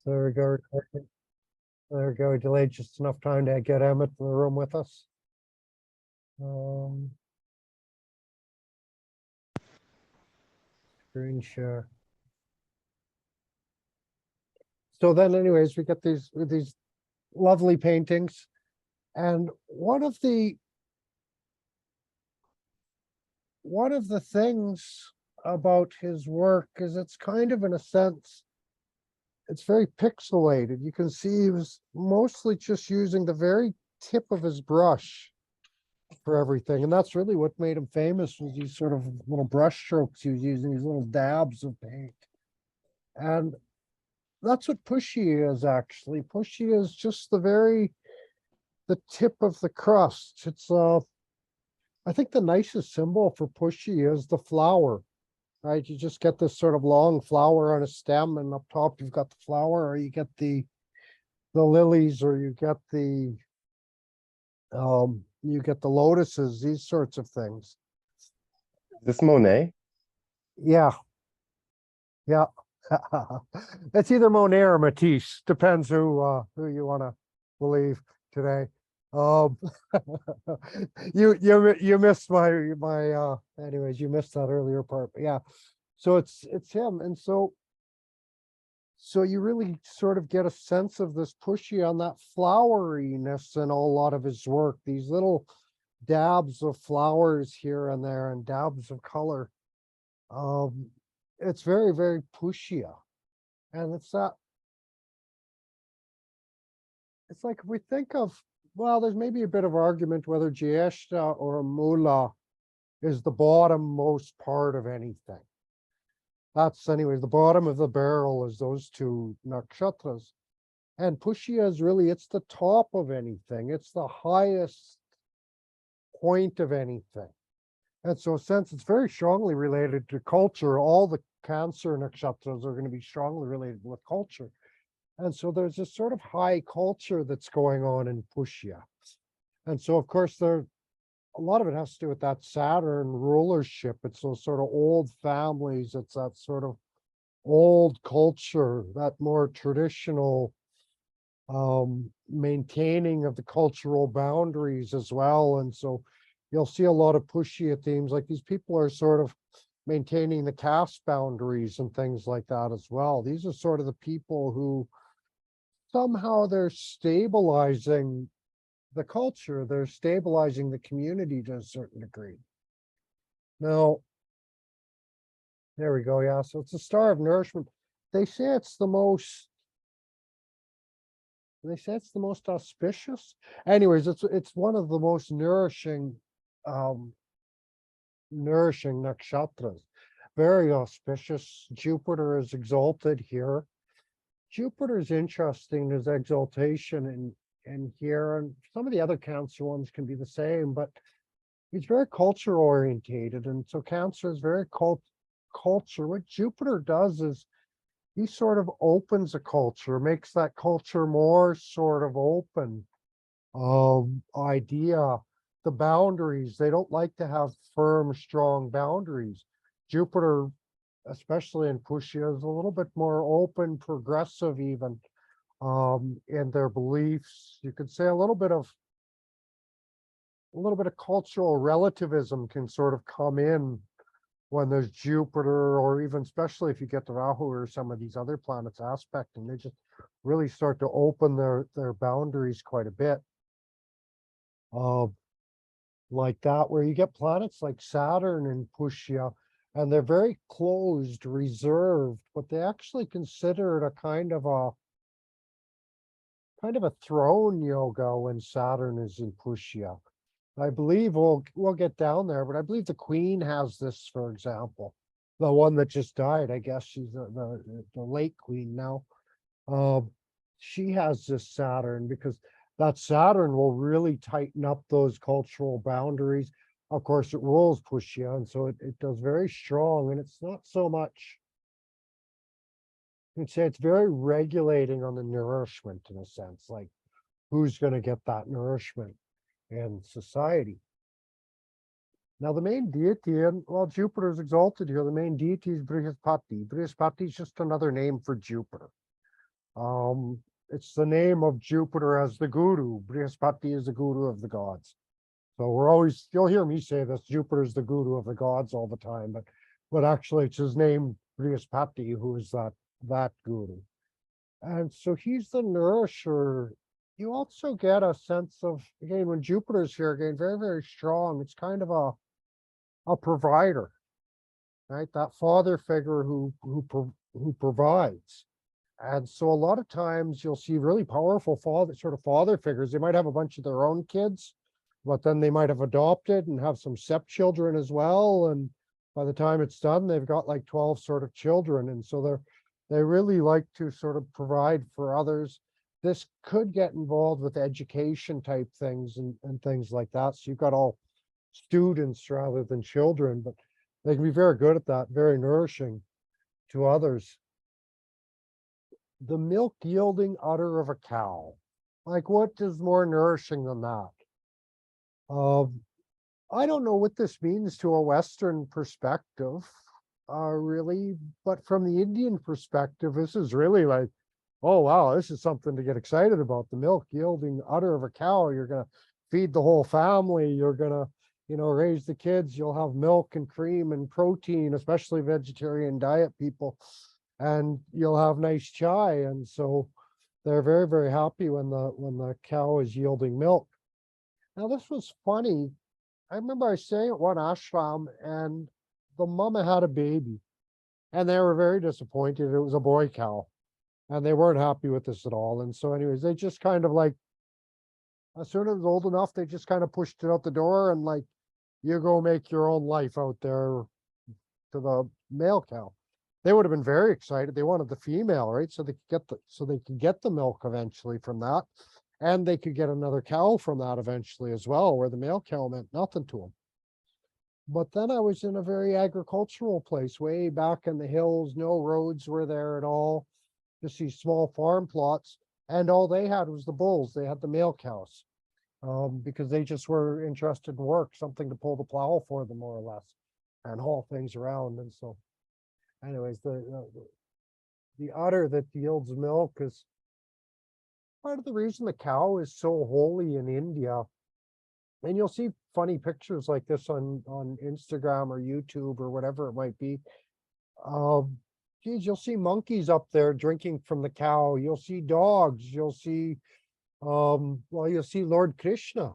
There we go. Recording. There we go. We delayed just enough time to get Emmett in the room with us. Screen share. So then, anyways, we get these lovely paintings, and one of the things about his work is it's kind of, in a sense, it's very pixelated. You can see he was mostly just using the very tip of his brush for everything. And that's really what made him famous, was these sort of little brush strokes he was using, these little dabs of paint. And that's what Pushya is actually. Pushya is just the tip of the crust. It's I think the nicest symbol for Pushya is the flower, right? You just get this sort of long flower on a stem, and up top you've got the flower, or you get the lilies, or you get the lotuses, these sorts of things. This Monet? Yeah. It's either Monet or Matisse, depends who you want to believe today. You missed my anyways, you missed that earlier part, but yeah. So it's him, and so you really sort of get a sense of this Pushya on that floweriness in a lot of his work, these little dabs of flowers here and there and dabs of color. It's very, very Pushya. And it's like, if we think of, well, there's maybe a bit of argument whether Jyeshta or Mula is the bottom-most part of anything. That's, anyways, the bottom of the barrel is those two nakshatras. And Pushya is really, it's the top of anything. It's the highest point of anything. And so, since it's very strongly related to culture, all the Cancer nakshatras are going to be strongly related with culture. And so there's this sort of high culture that's going on in Pushya. And so, of course, a lot of it has to do with that Saturn rulership. It's those sort of old families. It's that sort of old culture, that more traditional maintaining of the cultural boundaries as well. And so you'll see a lot of Pushya themes, like these people are sort of maintaining the caste boundaries and things like that as well. These are sort of the people who somehow they're stabilizing the culture, they're stabilizing the community to a certain degree. Now, there we go. Yeah, so it's a star of nourishment. They say it's the most auspicious. Anyways, it's one of the most nourishing nakshatras. Very auspicious. Jupiter is exalted here. Jupiter is interesting, his exaltation in here, and some of the other Cancer ones can be the same, but he's very culture orientated, and so Cancer is very culture. What Jupiter does is he sort of opens a culture, makes that culture more sort of open. Idea, the boundaries, they don't like to have firm, strong boundaries. Jupiter, especially in Pushya, is a little bit more open, progressive even, in their beliefs. You could say a little bit of cultural relativism can sort of come in when there's Jupiter, or even especially if you get to Rahu or some of these other planets aspecting, they just really start to open their boundaries quite a bit. Like that, where you get planets like Saturn and Pushya, and they're very closed, reserved, but they actually consider it a kind of a throne yoga when Saturn is in Pushya. I believe we'll get down there, but I believe the Queen has this, for example, the one that just died. I guess she's the late Queen now. She has this Saturn, because that Saturn will really tighten up those cultural boundaries. Of course, it rules Pushya, and so it does very strong, and it's not so much, you could say it's very regulating on the nourishment, in a sense, like who's going to get that nourishment in society. Now, the main deity, and well, Jupiter is exalted here, the main deity is Brihaspati. Brihaspati is just another name for Jupiter. It's the name of Jupiter as the guru. Brihaspati is the guru of the gods. So we're always, you'll hear me say this, Jupiter's the guru of the gods all the time, but actually it's his name, Brihaspati, who is that guru. And so he's the nourisher. You also get a sense of, again, when Jupiter's here, again, very, very strong. It's kind of a provider, right? That father figure who provides. And so a lot of times you'll see really powerful father figures. They might have a bunch of their own kids, but then they might have adopted and have some stepchildren as well. And by the time it's done, they've got like 12 sort of children. And so they really like to sort of provide for others. This could get involved with education type things and things like that. So you've got all students rather than children, but they can be very good at that, very nourishing to others. The milk yielding udder of a cow. Like, what is more nourishing than that? I don't know what this means to a Western perspective, really, but from the Indian perspective, this is really like, oh, wow, this is something to get excited about. The milk yielding udder of a cow. You're going to feed the whole family. You're going to, raise the kids. You'll have milk and cream and protein, especially vegetarian diet people, and you'll have nice chai. And so they're very, very happy when the cow is yielding milk. Now, this was funny. I remember I staying at one ashram, and the mama had a baby, and they were very disappointed. It was a boy cow, and they weren't happy with this at all. And so anyways, they just kind of like, as soon as it was old enough, they just kind of pushed it out the door and like, you go make your own life out there, to the male cow. They would have been very excited. They wanted the female, right? So they could get the milk eventually from that. And they could get another cow from that eventually as well, where the male cow meant nothing to them. But then I was in a very agricultural place, way back in the hills. No roads were there at all. Just these small farm plots. And all they had was the bulls. They had the male cows, because they just were interested in work, something to pull the plow for them, more or less, and haul things around. And so anyways, the udder that yields milk is part of the reason the cow is so holy in India. And you'll see funny pictures like this on Instagram or YouTube or whatever it might be. Geez, you'll see monkeys up there drinking from the cow. You'll see dogs. You'll see, you'll see Lord Krishna.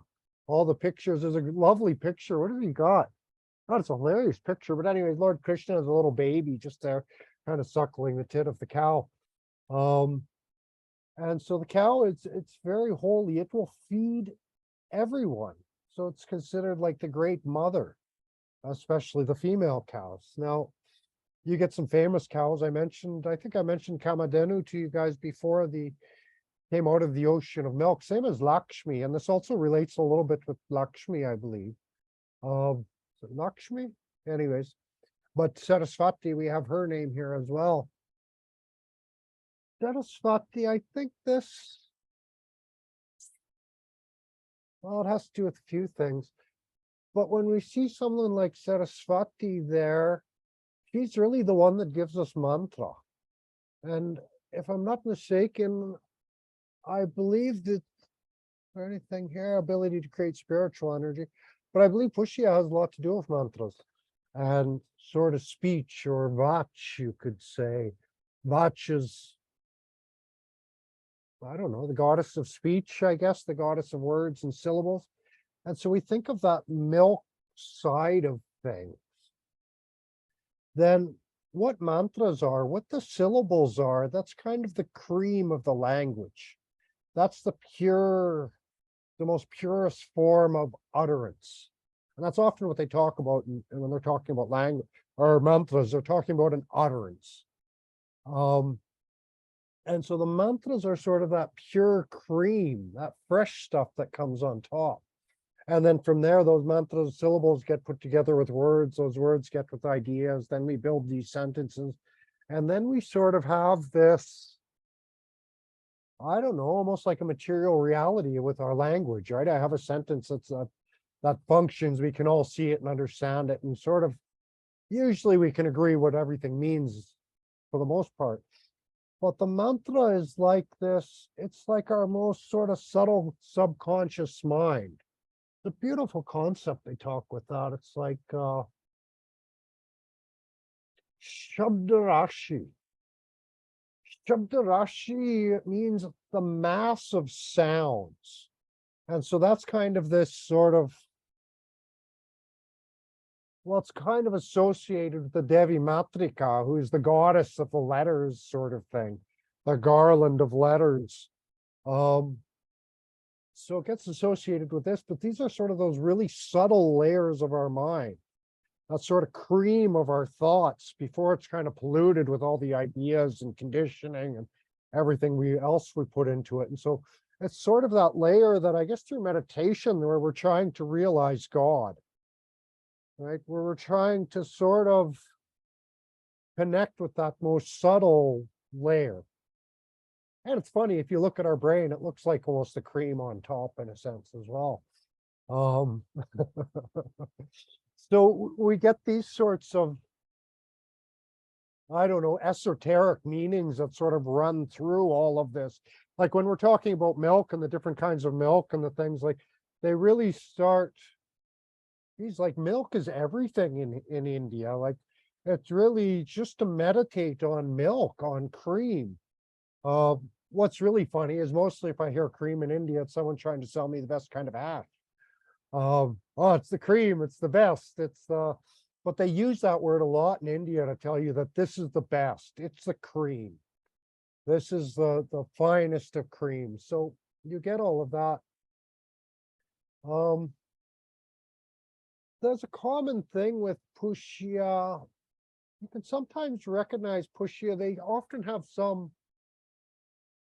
All the pictures. There's a lovely picture. What has he got? Oh, it's a hilarious picture. But anyways, Lord Krishna is a little baby just there, kind of suckling the tit of the cow. And so the cow, it's very holy. It will feed everyone. So it's considered like the great mother, especially the female cows. Now, you get some famous cows. I think I mentioned Kamadhenu to you guys before. Came out of the ocean of milk, same as Lakshmi. And this also relates a little bit with Lakshmi, I believe. Is it Lakshmi? Anyways, but Saraswati, we have her name here as well. Saraswati, I think this, well, it has to do with a few things. But when we see someone like Saraswati there, she's really the one that gives us mantra. And if I'm not mistaken, I believe that, or anything here, ability to create spiritual energy, but I believe Pushya has a lot to do with mantras and sort of speech, or vach, you could say. Vach is, I don't know, the goddess of speech, I guess, the goddess of words and syllables. And so we think of that milk side of things. Then what mantras are, what the syllables are, that's kind of the cream of the language. That's the most purest form of utterance. And that's often what they talk about when they're talking about language or mantras. They're talking about an utterance. And so the mantras are sort of that pure cream, that fresh stuff that comes on top. And then from there, those mantras, syllables get put together with words. Those words get with ideas. Then we build these sentences. And then we sort of have this, I don't know, almost like a material reality with our language, right? I have a sentence that functions. We can all see it and understand it. And sort of, usually we can agree what everything means for the most part. But the mantra is like this, it's like our most sort of subtle subconscious mind. It's a beautiful concept they talk with that. It's like Shabdarashi. Shabdarashi means the mass of sounds. And so that's kind of this sort of, well, it's kind of associated with the Devi Matrika, who is the goddess of the letters sort of thing, the garland of letters. So it gets associated with this, but these are sort of those really subtle layers of our mind, that sort of cream of our thoughts before it's kind of polluted with all the ideas and conditioning and everything else we put into it. And so it's sort of that layer that I guess through meditation where we're trying to realize God, right? Where we're trying to sort of connect with that most subtle layer. And it's funny, if you look at our brain, it looks like almost the cream on top in a sense as well. So we get these sorts of, I don't know, esoteric meanings that sort of run through all of this. Like when we're talking about milk and the different kinds of milk and the things, like they really start, he's like, milk is everything in India. Like it's really just to meditate on milk, on cream. What's really funny is mostly if I hear cream in India, it's someone trying to sell me the best kind of hash. Oh, it's the cream, it's the best, it's the, but they use that word a lot in India to tell you that this is the best, it's the cream. This is the finest of cream. So you get all of that. There's a common thing with Pushya. You can sometimes recognize Pushya. They often have some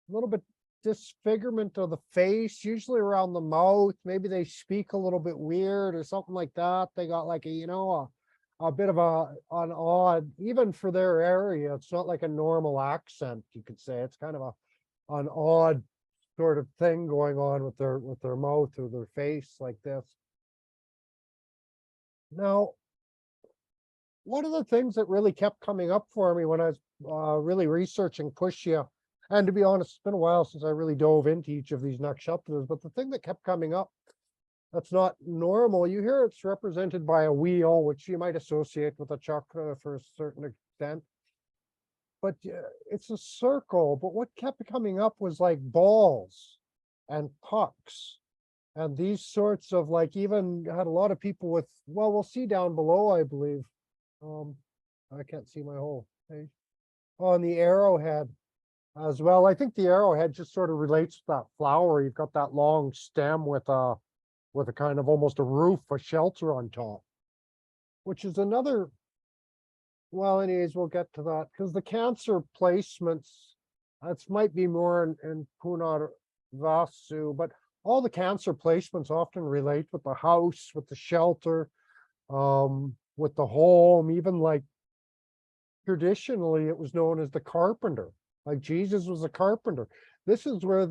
little bit disfigurement of the face, usually around the mouth. Maybe they speak a little bit weird or something like that. They got like a bit of an odd, even for their area, it's not like a normal accent, you could say. It's kind of an odd sort of thing going on with their mouth or their face like this. Now, one of the things that really kept coming up for me when I was really researching Pushya, and to be honest, it's been a while since I really dove into each of these nakshatras, but the thing that kept coming up that's not normal, you hear it's represented by a wheel, which you might associate with a chakra for a certain extent. But it's a circle, but what kept coming up was like balls and pucks. And these sorts of like, even had a lot of people with, well, we'll see down below, I believe. I can't see my whole page. On the arrowhead as well. I think the arrowhead just sort of relates to that flower. You've got that long stem with a kind of almost a roof, a shelter on top, which is another, well, anyways, we'll get to that because the Cancer placements, that's might be more in Punar Vasu, but all the Cancer placements often relate with the house, with the shelter, with the home, even like traditionally it was known as the carpenter, like Jesus was a carpenter. This is where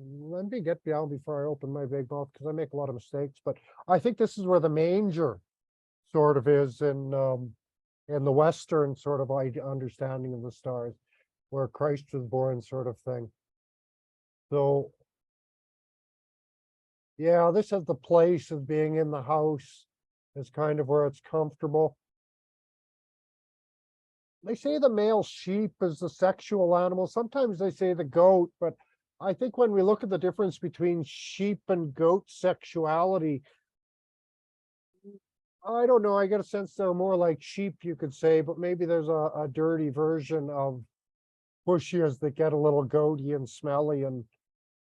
let me get down before I open my big mouth because I make a lot of mistakes, but I think this is where the manger sort of is in the Western sort of understanding of the stars, where Christ was born sort of thing. So yeah, this has the place of being in the house is kind of where it's comfortable. They say the male sheep is the sexual animal. Sometimes they say the goat, but I think when we look at the difference between sheep and goat sexuality, I don't know. I get a sense they're more like sheep, you could say, but maybe there's a dirty version of Pushyas that get a little goaty and smelly. And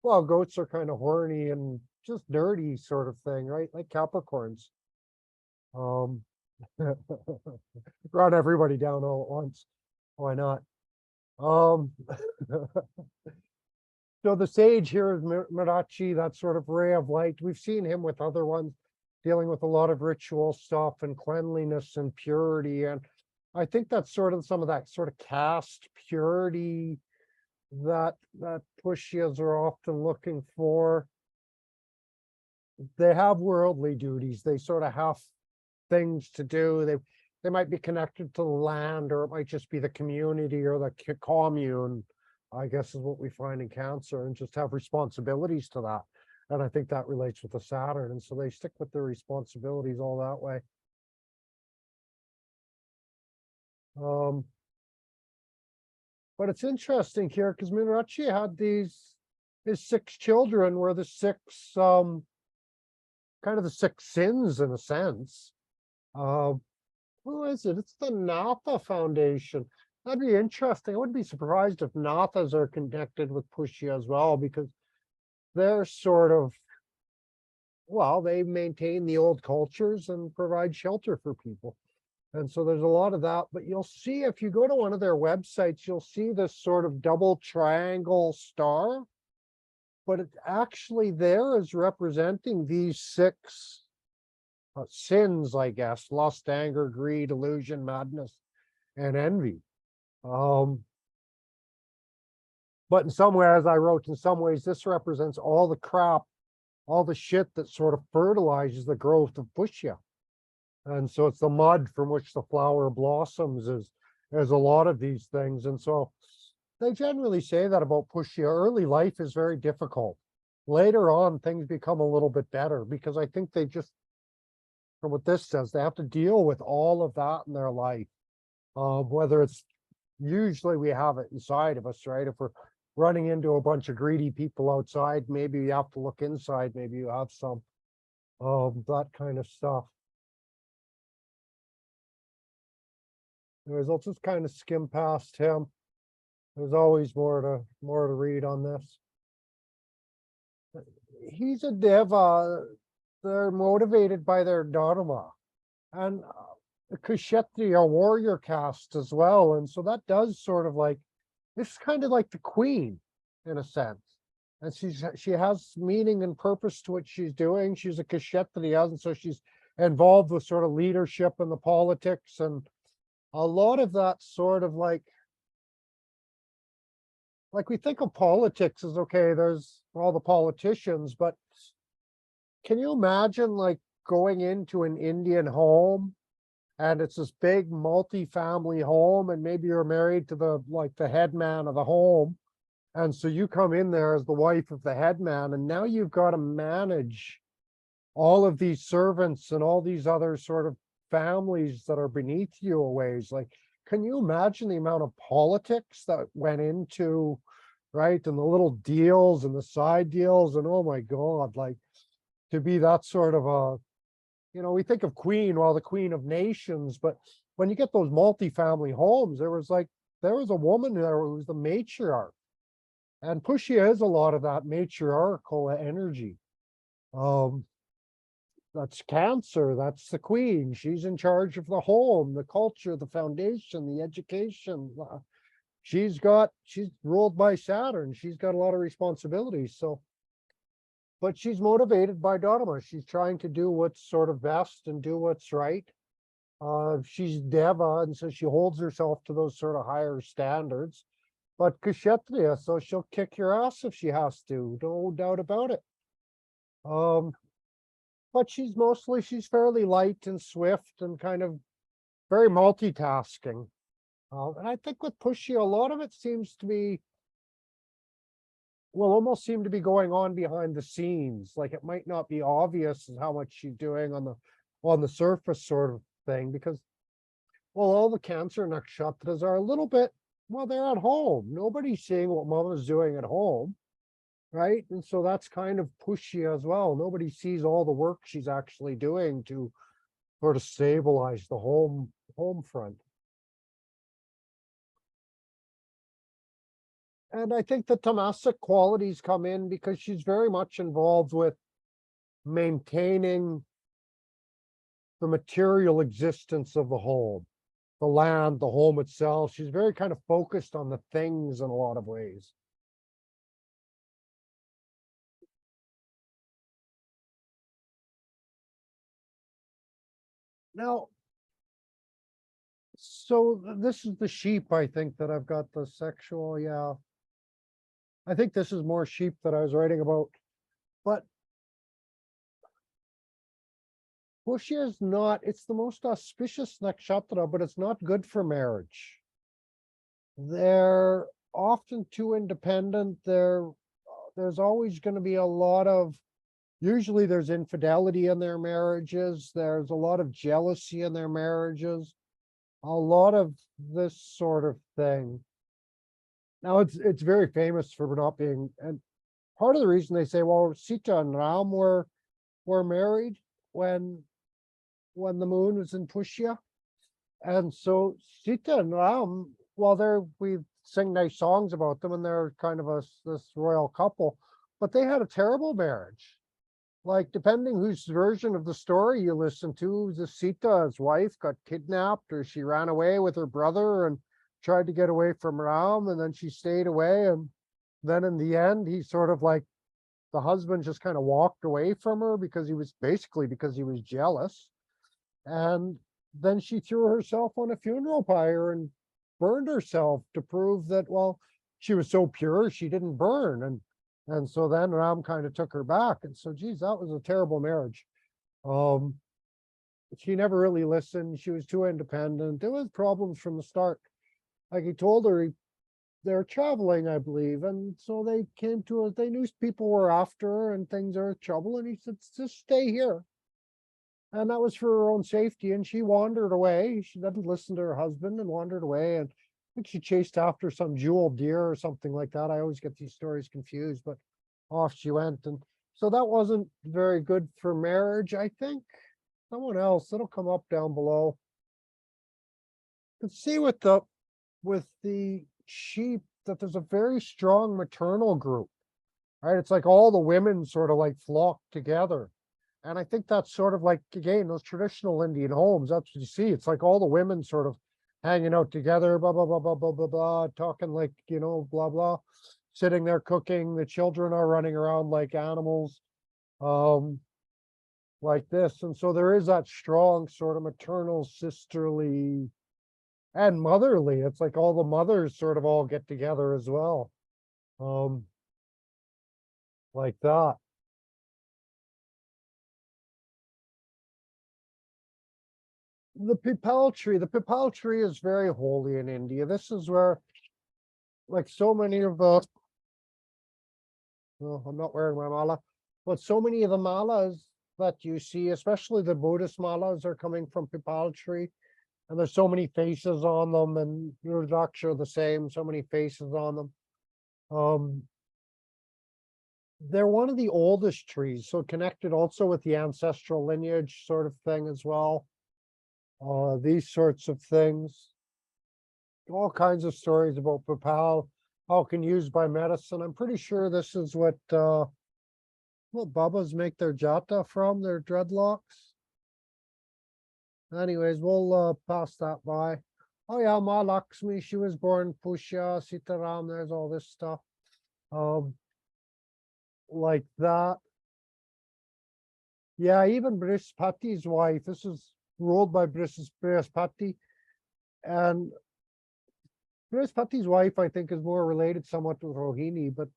well, goats are kind of horny and just dirty sort of thing, right? Like Capricorns. Run everybody down all at once. Why not? So the sage here is Mirachi, that sort of ray of light. We've seen him with other ones dealing with a lot of ritual stuff and cleanliness and purity. And I think that's sort of some of that sort of caste purity that Pushyas are often looking for. They have worldly duties. They sort of have things to do. they might be connected to the land, or it might just be the community or the commune, I guess is what we find in Cancer, and just have responsibilities to that. And I think that relates with the Saturn. And so they stick with their responsibilities all that way. But it's interesting here because Minarachi had his 6 children were the 6, kind of the 6 sins in a sense. Who is it? It's the Natha Foundation. That'd be interesting. I wouldn't be surprised if Nathas are connected with Pushya as well, because they're sort of, well, they maintain the old cultures and provide shelter for people. And so there's a lot of that, but you'll see if you go to one of their websites, you'll see this sort of double triangle star, but it actually there is representing these 6 sins, I guess: lust, anger, greed, illusion, madness, and envy. But in some way, as I wrote, in some ways, this represents all the crap, all the shit that sort of fertilizes the growth of Pushya. And so it's the mud from which the flower blossoms is a lot of these things. And so they generally say that about Pushya. Early life is very difficult. Later on, things become a little bit better, because I think they just, from what this says, they have to deal with all of that in their life. Whether it's, usually we have it inside of us, right? If we're running into a bunch of greedy people outside, maybe you have to look inside, maybe you have some that kind of stuff. Anyways, I'll just kind of skim past him. There's always more to read on this. He's a deva. They're motivated by their dharma, and the Kshatriya warrior caste as well. And so that does sort of like, this is kind of like the queen in a sense. And she has meaning and purpose to what she's doing. She's a Kshatriya, and so she's involved with sort of leadership and the politics, and a lot of that sort of like we think of politics as, okay, there's all the politicians, but can you imagine like going into an Indian home, and it's this big multi-family home, and maybe you're married to the headman of the home, and so you come in there as the wife of the headman, and now you've got to manage all of these servants and all these other sort of families that are beneath you a ways. Like, can you imagine the amount of politics that went into, right, and the little deals and the side deals, and oh my God, like, to be that sort of a, we think of queen, well, the queen of nations, but when you get those multi-family homes, there was a woman there who was the matriarch, and Pushya is a lot of that matriarchal energy. That's Cancer, that's the queen. She's in charge of the home, the culture, the foundation, the education. She's ruled by Saturn. She's got a lot of responsibilities. So, but she's motivated by dharma. She's trying to do what's sort of best and do what's right. She's deva, and so she holds herself to those sort of higher standards. But Kshatriya, so she'll kick your ass if she has to, no doubt about it. But she's fairly light and swift and kind of very multitasking. And I think with Pushya, a lot of it seems to be, will almost seem to be going on behind the scenes. Like, it might not be obvious how much she's doing on the surface sort of thing, because, well, all the Cancer nakshatras are a little bit, well, they're at home. Nobody's seeing what Mama's doing at home, right? And so that's kind of Pushya as well. Nobody sees all the work she's actually doing to sort of stabilize the home front. And I think the tamasic qualities come in because she's very much involved with maintaining the material existence of the home, the land, the home itself. She's very kind of focused on the things in a lot of ways. Now, so this is the sheep, I think, that I've got the sexual, yeah. I think this is more sheep that I was writing about. But Pushya is not, it's the most auspicious nakshatra, but it's not good for marriage. They're often too independent. There's always going to be a lot of, usually there's infidelity in their marriages. There's a lot of jealousy in their marriages, a lot of this sort of thing. Now it's very famous for not being, and part of the reason they say, well, Sita and Ram were married when the moon was in Pushya. And so Sita and Ram, well, we sing nice songs about them and they're kind of this royal couple, but they had a terrible marriage. Like, depending whose version of the story you listen to, the Sita's wife got kidnapped or she ran away with her brother and tried to get away from Ram, and then she stayed away. And then in the end, he sort of like, the husband just kind of walked away from her because he was jealous. And then she threw herself on a funeral pyre and burned herself to prove that, well, she was so pure, she didn't burn. And so then Ram kind of took her back. And so, geez, that was a terrible marriage. She never really listened. She was too independent. There was problems from the start. Like, he told her they're traveling, I believe. And so they came to her, they knew people were after her and things are trouble. And he said, just stay here. And that was for her own safety. And she wandered away. She didn't listen to her husband and wandered away. And I think she chased after some jeweled deer or something like that. I always get these stories confused, but off she went. And so that wasn't very good for marriage, I think. Someone else, it'll come up down below. You can see with the sheep that there's a very strong maternal group, right? It's like all the women sort of like flock together. And I think that's sort of like, again, those traditional Indian homes, that's what you see. It's like all the women sort of hanging out together, blah, blah, blah, blah, blah, blah, blah, talking like, blah, blah, sitting there cooking. The children are running around like animals, like this. And so there is that strong sort of maternal, sisterly, and motherly. It's like all the mothers sort of all get together as well. Like that. The pipal tree is very holy in India. This is where, like, so many of the, well, I'm not wearing my mala, but so many of the malas that you see, especially the Buddhist malas, are coming from pipal tree. And there's so many faces on them, and Rudraksh are the same, so many faces on them. They're one of the oldest trees, so connected also with the ancestral lineage sort of thing as well. These sorts of things. All kinds of stories about Papal, how it can use by medicine. I'm pretty sure this is what Babas make their jata from, their dreadlocks. Anyways, we'll pass that by. Oh yeah, Ma Lakshmi, she was born Pushya, Sitaram, there's all this stuff. Like that. Yeah, even Brihaspati's wife, this is ruled by Brihaspati. And Brihaspati's wife, I think, is more related somewhat to Rohini, but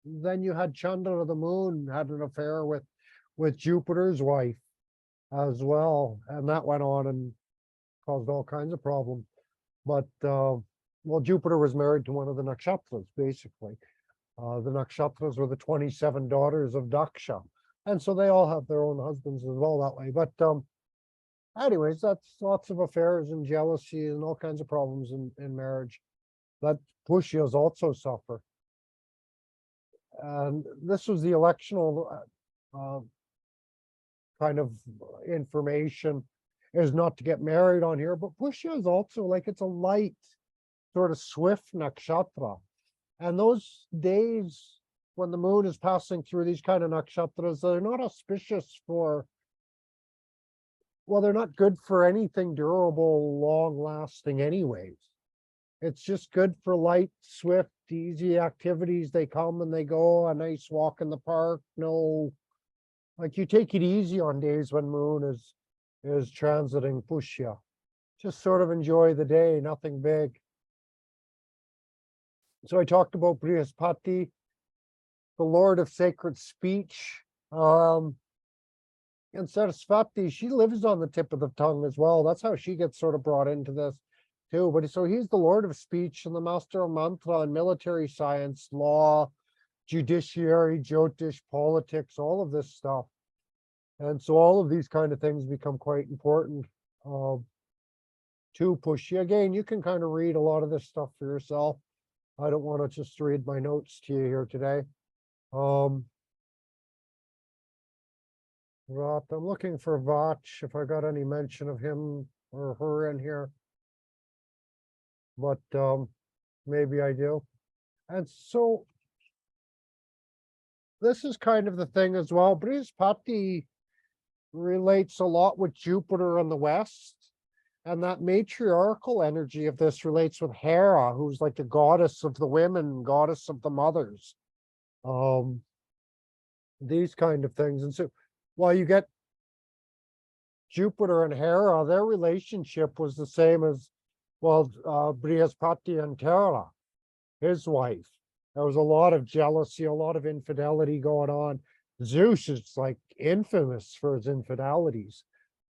then you had Chandra, the moon, had an affair with Jupiter's wife as well, and that went on and caused all kinds of problems. But well, Jupiter was married to one of the nakshatras, basically. The nakshatras were the 27 daughters of Daksha, and so they all have their own husbands as well that way. But anyways, that's lots of affairs and jealousy and all kinds of problems in marriage that Pushyas also suffer. And this was the electional kind of information, is not to get married on here, but Pushya is also like, it's a light, sort of swift nakshatra. And those days when the moon is passing through these kind of nakshatras, they're not auspicious for, well, they're not good for anything durable, long lasting anyways. It's just good for light, swift, easy activities. They come and they go, a nice walk in the park. No, like, you take it easy on days when moon is transiting Pushya. Just sort of enjoy the day, nothing big. So I talked about Brihaspati, the Lord of sacred speech. And Sarasvati, she lives on the tip of the tongue as well. That's how she gets sort of brought into this too. But so he's the Lord of Speech and the Master of Mantra and military science, law, judiciary, Jyotish, politics, all of this stuff. And so all of these kind of things become quite important to Pushya. Again, you can kind of read a lot of this stuff for yourself. I don't want to just read my notes to you here today. Vat, I'm looking for Vach, if I got any mention of him or her in here. But maybe I do. And so this is kind of the thing as well. Brihaspati relates a lot with Jupiter in the West. And that matriarchal energy of this relates with Hera, who's like the goddess of the women, goddess of the mothers. These kind of things. And so while you get Jupiter and Hera, their relationship was the same as, well, Brihaspati and Tara, his wife. There was a lot of jealousy, a lot of infidelity going on. Zeus is like infamous for his infidelities.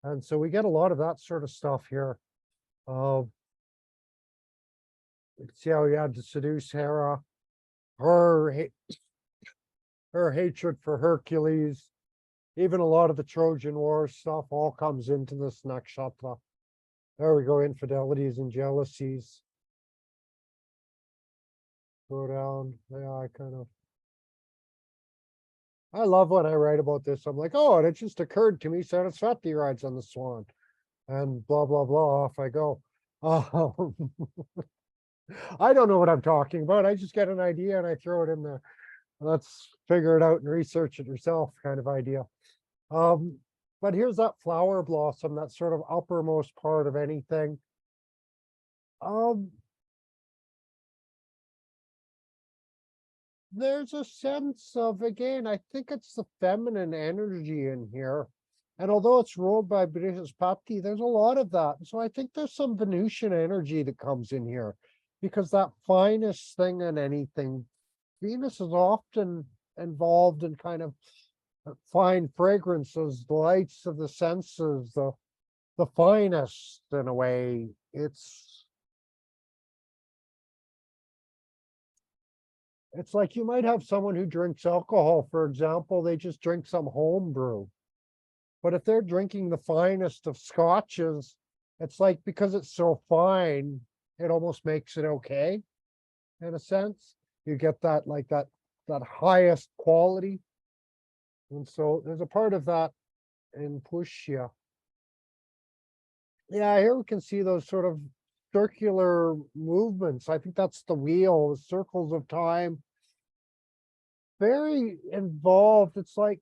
And so we get a lot of that sort of stuff here. See how he had to seduce Hera, her hatred for Hercules, even a lot of the Trojan War stuff all comes into this nakshatra. There we go, infidelities and jealousies. Go down. Yeah, I love when I write about this. I'm like, oh, and it just occurred to me, Sarasvati rides on the swan. And blah, blah, blah, off I go. I don't know what I'm talking about. I just get an idea and I throw it in there. Let's figure it out and research it yourself kind of idea. But here's that flower blossom, that sort of uppermost part of anything. There's a sense of, again, I think it's the feminine energy in here. And although it's ruled by Brihaspati, there's a lot of that. So I think there's some Venusian energy that comes in here, because that finest thing in anything, Venus is often involved in kind of fine fragrances, the lights of the senses, the finest in a way. It's like you might have someone who drinks alcohol, for example, they just drink some home brew. But if they're drinking the finest of scotches, it's like, because it's so fine, it almost makes it okay, in a sense. You get that, like that highest quality. And so there's a part of that in Pushya. Yeah, here we can see those sort of circular movements. I think that's the wheel, the circles of time. Very involved. It's like,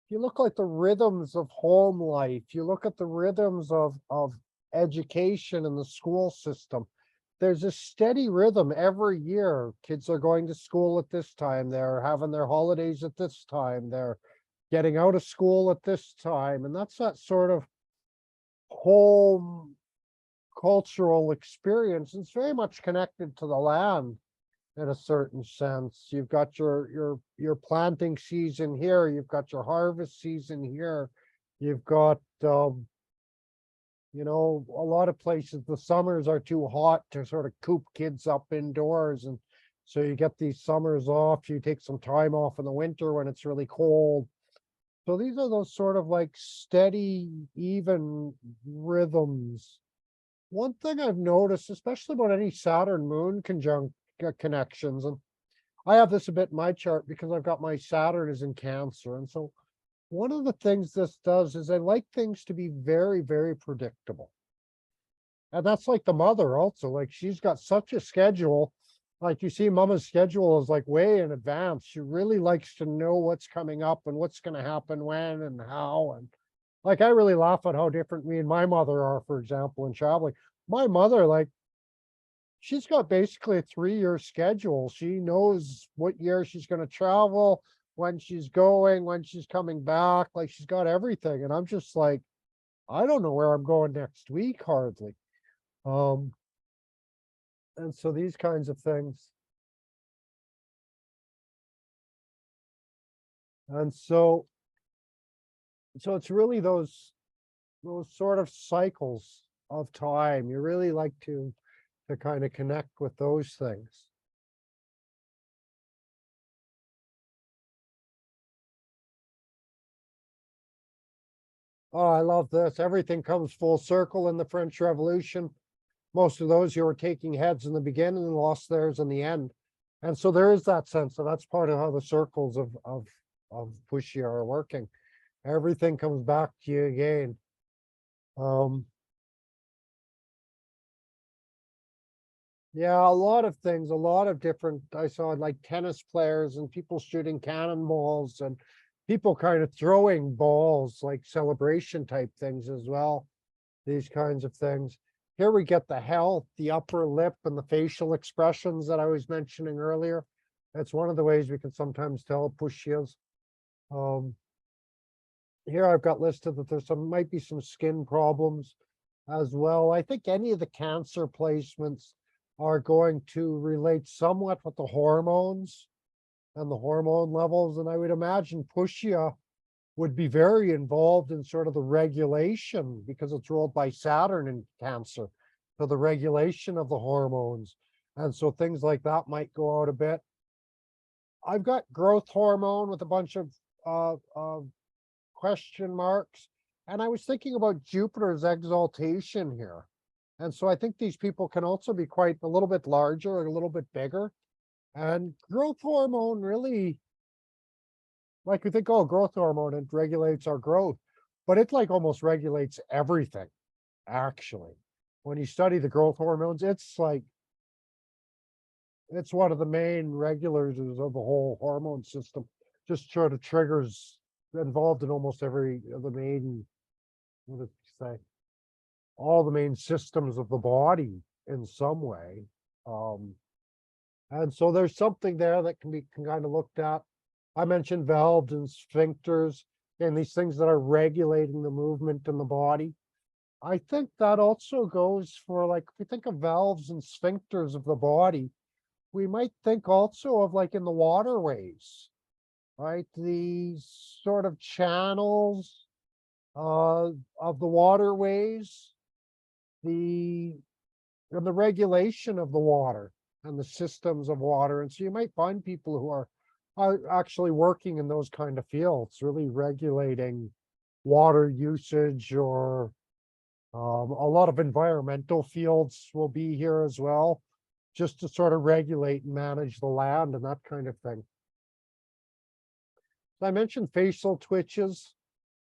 you look like the rhythms of home life, you look at the rhythms of education in the school system. There's a steady rhythm every year. Kids are going to school at this time, they're having their holidays at this time, they're getting out of school at this time. And that's that sort of home cultural experience. It's very much connected to the land in a certain sense. You've got your planting season here, you've got your harvest season here, you've got you know, a lot of places the summers are too hot to sort of coop kids up indoors, and so you get these summers off, you take some time off in the winter when it's really cold. So these are those sort of like steady, even rhythms. One thing I've noticed, especially about any Saturn moon conjunct connections, and I have this a bit in my chart because I've got my Saturn is in Cancer. And so one of the things this does is I like things to be very, very predictable. And that's like the mother also, like she's got such a schedule. Like you see mama's schedule is like way in advance. She really likes to know what's coming up and what's going to happen when and how. And like, I really laugh at how different me and my mother are, for example, in traveling. My mother, like, she's got basically a 3-year schedule. She knows what year she's going to travel, when she's going, when she's coming back. Like, she's got everything. And I'm just like, I don't know where I'm going next week, hardly. And so these kinds of things. And so So it's really those sort of cycles of time. You really like to kind of connect with those things. Oh, I love this. Everything comes full circle in the French Revolution. Most of those who were taking heads in the beginning lost theirs in the end. And so there is that sense. So that's part of how the circles of Pushya are working. Everything comes back to you again. Yeah, a lot of things, a lot of different, I saw like tennis players and people shooting cannonballs and people kind of throwing balls, like celebration type things as well. These kinds of things. Here we get the health, the upper lip and the facial expressions that I was mentioning earlier. That's one of the ways we can sometimes tell Pushyas. Here I've got listed that there's might be some skin problems as well. I think any of the cancer placements are going to relate somewhat with the hormones and the hormone levels. And I would imagine Pushya would be very involved in sort of the regulation because it's ruled by Saturn in Cancer, so the regulation of the hormones. And so things like that might go out a bit. I've got growth hormone with a bunch of question marks. And I was thinking about Jupiter's exaltation here. And so I think these people can also be quite a little bit larger, a little bit bigger. And growth hormone really, like we think, oh, growth hormone, it regulates our growth, but it like almost regulates everything, actually. When you study the growth hormones, it's like, it's one of the main regulators of the whole hormone system. Just sort of triggers involved in almost every of the main, what did you say? All the main systems of the body in some way. And so there's something there that can be kind of looked at. I mentioned valves and sphincters and these things that are regulating the movement in the body. I think that also goes for, like, if we think of valves and sphincters of the body, we might think also of like in the waterways, right? These sort of channels of the waterways, and the regulation of the water and the systems of water. And so you might find people who are actually working in those kind of fields, really regulating water usage, or a lot of environmental fields will be here as well, just to sort of regulate and manage the land and that kind of thing. So I mentioned facial twitches.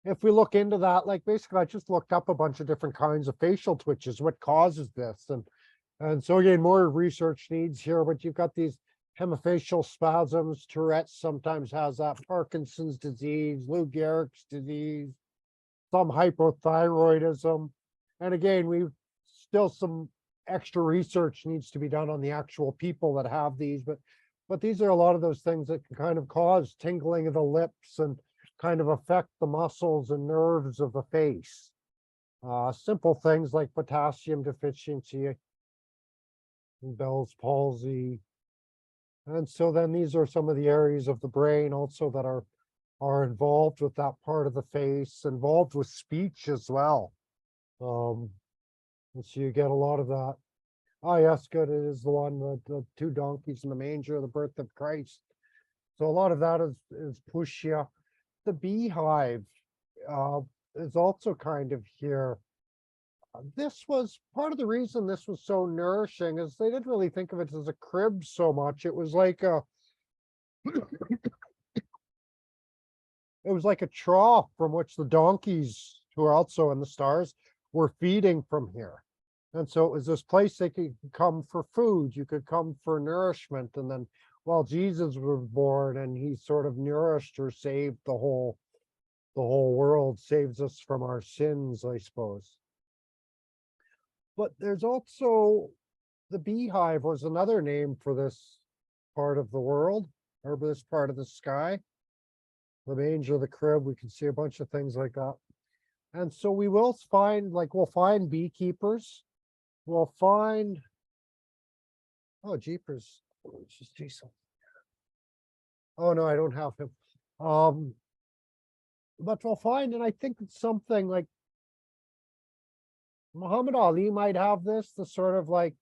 If we look into that, like basically I just looked up a bunch of different kinds of facial twitches, what causes this. And so again, more research needs here, but you've got these hemifacial spasms, Tourette's sometimes has that, Parkinson's disease, Lou Gehrig's disease, some hypothyroidism. And again, we've still some extra research needs to be done on the actual people that have these, but these are a lot of those things that can kind of cause tingling of the lips and kind of affect the muscles and nerves of the face. Simple things like potassium deficiency, Bell's palsy. And so then these are some of the areas of the brain also that are involved with that part of the face, involved with speech as well. And so you get a lot of that. Oh, yes, good. It is the one, the two donkeys in the manger, the birth of Christ. So a lot of that is Pushya. The beehive is also kind of here. This was part of the reason this was so nourishing, is they didn't really think of it as a crib so much. It was like a it was like a trough from which the donkeys, who are also in the stars, were feeding from here. And so it was this place they could come for food, you could come for nourishment. And then, well, Jesus was born and he sort of nourished or saved the whole world, saves us from our sins, I suppose. But there's also the beehive was another name for this part of the world, or this part of the sky. The manger, the crib, we can see a bunch of things like that. And so we will find, like, we'll find beekeepers. We'll find, oh, jeepers. Let's just see something. Oh, no, I don't have him. but we'll find, and I think it's something like Muhammad Ali might have this, the sort of like,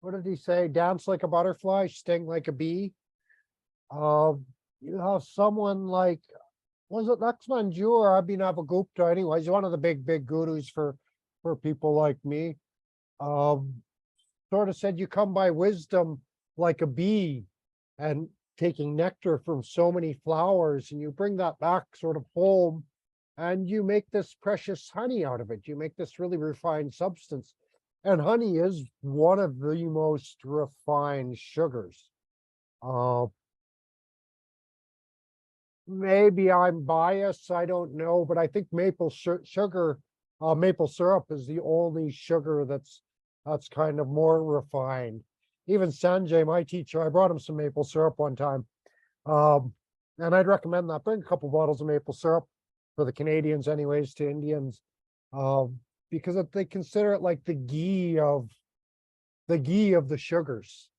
what did he say? Dance like a butterfly, sting like a bee. You have someone like, was it Lakshman Jha or Abhinavagupta? Anyway, he's one of the big gurus for people like me. Sort of said you come by wisdom like a bee and taking nectar from so many flowers, and you bring that back sort of home and you make this precious honey out of it. You make this really refined substance. And honey is one of the most refined sugars. Maybe I'm biased, I don't know, but I think maple sugar, maple syrup is the only sugar that's kind of more refined. Even Sanjay, my teacher, I brought him some maple syrup one time. And I'd recommend that. Bring a couple bottles of maple syrup for the Canadians anyways, to Indians. Because they consider it like the ghee of the sugars.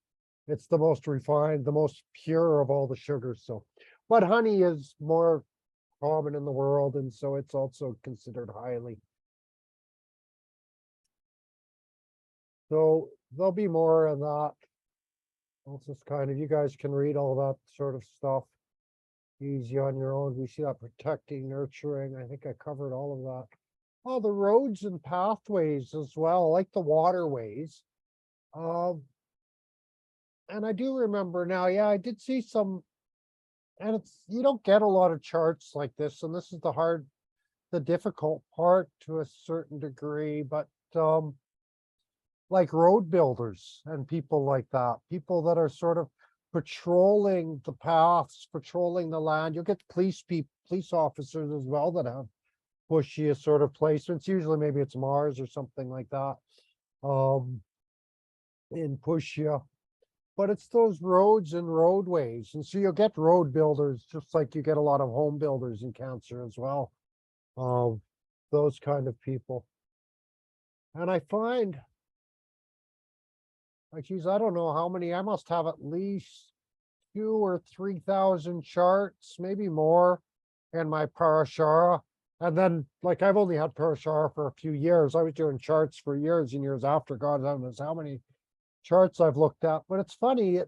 It's the most refined, the most pure of all the sugars. So, but honey is more common in the world, and so it's also considered highly. So there'll be more of that. I'll just kind of, you guys can read all that sort of stuff easy on your own. We see that protecting, nurturing. I think I covered all of that. Oh, the roads and pathways as well, like the waterways. And I do remember now, yeah, I did see some, and you don't get a lot of charts like this, and this is the difficult part to a certain degree, but like road builders and people like that, people that are sort of patrolling the paths, patrolling the land. You'll get police officers as well that have Pushya sort of placements. Usually maybe it's Mars or something like that in Pushya. But it's those roads and roadways. And so you'll get road builders, just like you get a lot of home builders in Cancer as well. Those kind of people. And I find, like, geez, I don't know how many, I must have at least 2,000 or 3,000 charts, maybe more, in my Parashara. And then, like, I've only had Parashara for a few years. I was doing charts for years and years after. God knows how many charts I've looked at. But it's funny,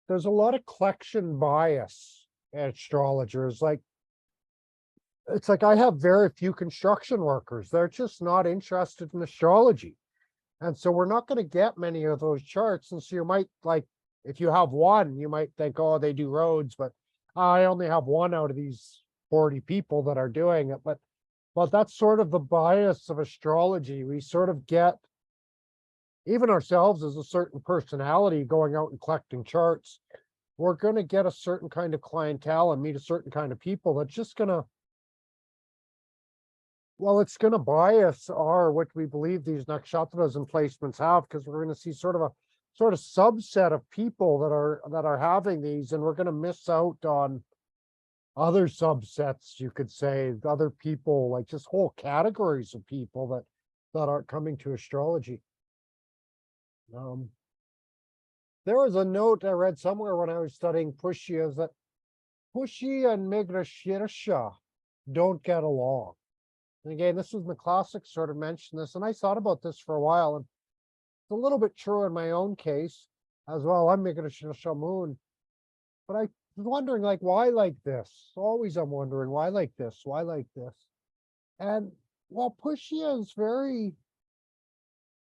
there's a lot of collection bias in astrologers. Like, it's like I have very few construction workers. They're just not interested in astrology. And so we're not going to get many of those charts. And so you might, like, if you have one, you might think, oh, they do roads, but I only have one out of these 40 people that are doing it. But that's sort of the bias of astrology. We sort of get, even ourselves as a certain personality going out and collecting charts, we're going to get a certain kind of clientele and meet a certain kind of people that's just going to, well, it's going to bias what we believe these nakshatras and placements have, because we're going to see sort of a subset of people that are having these, and we're going to miss out on other subsets, you could say, other people, like just whole categories of people that aren't coming to astrology. There was a note I read somewhere when I was studying Pushya, is that Pushya and Migrashirsha don't get along. And again, this was the classics sort of mentioned this, and I thought about this for a while, and it's a little bit true in my own case as well. I'm Migrashirsha moon, but I was wondering, like, why like this? Always I'm wondering, why like this? Why like this? And while Pushya is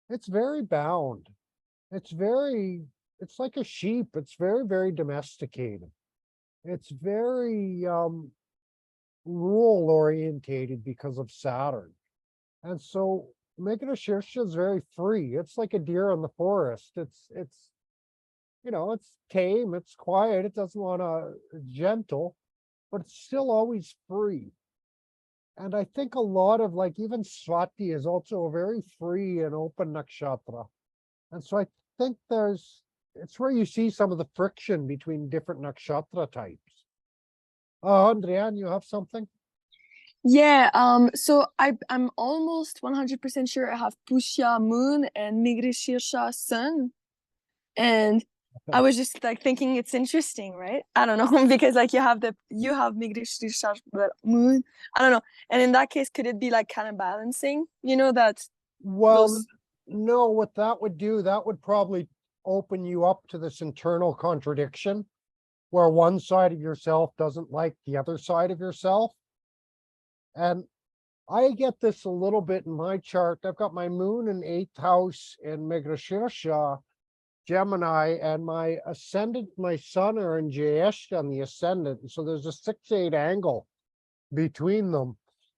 it's very bound. It's like a sheep. It's very domesticated. It's very rule orientated because of Saturn. And so Migrashirsha is very free. It's like a deer in the forest. It's it's tame, it's quiet, it doesn't want to gentle, but it's still always free. And I think a lot of, like, even Swati is also a very free and open nakshatra. And so I think it's where you see some of the friction between different nakshatra types. Andrian, you have something? Yeah, so I'm almost 100% sure I have Pushya moon and Migrashirsha sun. And I was just like thinking it's interesting, right? I don't know because like you have the moon. I don't know. And in that case, could it be like kind of balancing? You know that Well, those. no, what that would do, that would probably open you up to this internal contradiction where one side of yourself doesn't like the other side of yourself. And I get this a little bit in my chart. I've got my moon in 8th house in Mrigashirsha, Gemini, and my ascendant, my sun are in Jyeshtha on the ascendant. So there's a 6-8 angle between them.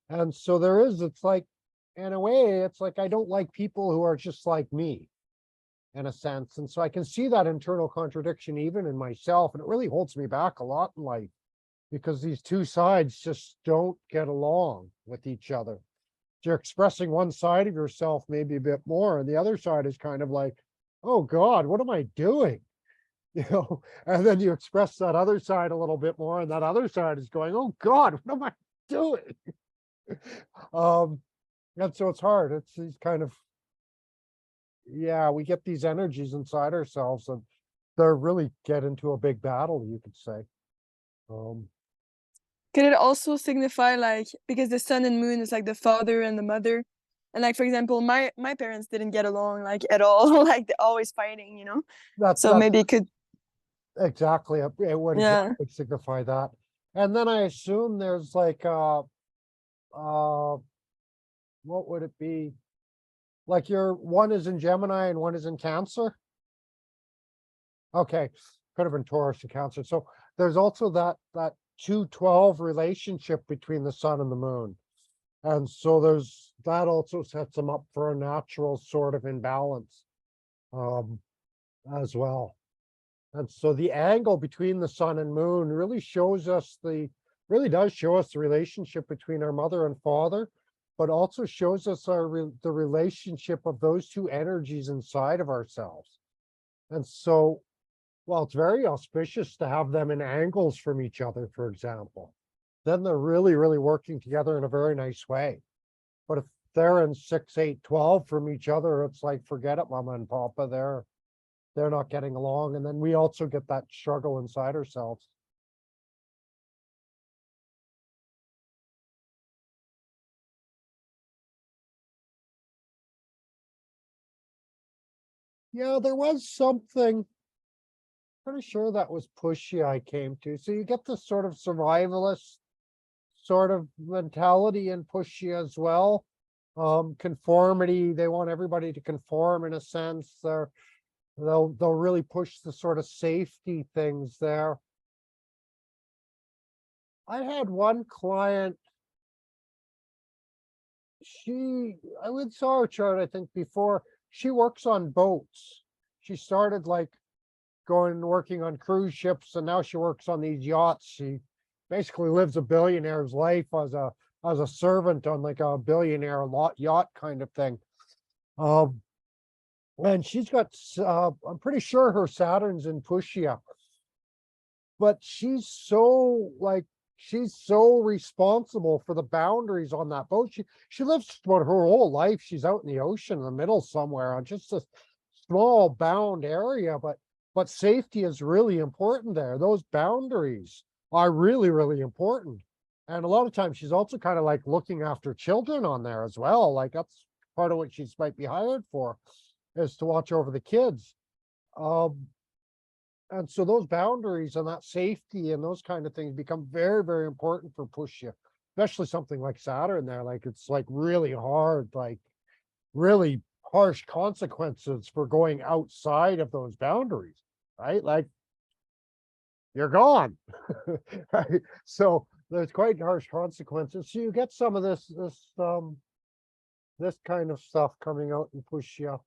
And so it's like, in a way, it's like I don't like people who are just like me, in a sense. And so I can see that internal contradiction even in myself. And it really holds me back a lot in life because these two sides just don't get along with each other. You're expressing one side of yourself maybe a bit more, and the other side is kind of like, oh God, what am I doing? And then you express that other side a little bit more, and that other side is going, oh God, what am I doing? And so it's hard. It's these kind of, yeah, we get these energies inside ourselves and they really get into a big battle, you could say. Could it also signify like because the sun and moon is like the father and the mother, and like for example, my parents didn't get along like at all, like they're always fighting, you know. So That's maybe it could, exactly, it would yeah. exactly signify that. And then I assume there's like, what would it be? Like one is in Gemini and one is in Cancer? Okay, could have been Taurus and Cancer. So there's also that 212 relationship between the sun and the moon. And so that also sets them up for a natural sort of imbalance as well. And so the angle between the sun and moon really does show us the relationship between our mother and father, but also shows us the relationship of those two energies inside of ourselves. And so, well, it's very auspicious to have them in angles from each other, for example. Then they're really, really working together in a very nice way. But if they're in 6, 8, 12 from each other, it's like, forget it, Mama and Papa, they're not getting along. And then we also get that struggle inside ourselves. Yeah, there was something, pretty sure that was Pushya I came to. So you get this sort of survivalist sort of mentality in Pushya as well. Conformity, they want everybody to conform in a sense. They'll really push the sort of safety things there. I had one client, I would saw her chart, I think before. She works on boats. She started like going and working on cruise ships, and now she works on these yachts. She basically lives a billionaire's life as a servant on like a billionaire yacht kind of thing. And she's got, I'm pretty sure her Saturn's in Pushya, but she's so responsible for the boundaries on that boat. She lives about her whole life. She's out in the ocean in the middle somewhere on just a small bound area, but safety is really important there. Those boundaries are really, really important. And a lot of times she's also kind of like looking after children on there as well. Like that's part of what she might be hired for, is to watch over the kids. And so those boundaries and that safety and those kind of things become very, very important for Pushya, especially something like Saturn there. Like it's like really hard, like really harsh consequences for going outside of those boundaries, right? Like you're gone. Right? So there's quite harsh consequences. So you get some of this kind of stuff coming out in Pushya.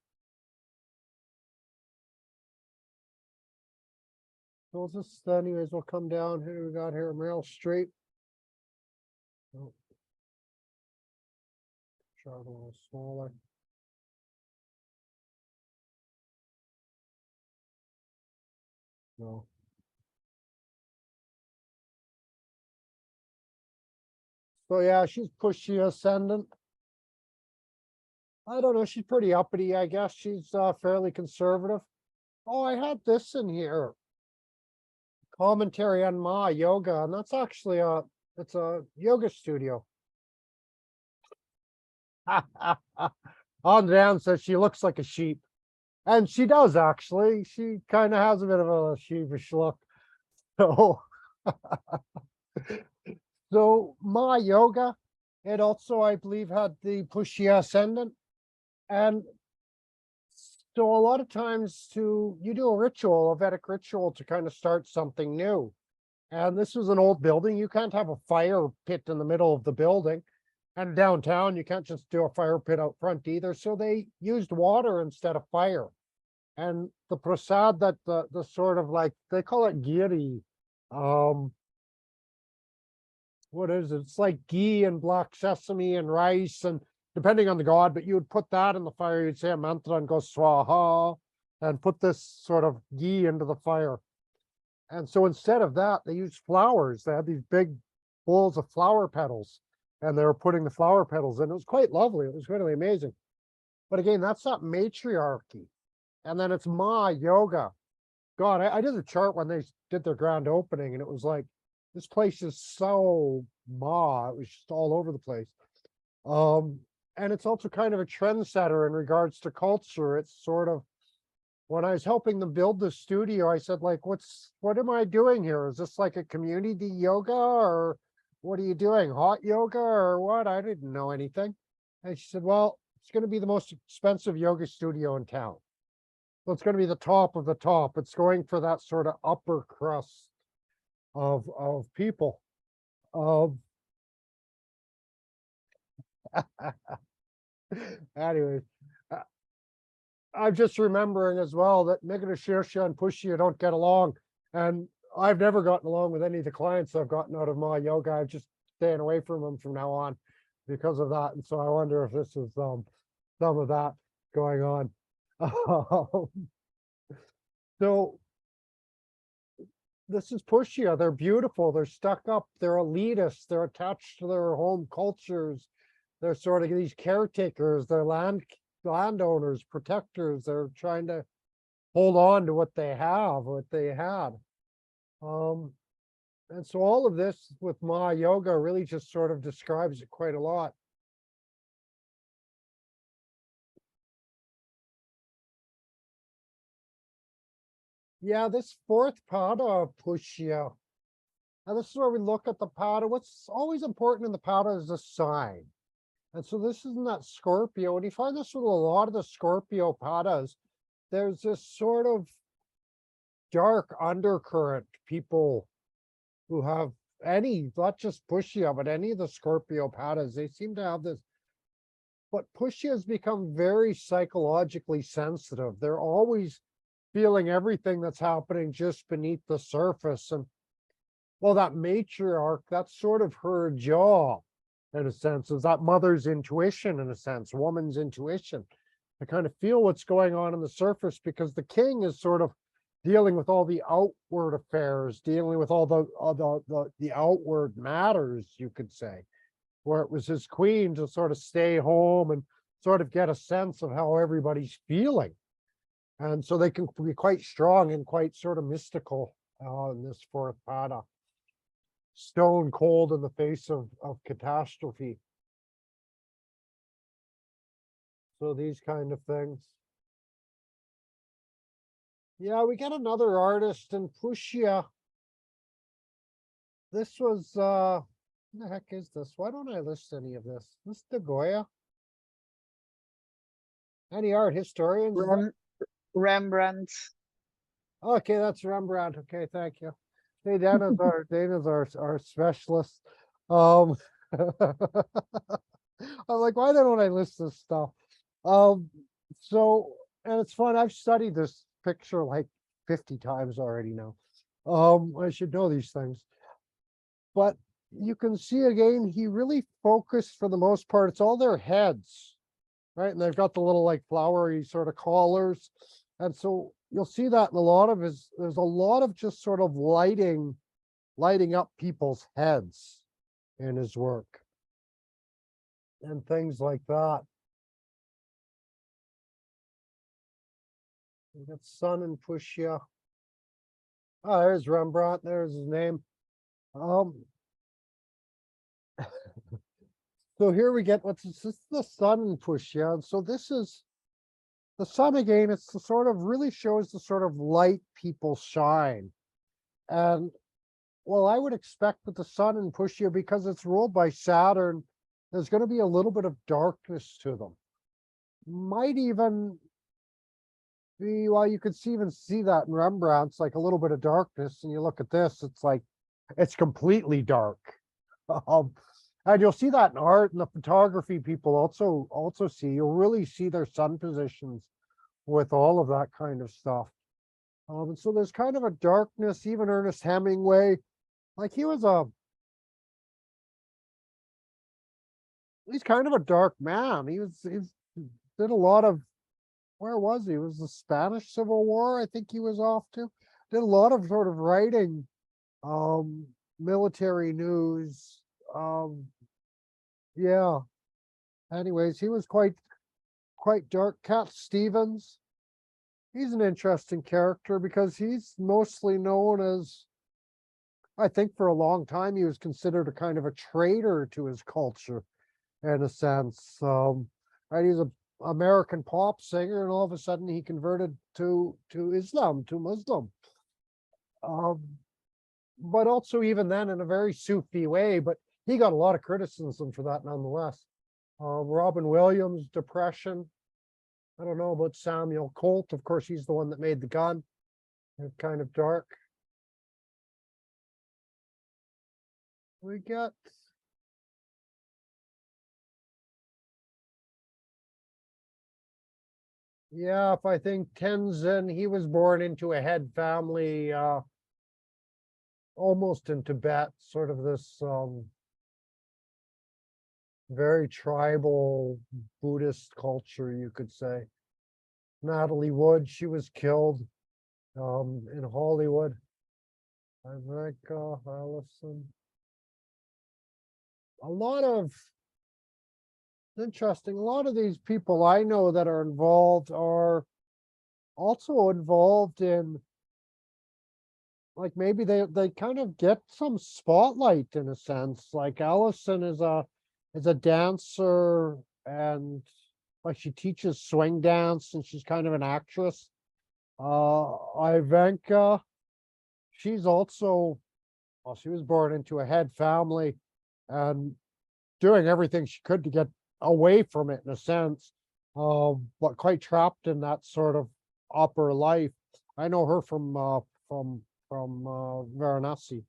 So this, anyways, we'll come down here. We got here Meryl Streep. Oh, chart a little smaller. No. So yeah, she's Pushya Ascendant. I don't know. She's pretty uppity, I guess. She's fairly conservative. Oh, I had this in here. Commentary on Ma yoga, and that's actually it's a yoga studio. On down says she looks like a sheep. And she does actually. She kind of has a bit of a sheepish look. So so my yoga, it also, I believe, had the Pushya Ascendant. And so a lot of times you do a ritual, a Vedic ritual to kind of start something new. And this was an old building. You can't have a fire pit in the middle of the building. And downtown, you can't just do a fire pit out front either. So they used water instead of fire. And the prasad that the sort of like, they call it giri. What is it? It's like ghee and black sesame and rice, and depending on the god, but you would put that in the fire, you'd say a mantra and go swaha, and put this sort of ghee into the fire. And so instead of that, they used flowers. They had these big bowls of flower petals, and they were putting the flower petals in. It was quite lovely. It was really amazing. But again, that's not matriarchy. And then it's Ma yoga. God, I did a chart when they did their grand opening, and it was like, this place is so Ma. It was just all over the place. And it's also kind of a trendsetter in regards to culture. It's sort of, when I was helping them build the studio, I said, like, what am I doing here? Is this like a community yoga, or what are you doing? Hot yoga or what? I didn't know anything. And she said, well, it's going to be the most expensive yoga studio in town. So it's going to be the top of the top. It's going for that sort of upper crust of people. Anyways, I'm just remembering as well that Shaivism and Pushya don't get along, and I've never gotten along with any of the clients I've gotten out of my yoga. I'm just staying away from them from now on because of that. And so I wonder if this is some of that going on. So this is Pushya. They're beautiful. They're stuck up. They're elitists. They're attached to their home cultures. They're sort of these caretakers. They're landowners, protectors. They're trying to hold on to what they have, what they had. And so all of this with Ma yoga really just sort of describes it quite a lot. Yeah, this fourth pada of Pushya. Now this is where we look at the pada. What's always important in the pada is the sign. And so this is not Scorpio. And you find this with a lot of the Scorpio padas. There's this sort of dark undercurrent. People who have any, not just Pushya, but any of the Scorpio padas, they seem to have this. But Pushya has become very psychologically sensitive. They're always feeling everything that's happening just beneath the surface. And well, that matriarch, that's sort of her job, in a sense, is that mother's intuition, in a sense, woman's intuition, to kind of feel what's going on the surface, because the king is sort of dealing with all the outward affairs, dealing with all the outward matters, you could say, where it was his queen to sort of stay home and sort of get a sense of how everybody's feeling. And so they can be quite strong and quite sort of mystical in this fourth pada. Stone cold in the face of catastrophe. So these kind of things. Yeah, we get another artist in Pushya. This was what the heck is this? Why don't I list any of this? This is De Goya. Any art historians? Rembrandt. Okay, that's Rembrandt. Okay, thank you. Hey, Dana's our specialist. I'm like, why don't I list this stuff? So, and it's fun. I've studied this picture like 50 times already now. I should know these things. But you can see again, he really focused for the most part. It's all their heads, right? And they've got the little like flowery sort of collars. And so you'll see that in a lot of there's a lot of just sort of lighting up people's heads in his work and things like that. We got Sun and Pushya. Oh, there's Rembrandt. There's his name. So here we get this is the Sun and Pushya. And so this is the sun again. It's the sort of really shows the sort of light people shine. And well, I would expect with the sun and Pushya, because it's ruled by Saturn, there's going to be a little bit of darkness to them. Might even be, well, you could even see that in Rembrandt's, like a little bit of darkness. And you look at this, it's like, it's completely dark. And you'll see that in art and the photography people also see. You'll really see their sun positions with all of that kind of stuff. And so there's kind of a darkness, even Ernest Hemingway, like he's kind of a dark man. He did a lot of, where was he? It was the Spanish Civil War, I think he was off to. Did a lot of sort of writing, military news. Yeah. Anyways, he was quite dark. Cat Stevens, he's an interesting character because he's mostly known as, I think for a long time, he was considered a kind of a traitor to his culture in a sense. Right, he's an American pop singer, and all of a sudden he converted to Islam, to Muslim. But also even then in a very Sufi way, but he got a lot of criticism for that nonetheless. Robin Williams, Depression. I don't know about Samuel Colt. Of course, he's the one that made the gun. It's kind of dark. We got if I think Tenzin, he was born into a head family, almost in Tibet, sort of this very tribal Buddhist culture, you could say. Natalie Wood, she was killed in Hollywood. Ivanka Allison. Interesting. A lot of these people I know that are involved are also involved in, like, maybe they kind of get some spotlight in a sense. Like Allison is a dancer, and like she teaches swing dance, and she's kind of an actress. Ivanka, she's also, well, she was born into a head family and doing everything she could to get away from it in a sense, but quite trapped in that sort of upper life. I know her from Varanasi.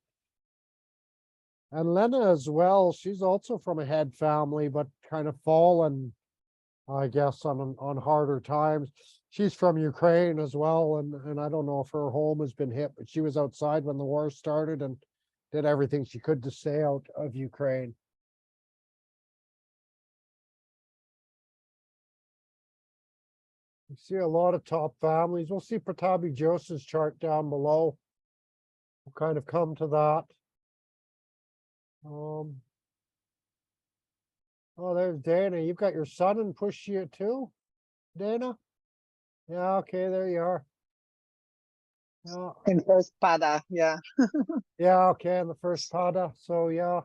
And Lena as well, she's also from a head family, but kind of fallen, I guess, on harder times. She's from Ukraine as well, and I don't know if her home has been hit, but she was outside when the war started and did everything she could to stay out of Ukraine. You see a lot of top families. We'll see Pratapi Joseph's chart down below. We'll kind of come to that. Oh, there's Dana. You've got your son and Pushya too, Dana? Yeah, okay, there you are. Yeah. In first pada, yeah. Yeah, okay, in the first pada. So yeah,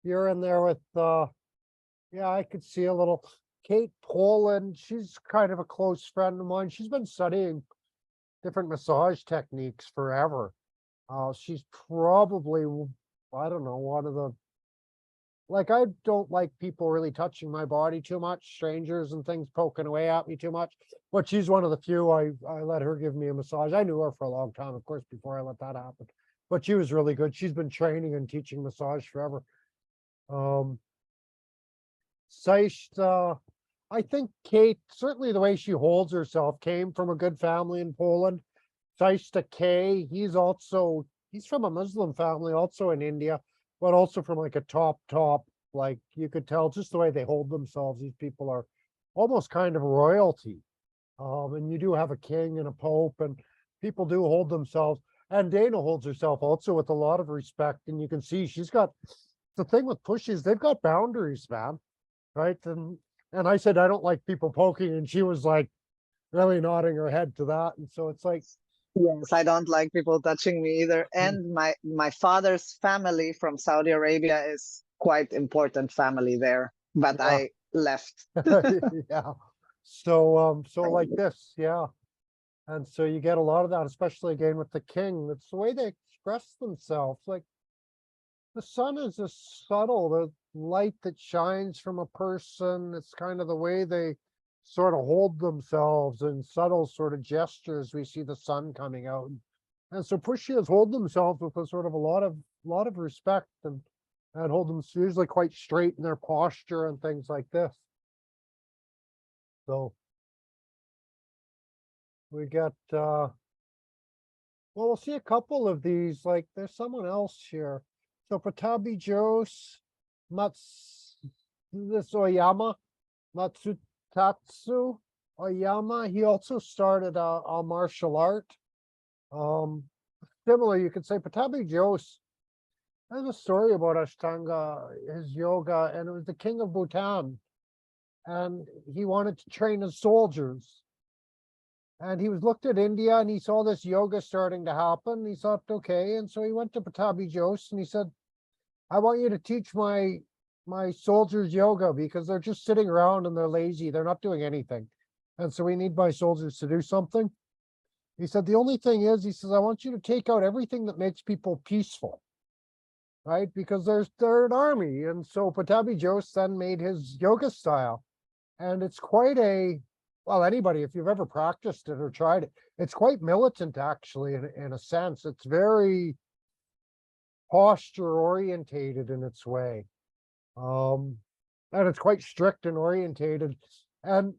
you're in there with yeah, I could see a little Kate Poland. She's kind of a close friend of mine. She's been studying different massage techniques forever. She's probably, I don't know, one of the, like, I don't like people really touching my body too much, strangers and things poking away at me too much, but she's one of the few. I let her give me a massage. I knew her for a long time, of course, before I let that happen, but she was really good. She's been training and teaching massage forever. Seish, I think Kate, certainly the way she holds herself, came from a good family in Poland. Saishta K, he's from a Muslim family, also in India, but also from like a top, like you could tell just the way they hold themselves. These people are almost kind of royalty. And you do have a king and a pope, and people do hold themselves. And Dana holds herself also with a lot of respect. And you can see she's got, the thing with Push is they've got boundaries, man. Right. And I said, I don't like people poking. And she was like, really nodding her head to that. And so it's like, Yes, I don't like people touching me either. And my father's family from Saudi Arabia is quite important family there, but yeah, I left. yeah. So like this, yeah. And so you get a lot of that, especially again with the king. It's the way they express themselves. Like the sun is a subtle, the light that shines from a person. It's kind of the way they sort of hold themselves in subtle sort of gestures. We see the sun coming out. And so Pushyas hold themselves with a sort of a lot of respect and hold them usually quite straight in their posture and things like this. So we got well, we'll see a couple of these. Like there's someone else here. So Patabi Jos this Oyama, Matsutatsu Oyama, he also started a martial art. Similar, you could say Patabi Jos has a story about Ashtanga, his yoga, and it was the king of Bhutan. And he wanted to train his soldiers. And he was looked at India and he saw this yoga starting to happen. He thought, okay. And so he went to Patabi Jos and he said, I want you to teach my soldiers yoga because they're just sitting around and they're lazy. They're not doing anything. And so we need my soldiers to do something. He said, the only thing is, he says, I want you to take out everything that makes people peaceful, right? Because they're an army. And so Patabi Jos then made his yoga style. And it's quite well, anybody, if you've ever practiced it or tried it, it's quite militant, actually, in a sense. It's very posture orientated in its way. And it's quite strict and orientated. And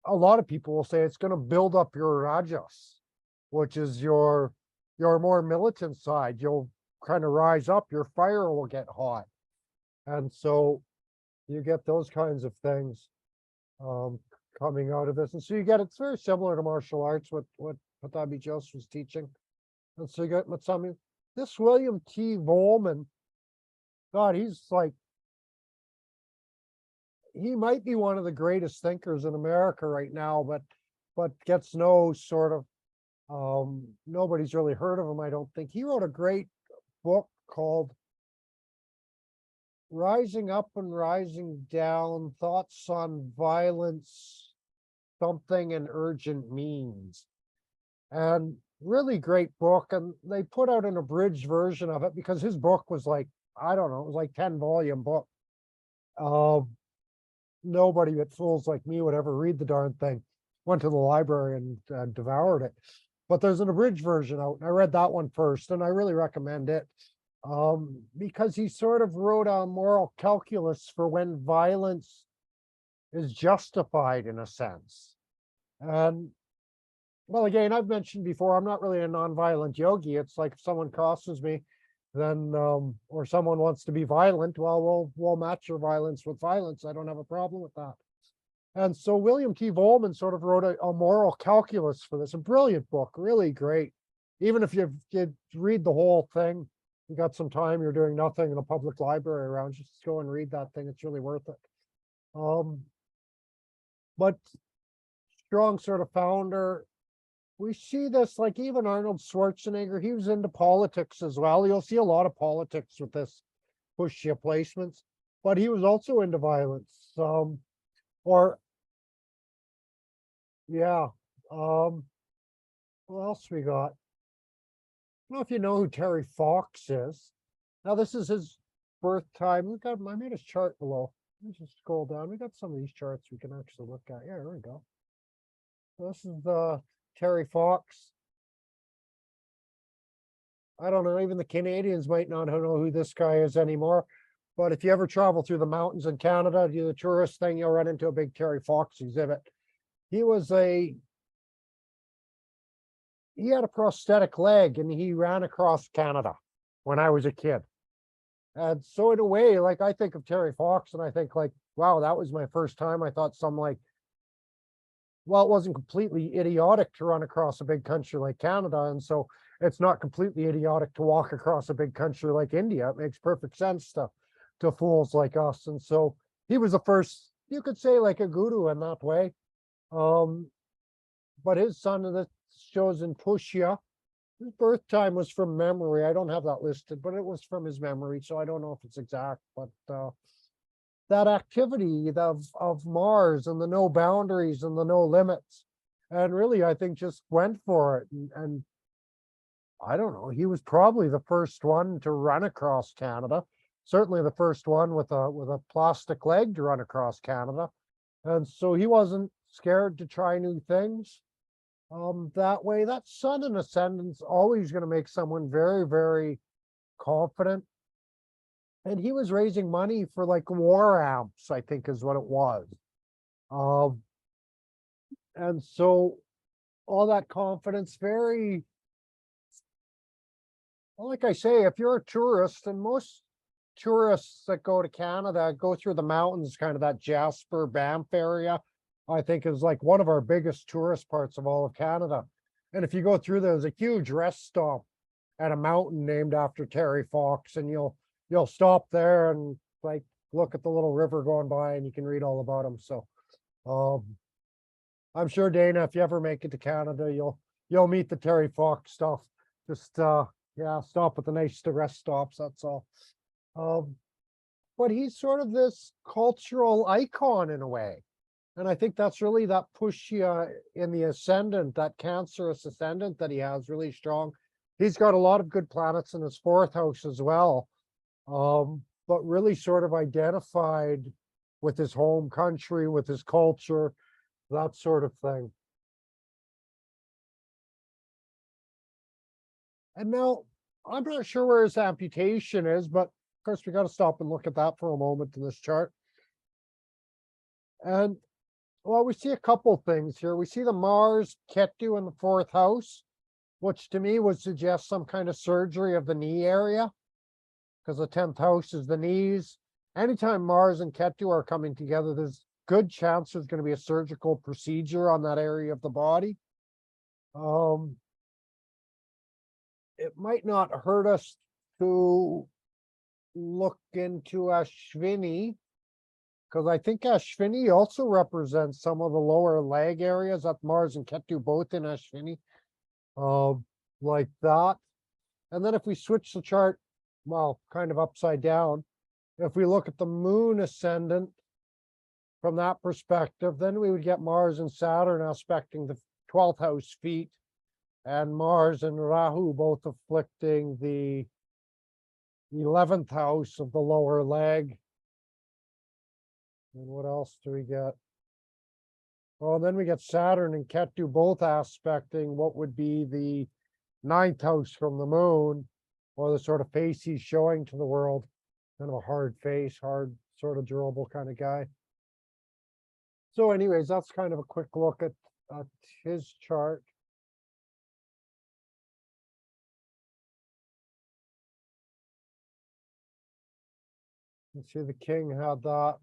a lot of people will say it's going to build up your rajas, which is your more militant side. You'll kind of rise up, your fire will get hot. And so you get those kinds of things coming out of this. And so you get, it's very similar to martial arts, what Patabi Jos was teaching. And so you get Matsami, this William T. Volman, God, he's like, he might be one of the greatest thinkers in America right now, but gets no sort of, nobody's really heard of him, I don't think. He wrote a great book called Rising Up and Rising Down, Thoughts on Violence, Something and Urgent Means. And really great book. And they put out an abridged version of it because his book was like, I don't know, it was like 10-volume book. Nobody but fools like me would ever read the darn thing. Went to the library and devoured it. But there's an abridged version out, and I read that one first, and I really recommend it. Because he sort of wrote a moral calculus for when violence is justified in a sense. And well, again, I've mentioned before, I'm not really a nonviolent yogi. It's like if someone crosses me, then or someone wants to be violent, well, we'll match your violence with violence. I don't have a problem with that. And so William T. Volman sort of wrote a moral calculus for this, a brilliant book, really great. Even if you read the whole thing, you got some time, you're doing nothing in a public library around, just go and read that thing. It's really worth it. But strong sort of founder. We see this, like even Arnold Schwarzenegger, he was into politics as well. You'll see a lot of politics with this Pushya placements, but he was also into violence. What else we got? I don't know if you know who Terry Fox is. Now this is his birth time. I made his chart below. Let me just scroll down. We got some of these charts we can actually look at. Yeah, there we go. So this is the Terry Fox. I don't know, even the Canadians might not know who this guy is anymore. But if you ever travel through the mountains in Canada, do the tourist thing, you'll run into a big Terry Fox exhibit. He had a prosthetic leg and he ran across Canada when I was a kid. And so in a way, like I think of Terry Fox and I think like, wow, that was my first time. I thought well, it wasn't completely idiotic to run across a big country like Canada. And so it's not completely idiotic to walk across a big country like India. It makes perfect sense to fools like us. And so he was the first, you could say like a guru in that way. But his son, and this shows in Pushya, his birth time was from memory. I don't have that listed, but it was from his memory, so I don't know if it's exact, but that activity of Mars and the no boundaries and the no limits, and really, I think just went for it. And I don't know, he was probably the first one to run across Canada, certainly the first one with a plastic leg to run across Canada. And so he wasn't scared to try new things. That way, that sun and ascendant's always going to make someone very, very confident. And he was raising money for like war amps, I think is what it was. And so all that confidence, very, well, like I say, if you're a tourist, and most tourists that go to Canada go through the mountains, kind of that Jasper, Banff area, I think is like one of our biggest tourist parts of all of Canada. And if you go through, there's a huge rest stop at a mountain named after Terry Fox, and you'll stop there and like look at the little river going by, and you can read all about him. So I'm sure, Dana, if you ever make it to Canada, you'll meet the Terry Fox stuff. Just yeah, stop at the nice rest stops, that's all. But he's sort of this cultural icon in a way. And I think that's really that Pushya in the ascendant, that Cancerous ascendant that he has really strong. He's got a lot of good planets in his fourth house as well, but really sort of identified with his home country, with his culture, that sort of thing. And now, I'm not sure where his amputation is, but of course we got to stop and look at that for a moment in this chart. And well, we see a couple things here. We see the Mars Ketu in the fourth house, which to me would suggest some kind of surgery of the knee area, because the 10th house is the knees. Anytime Mars and Ketu are coming together, there's good chance there's going to be a surgical procedure on that area of the body. It might not hurt us to look into Ashvini, because I think Ashvini also represents some of the lower leg areas at Mars and Ketu, both in Ashvini, like that. And then if we switch the chart, well, kind of upside down, if we look at the moon ascendant from that perspective, then we would get Mars and Saturn aspecting the 12th house feet, and Mars and Rahu both afflicting the 11th house of the lower leg. And what else do we get? Well, then we get Saturn and Ketu both aspecting what would be the 9th house from the moon, or the sort of face he's showing to the world. Kind of a hard face, hard, sort of durable kind of guy. So anyways, that's kind of a quick look at his chart. Let's see, the king had that.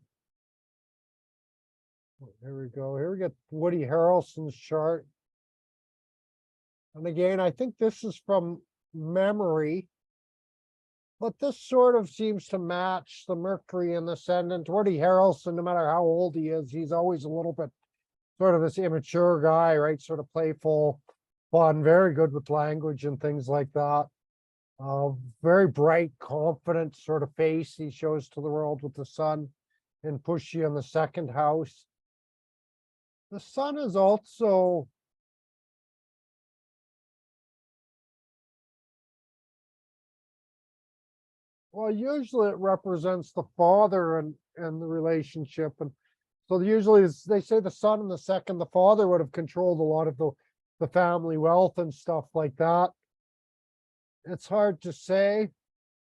Here we go. Here we get Woody Harrelson's chart. And again, I think this is from memory, but this sort of seems to match the Mercury and the Ascendant. Woody Harrelson, no matter how old he is, he's always a little bit sort of this immature guy, right? Sort of playful, fun, very good with language and things like that. Very bright, confident sort of face he shows to the world with the sun in Pushya in the second house. The sun is also well, usually it represents the father and the relationship. And so usually they say the son in the second, the father would have controlled a lot of the family wealth and stuff like that. It's hard to say.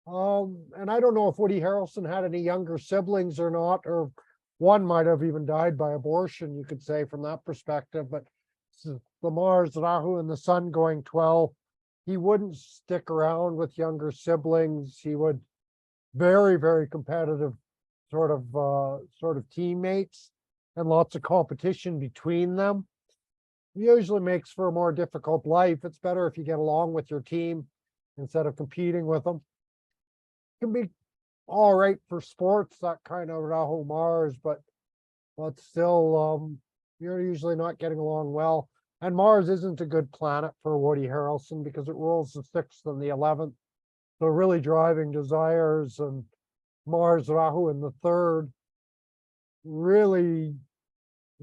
And I don't know if Woody Harrelson had any younger siblings or not, or one might have even died by abortion, you could say, from that perspective. But the Mars, Rahu, and the sun going 12, he wouldn't stick around with younger siblings. He would very, very competitive sort of teammates, and lots of competition between them. Usually makes for a more difficult life. It's better if you get along with your team instead of competing with them. Can be all right for sports, that kind of Rahu Mars, but still You're usually not getting along well. And Mars isn't a good planet for Woody Harrelson because it rules the 6th and the 11th. So really driving desires, and Mars, Rahu in the 3rd, really,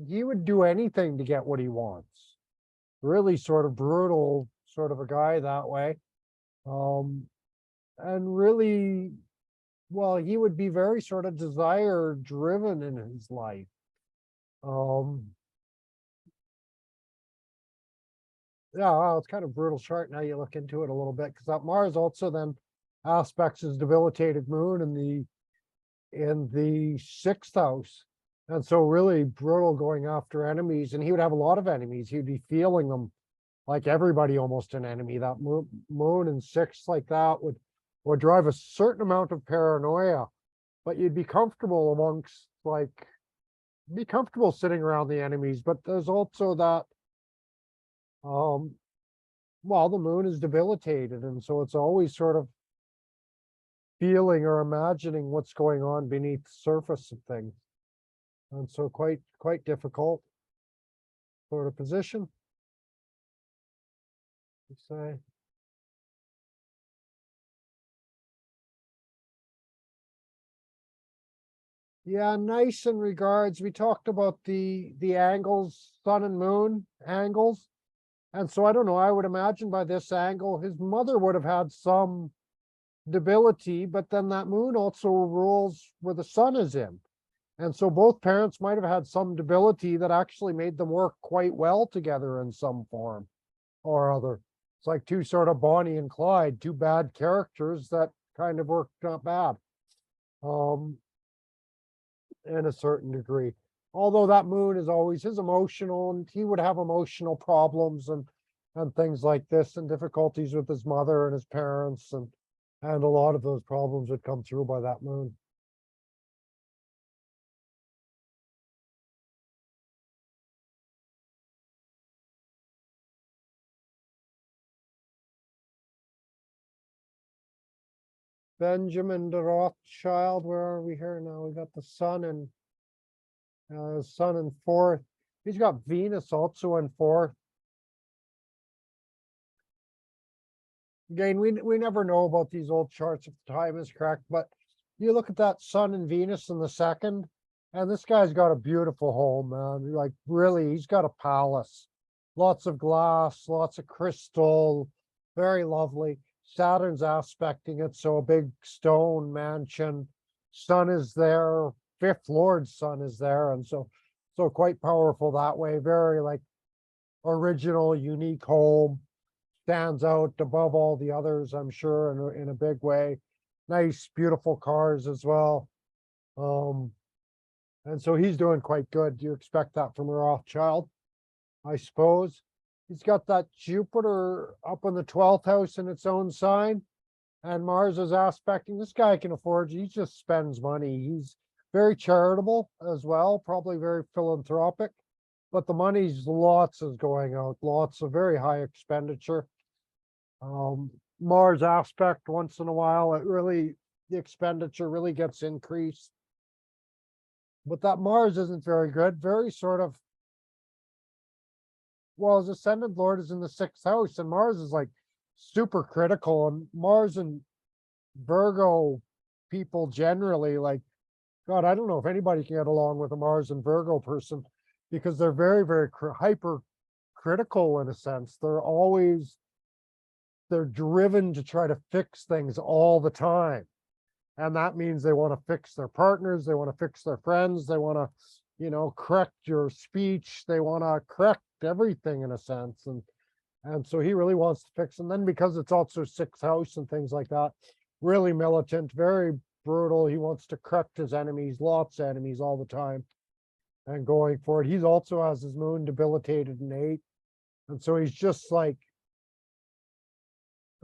he would do anything to get what he wants. Really sort of brutal, sort of a guy that way. And really, well, he would be very sort of desire driven in his life. Yeah, well, it's kind of brutal chart now you look into it a little bit, because that Mars also then aspects his debilitated moon in the 6th house. And so really brutal going after enemies, and he would have a lot of enemies. He'd be feeling them like everybody almost an enemy. That moon in 6th like that would drive a certain amount of paranoia, but you'd be comfortable amongst be comfortable sitting around the enemies. But there's also that, well, the moon is debilitated, and so it's always sort of feeling or imagining what's going on beneath the surface of things. And so quite difficult sort of position, to say. Yeah, nice in regards. We talked about the angles, sun and moon angles. And so I don't know, I would imagine by this angle, his mother would have had some debility, but then that moon also rules where the sun is in. And so both parents might have had some debility that actually made them work quite well together in some form or other. It's like two sort of Bonnie and Clyde, two bad characters that kind of worked not bad. In a certain degree. Although that moon is always his emotional, and he would have emotional problems and things like this, and difficulties with his mother and his parents, and a lot of those problems would come through by that moon. Benjamin de Rothschild, where are we here now? We got the sun and sun in 4th. He's got Venus also in 4th. Again, we never know about these old charts if the time is correct, but you look at that sun and Venus in the 2nd, and this guy's got a beautiful home, man. Like really, he's got a palace, lots of glass, lots of crystal, very lovely. Saturn's aspecting it, so a big stone mansion. Sun is there, 5th Lord's sun is there, and so quite powerful that way. Very like original, unique home. Stands out above all the others, I'm sure, in a big way. Nice, beautiful cars as well. And so he's doing quite good. You expect that from a Rothschild, I suppose. He's got that Jupiter up in the 12th house in its own sign, and Mars is aspecting. This guy can afford, he just spends money. He's very charitable as well, probably very philanthropic, but the money's lots is going out, lots of very high expenditure. Mars aspect once in a while, the expenditure really gets increased. But that Mars isn't very good, very sort of, well, his ascendant lord is in the 6th house, and Mars is like super critical, and Mars and Virgo people generally, like, God, I don't know if anybody can get along with a Mars and Virgo person, because they're very, very hyper critical in a sense. They're driven to try to fix things all the time. And that means they want to fix their partners, they want to fix their friends, they want to, correct your speech, they want to correct everything in a sense. And so he really wants to fix. And then because it's also 6th house and things like that, really militant, very brutal. He wants to correct his enemies, lots of enemies all the time. And going for it, he also has his moon debilitated in 8. And so he's just like,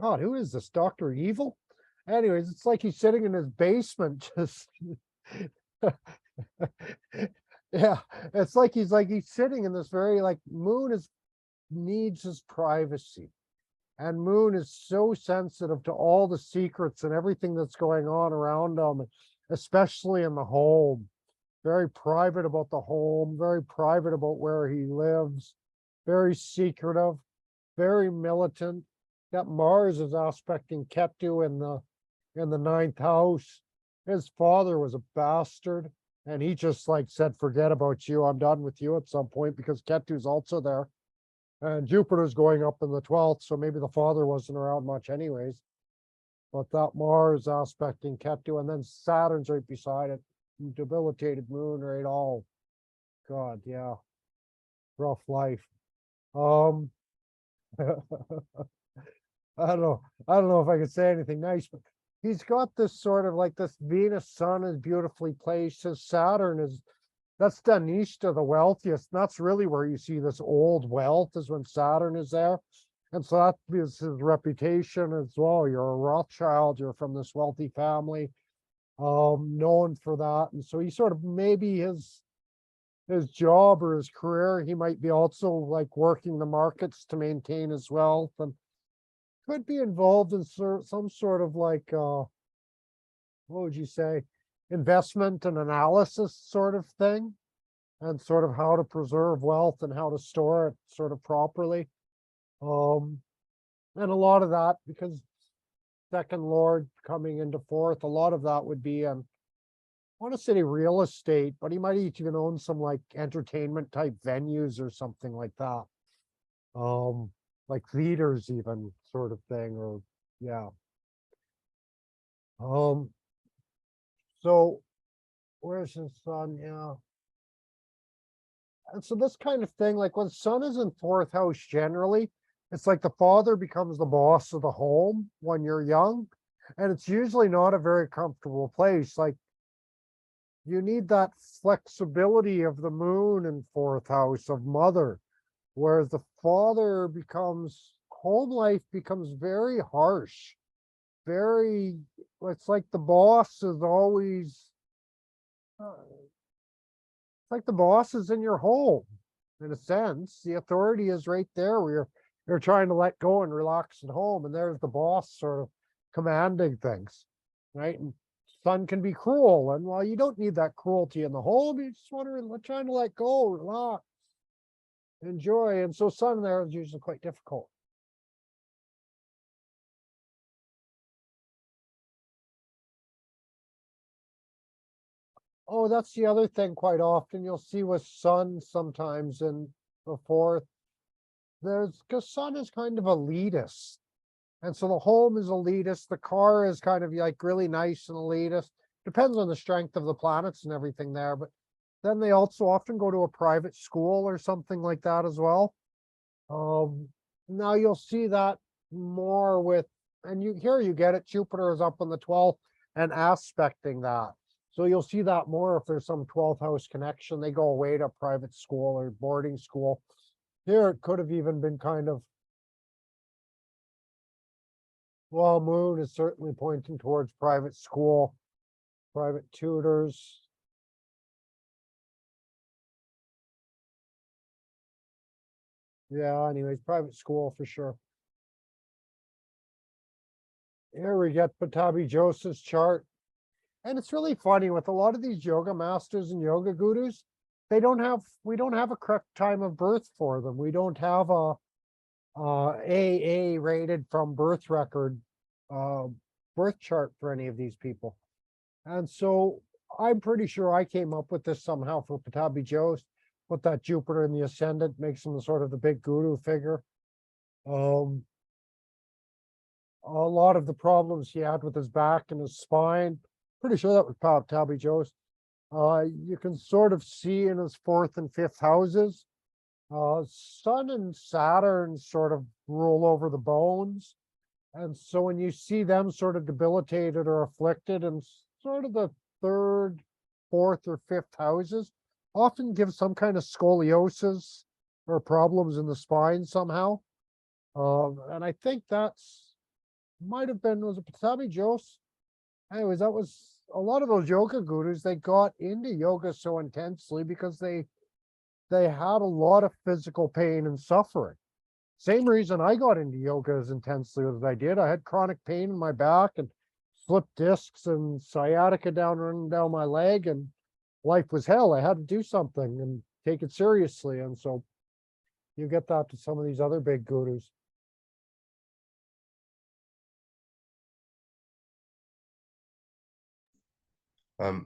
God, who is this? Dr. Evil? Anyways, it's like he's sitting in his basement, just yeah, it's like he's sitting in this very moon needs his privacy. And moon is so sensitive to all the secrets and everything that's going on around him, especially in the home. very private about the home, very private about where he lives, very secretive, very militant. That Mars is aspecting Ketu in the ninth house. His father was a bastard, and he just like said, forget about you. I'm done with you at some point because Ketu's also there. And Jupiter's going up in the 12th, so maybe the father wasn't around much anyways. But that Mars aspecting Ketu, and then Saturn's right beside it. Debilitated moon, right? Oh, God, yeah. Rough life. I don't know if I could say anything nice, but he's got this sort of like this Venus sun is beautifully placed. His Saturn is, that's Danishta, the wealthiest. And that's really where you see this old wealth is when Saturn is there. And so that is his reputation as well. You're a Rothschild, you're from this wealthy family, known for that. And so he sort of, maybe his job or his career, he might be also like working the markets to maintain his wealth, and could be involved in some sort of like, what would you say, investment and analysis sort of thing, and sort of how to preserve wealth and how to store it sort of properly. And a lot of that, because second lord coming into fourth, a lot of that would be, I want to say real estate, but he might even own some like entertainment type venues or something like that. Like theaters even sort of thing, or yeah. So where's his sun? Yeah. And so this kind of thing, like when sun is in fourth house, generally, it's like the father becomes the boss of the home when you're young. And it's usually not a very comfortable place. Like you need that flexibility of the moon in fourth house of mother, whereas the father becomes, home life becomes very harsh, very, it's like the boss is always, it's like the boss is in your home, in a sense. The authority is right there where you're trying to let go and relax at home, and there's the boss sort of commanding things, right? And sun can be cruel, and while you don't need that cruelty in the home, you just want to trying to let go, relax, enjoy. And so sun there is usually quite difficult. Oh, that's the other thing. Quite often you'll see with sun sometimes in the fourth, there's, because sun is kind of elitist. And so the home is elitist. The car is kind of like really nice and elitist. Depends on the strength of the planets and everything there. But then they also often go to a private school or something like that as well. Now you'll see that more with, and you get it, Jupiter is up on the 12th and aspecting that. So you'll see that more if there's some 12th house connection. They go away to private school or boarding school. Here it could have even been kind of, well, moon is certainly pointing towards private school, private tutors. Yeah, anyways, private school for sure. Here we get Patabi Joseph's chart. And it's really funny with a lot of these yoga masters and yoga gurus, we don't have a correct time of birth for them. We don't have a AA rated from birth record birth chart for any of these people. And so I'm pretty sure I came up with this somehow for Patabi Jose, put that Jupiter in the ascendant, makes him sort of the big guru figure. A lot of the problems he had with his back and his spine, pretty sure that was Patabi Jose. You can sort of see in his fourth and fifth houses, Sun and Saturn sort of rule over the bones. And so when you see them sort of debilitated or afflicted in sort of the third, fourth, or fifth houses, often give some kind of scoliosis or problems in the spine somehow. And I think that's might have been, was it Patabi Jose? Anyways, that was a lot of those yoga gurus. They got into yoga so intensely because they had a lot of physical pain and suffering. Same reason I got into yoga as intensely as I did. I had chronic pain in my back and slipped discs and sciatica running down my leg, and life was hell. I had to do something and take it seriously. And so you get that to some of these other big gurus.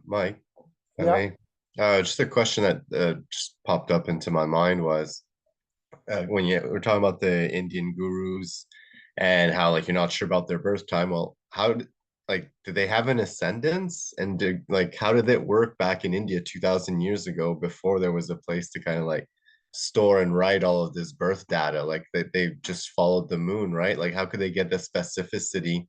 Mike, if I Yeah. may. Just a question that just popped up into my mind was when you we're talking about the Indian gurus and how like you're not sure about their birth time. Well, like do they have an ascendance? And like how did it work back in India 2000 years ago before there was a place to kind of like store and write all of this birth data? Like they just followed the moon, right? Like how could they get the specificity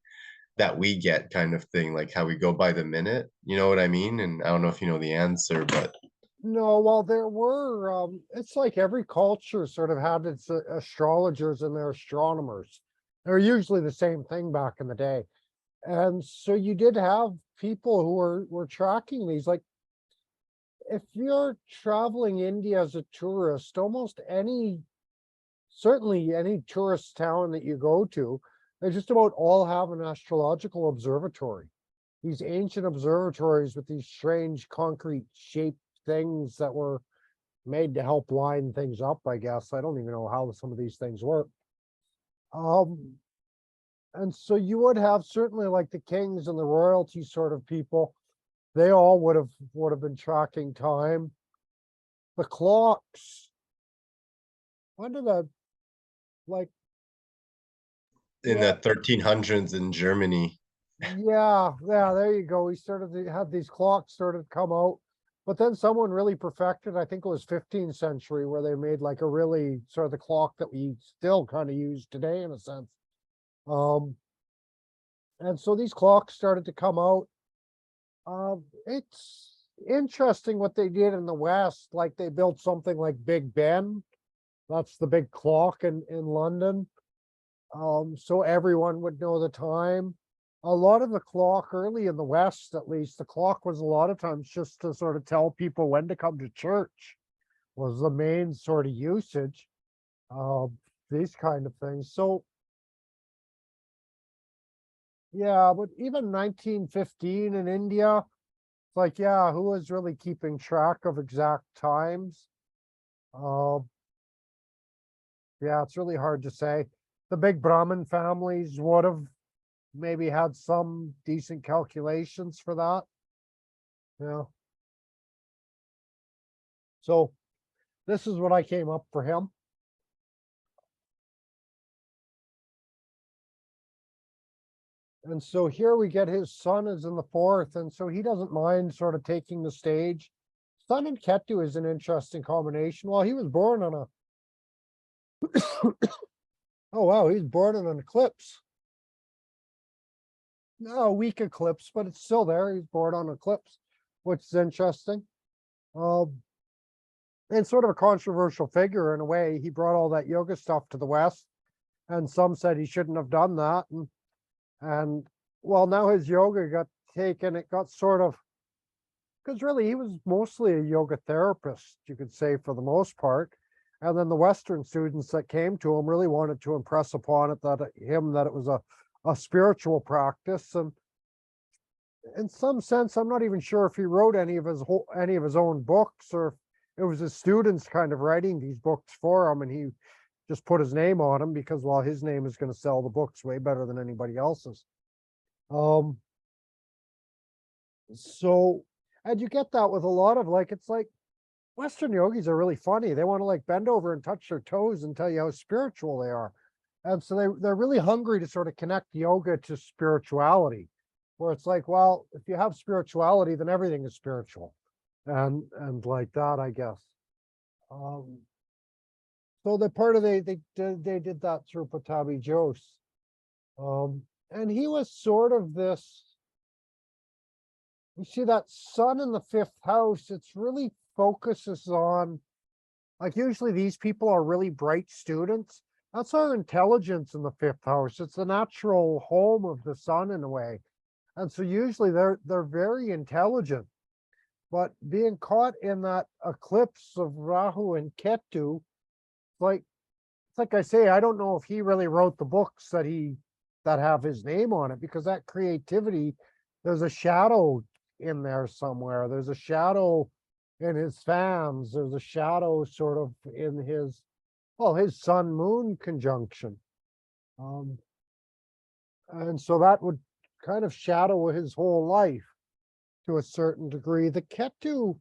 that we get kind of thing, like how we go by the minute? You know what I mean? And I don't know if you know the answer, but No, well, there were, it's like every culture sort of had its astrologers and their astronomers. They're usually the same thing back in the day. And so you did have people who were tracking these. Like, if you're traveling India as a tourist, almost certainly any tourist town that you go to, they just about all have an astrological observatory. These ancient observatories with these strange concrete shaped things that were made to help line things up, I guess. I don't even know how some of these things work. And so you would have certainly like the kings and the royalty sort of people. They all would have been tracking time. The clocks. When did that, like, in yeah, the 1300s in Germany. yeah, there you go. We started to have these clocks started to come out. But then someone really perfected, I think it was 15th century, where they made like a really sort of the clock that we still kind of use today in a sense. And so these clocks started to come out. It's interesting what they did in the West. Like they built something like Big Ben. That's the big clock in London. So everyone would know the time. A lot of the clock early in the West, at least, the clock was a lot of times just to sort of tell people when to come to church was the main sort of usage of these kind of things. So yeah, but even 1915 in India, it's like, yeah, who was really keeping track of exact times? Yeah, it's really hard to say. The big Brahmin families would have maybe had some decent calculations for that. Yeah. So this is what I came up for him. And so here we get his son is in the fourth, and so he doesn't mind sort of taking the stage. Sun and Ketu is an interesting combination. Well, he was born on a oh wow, he's born in an eclipse. No, a weak eclipse, but it's still there. He's born on eclipse, which is interesting. And sort of a controversial figure in a way. He brought all that yoga stuff to the West, and some said he shouldn't have done that. And well, now his yoga got taken. It got sort of, because really he was mostly a yoga therapist, you could say, for the most part. And then the Western students that came to him really wanted to impress upon it that it was a spiritual practice. And in some sense, I'm not even sure if he wrote any of his own books, or if it was his students kind of writing these books for him, and he just put his name on them because, well, his name is going to sell the books way better than anybody else's. So, and you get that with a lot of, like, it's like Western yogis are really funny. They want to like bend over and touch their toes and tell you how spiritual they are. And so they're really hungry to sort of connect yoga to spirituality, where it's like, well, if you have spirituality, then everything is spiritual. And like that, I guess. So the part of they did that through Patabi Jose. And he was sort of this, you see that sun in the fifth house, it's really focuses on, like, usually these people are really bright students. That's our intelligence in the fifth house. It's the natural home of the sun in a way. And so usually they're very intelligent, but being caught in that eclipse of Rahu and Ketu, like, it's like I say, I don't know if he really wrote the books that have his name on it, because that creativity, there's a shadow in there somewhere. There's a shadow in his fans. There's a shadow sort of in his, well, his sun moon conjunction. And so that would kind of shadow his whole life to a certain degree. The Ketu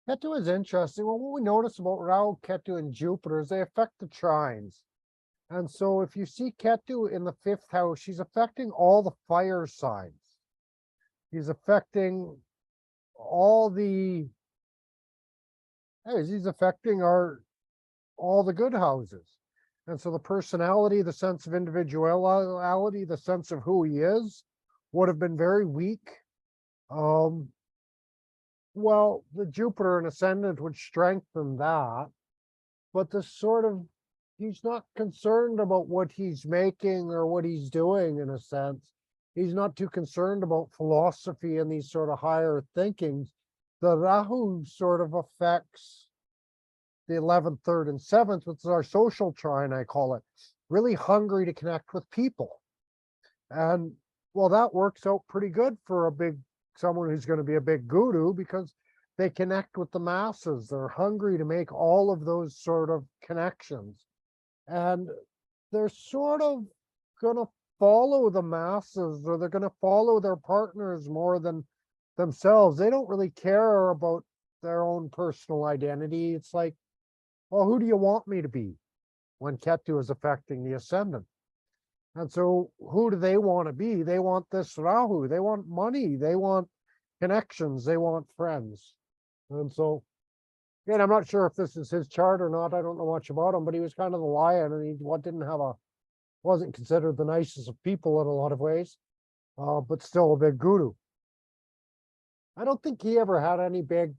is interesting. Well, what we notice about Rahu, Ketu, and Jupiter is they affect the trines. And so if you see Ketu in the 5th house, she's affecting all the fire signs. He's affecting all the, he's affecting all the good houses. And so the personality, the sense of individuality, the sense of who he is would have been very weak. Well, the Jupiter and Ascendant would strengthen that, but the sort of, he's not concerned about what he's making or what he's doing in a sense. He's not too concerned about philosophy and these sort of higher thinkings. The Rahu sort of affects the 11th, 3rd, and 7th, which is our social trine, I call it, really hungry to connect with people. And well, that works out pretty good for someone who's going to be a big guru, because they connect with the masses. They're hungry to make all of those sort of connections. And they're sort of going to follow the masses, or they're going to follow their partners more than themselves. They don't really care about their own personal identity. It's like, well, who do you want me to be? When Ketu is affecting the Ascendant. And so who do they want to be? They want this Rahu. They want money. They want connections. They want friends. And so, again, I'm not sure if this is his chart or not. I don't know much about him, but he was kind of the lion, and he wasn't considered the nicest of people in a lot of ways, but still a big guru. I don't think he ever had any big,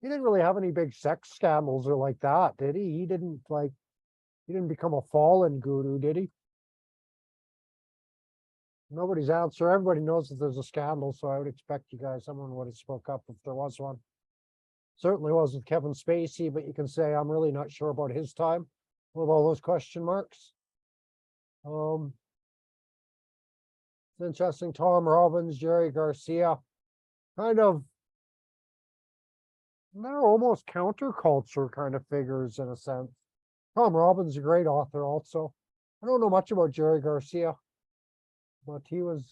he didn't really have any big sex scandals or like that, did he? He didn't become a fallen guru, did he? Nobody's answer. Everybody knows that there's a scandal, so I would expect someone would have spoke up if there was one. Certainly was with Kevin Spacey, but you can say I'm really not sure about his time with all those question marks. It's interesting. Tom Robbins, Jerry Garcia, kind of, they're almost counterculture kind of figures in a sense. Tom Robbins is a great author also. I don't know much about Jerry Garcia, but he was,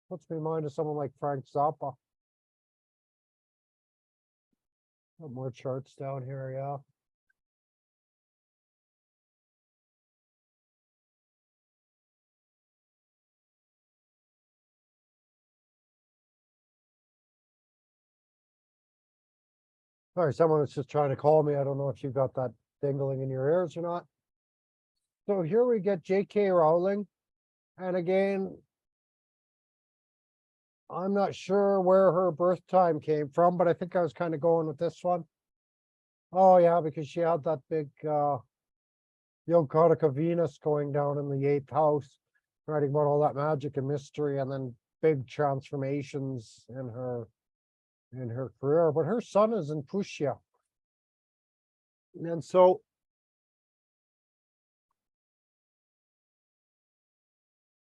puts me in mind of someone like Frank Zappa. Got more charts down here, yeah. Sorry, someone was just trying to call me. I don't know if you got that dingling in your ears or not. So here we get J.K. Rowling. And again, I'm not sure where her birth time came from, but I think I was kind of going with this one. Oh yeah, because she had that big Yogkataka Venus going down in the 8th house, writing about all that magic and mystery, and then big transformations in her career. But her sun is in Pushya. And so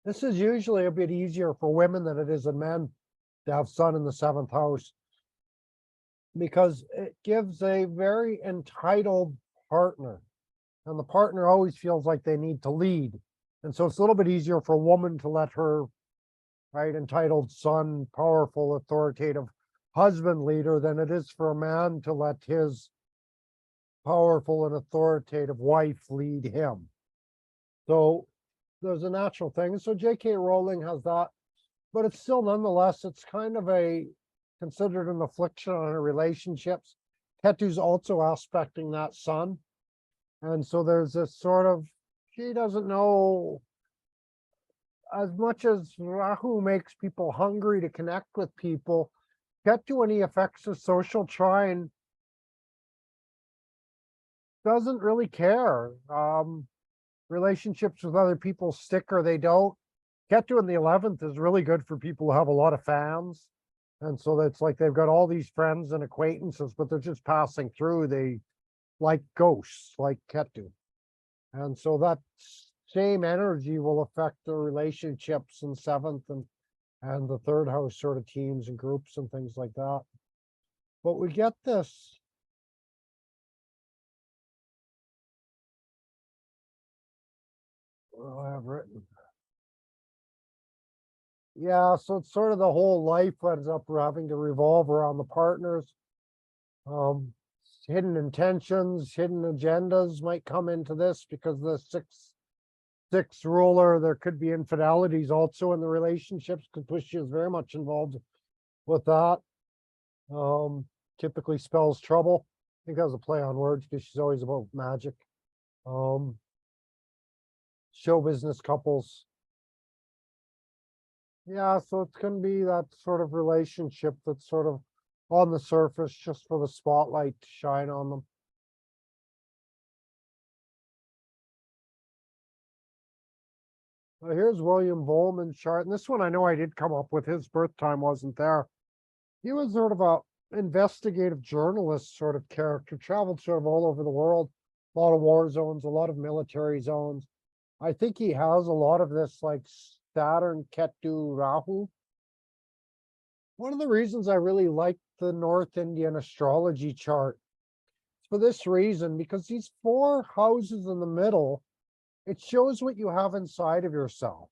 this is usually a bit easier for women than it is in men to have sun in the 7th house, because it gives a very entitled partner, and the partner always feels like they need to lead. And so it's a little bit easier for a woman to let her, right, entitled son, powerful, authoritative husband leader than it is for a man to let his powerful and authoritative wife lead him. So there's a natural thing. So J.K. Rowling has that, but it's still nonetheless, it's kind of considered an affliction on her relationships. Ketu's also aspecting that sun. And so there's this sort of, she doesn't know, as much as Rahu makes people hungry to connect with people, Ketu, when he affects the social trine, doesn't really care. Relationships with other people stick or they don't. Ketu in the 11th is really good for people who have a lot of fans. And so that's like they've got all these friends and acquaintances, but they're just passing through. They like ghosts, like Ketu. And so that same energy will affect the relationships in 7th and the 3rd house sort of teams and groups and things like that. But we get this. What do I have written? Yeah, so it's sort of the whole life ends up having to revolve around the partners. Hidden intentions, hidden agendas might come into this because the six ruler, there could be infidelities also in the relationships, because Pushya is very much involved with that. Typically spells trouble. I think that was a play on words because she's always about magic. Show business couples. Yeah, so it's gonna be that sort of relationship that's sort of on the surface just for the spotlight to shine on them. Here's William Volman's chart, and this one I know I did come up with. His birth time wasn't there. He was sort of a investigative journalist sort of character, traveled sort of all over the world, a lot of war zones, a lot of military zones. I think he has a lot of this like Saturn, Ketu, Rahu. One of the reasons I really like the North Indian astrology chart is for this reason, because these 4 houses in the middle, it shows what you have inside of yourself.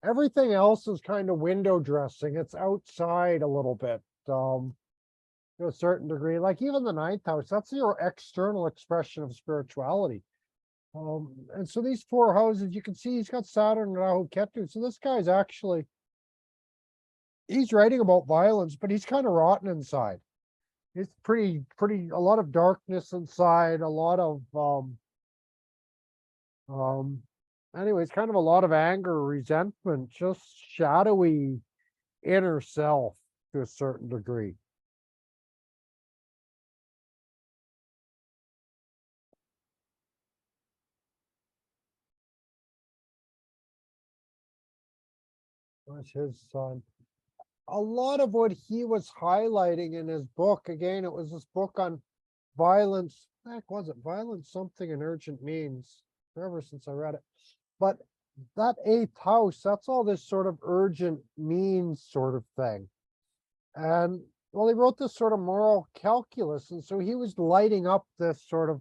Everything else is kind of window dressing. It's outside a little bit, to a certain degree. Like even the 9th house, that's your external expression of spirituality. And so these 4 houses, you can see he's got Saturn, Rahu, Ketu. So this guy's actually, he's writing about violence, but he's kind of rotten inside. It's pretty, a lot of darkness inside, a lot of, anyways, kind of a lot of anger, resentment, just shadowy inner self to a certain degree. Where's his son? A lot of what he was highlighting in his book, again, it was this book on violence. Heck, was it violence something in urgent means? Forever since I read it. But that 8th house, that's all this sort of urgent means sort of thing. And well, he wrote this sort of moral calculus. And so he was lighting up this sort of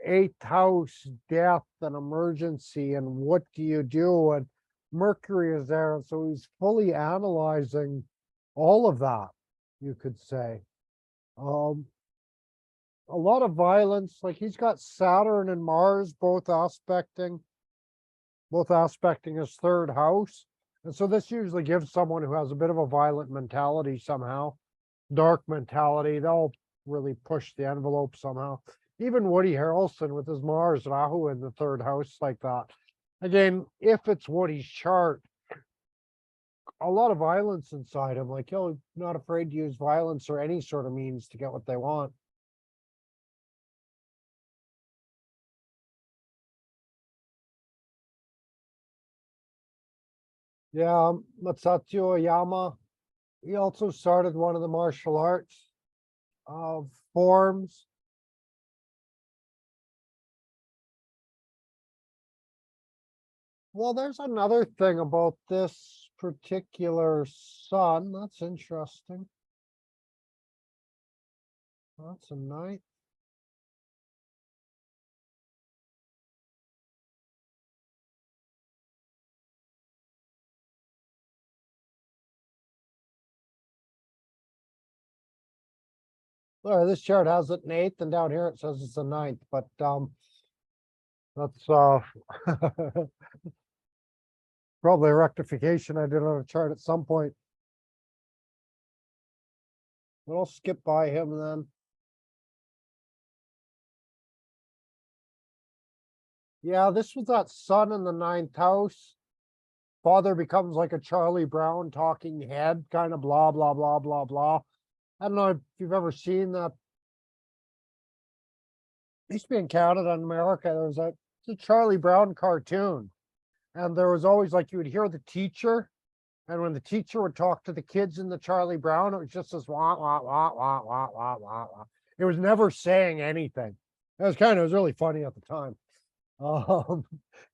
8th house, death and emergency, and what do you do? And Mercury is there. And so he's fully analyzing all of that, you could say. A lot of violence, like he's got Saturn and Mars both aspecting his 3rd house. And so this usually gives someone who has a bit of a violent mentality somehow, dark mentality, they'll really push the envelope somehow. Even Woody Harrelson with his Mars, Rahu in the 3rd house like that. Again, if it's Woody's chart, a lot of violence inside him, like he'll not afraid to use violence or any sort of means to get what they want. Yeah, Matsatsu Oyama, he also started one of the martial arts forms. Well, there's another thing about this particular sun. That's interesting. That's a 9th. Well, this chart has it in 8th, and down here it says it's a 9th, but that's probably a rectification I did on a chart at some point. But I'll skip by him then. Yeah, this was that sun in the 9th house. Father becomes like a Charlie Brown talking head, kind of blah, blah, blah, blah, blah. I don't know if you've ever seen that. Used to be in Canada and America. There was a Charlie Brown cartoon. And there was always like you would hear the teacher. And when the teacher would talk to the kids in the Charlie Brown, it was just this wah, wah, wah, wah, wah, wah, wah, wah. It was never saying anything. It was really funny at the time.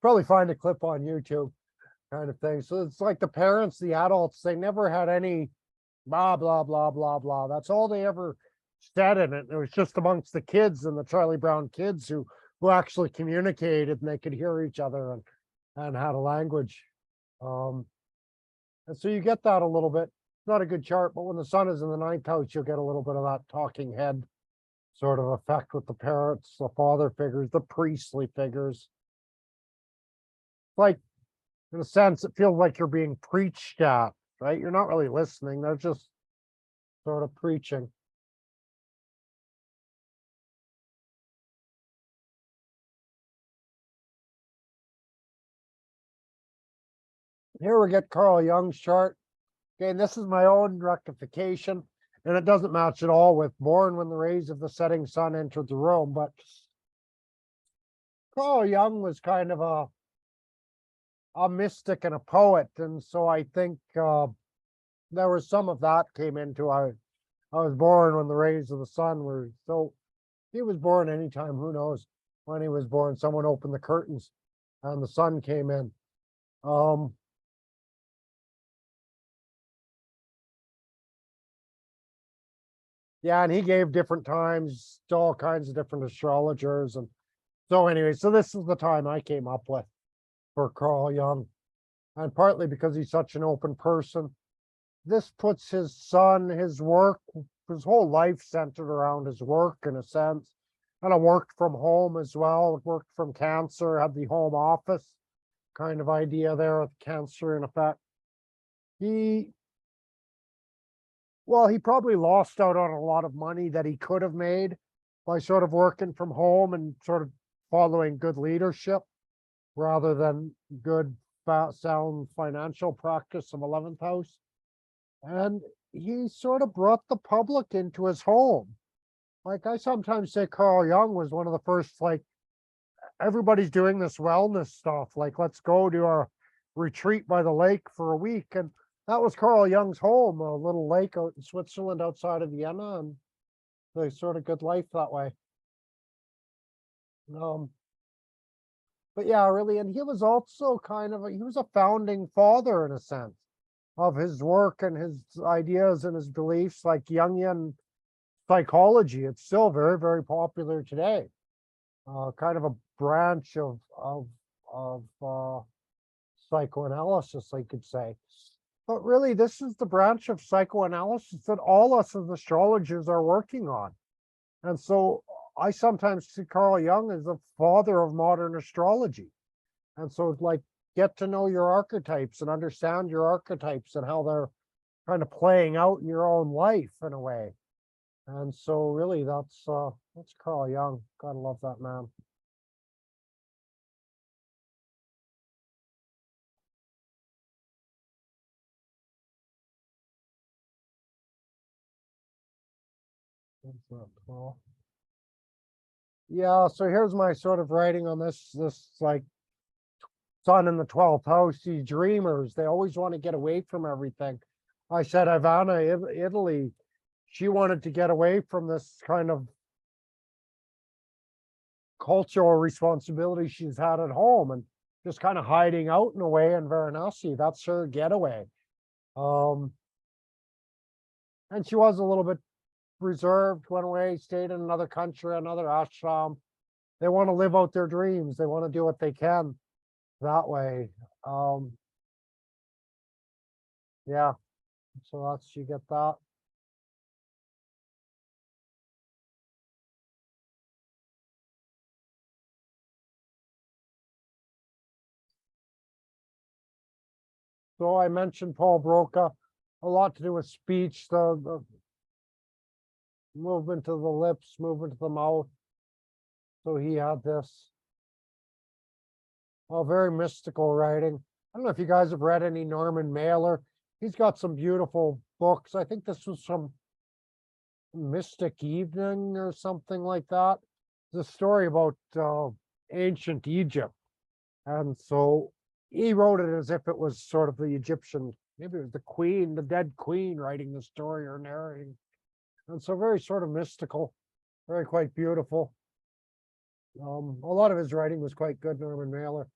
Probably find a clip on YouTube kind of thing. So it's like the parents, the adults, they never had any blah, blah, blah, blah, blah. That's all they ever said in it. It was just amongst the kids and the Charlie Brown kids who actually communicated and they could hear each other and had a language. And so you get that a little bit. Not a good chart, but when the sun is in the 9th house, you'll get a little bit of that talking head sort of effect with the parents, the father figures, the priestly figures. Like, in a sense, it feels like you're being preached at, right? You're not really listening. They're just sort of preaching. Here we get Carl Jung's chart. Okay, and this is my own rectification, and it doesn't match at all with born when the rays of the setting sun entered the room, but Carl Jung was kind of a mystic and a poet, and so I think there was some of that came into I was born when the rays of the sun were, so he was born anytime, who knows when he was born. Someone opened the curtains and the sun came in. Yeah, and he gave different times to all kinds of different astrologers. And so anyway, so this is the time I came up with for Carl Jung. And partly because he's such an open person. This puts his son, his work, his whole life centered around his work in a sense. And I worked from home as well, worked from Cancer, had the home office kind of idea there with Cancer in effect. Well, he probably lost out on a lot of money that he could have made by sort of working from home and sort of following good leadership rather than good, sound financial practice of 11th house. And he sort of brought the public into his home. Like I sometimes say Carl Jung was one of the first, like, everybody's doing this wellness stuff. Like, let's go to our retreat by the lake for a week. And that was Carl Jung's home, a little lake out in Switzerland outside of Vienna, and they sort of good life that way. But yeah, really, and he was also kind of he was a founding father in a sense of his work and his ideas and his beliefs, like Jungian psychology. It's still very, very popular today. Kind of a branch of psychoanalysis, I could say. But really, this is the branch of psychoanalysis that all us as astrologers are working on. And so I sometimes see Carl Jung as the father of modern astrology. And so it's like, get to know your archetypes and understand your archetypes and how they're kind of playing out in your own life in a way. And so really that's Carl Jung. Gotta love that man. Yeah, so here's my sort of writing on this like sun in the 12th house. These dreamers, they always want to get away from everything. I said Ivana, Italy, she wanted to get away from this kind of cultural responsibility she's had at home and just kind of hiding out in a way in Varanasi. That's her getaway. And she was a little bit reserved, went away, stayed in another country, another ashram. They want to live out their dreams. They want to do what they can that way. Yeah, so that's, you get that. So I mentioned Paul Broca, a lot to do with speech, the movement to the lips, movement to the mouth. So he had this. Very mystical writing. I don't know if you guys have read any Norman Mailer. He's got some beautiful books. I think this was from Mystic Evening or something like that. It's a story about ancient Egypt. And so he wrote it as if it was sort of the Egyptian, maybe it was the queen, the dead queen writing the story or narrating. And so very sort of mystical, very quite beautiful. A lot of his writing was quite good, Norman Mailer.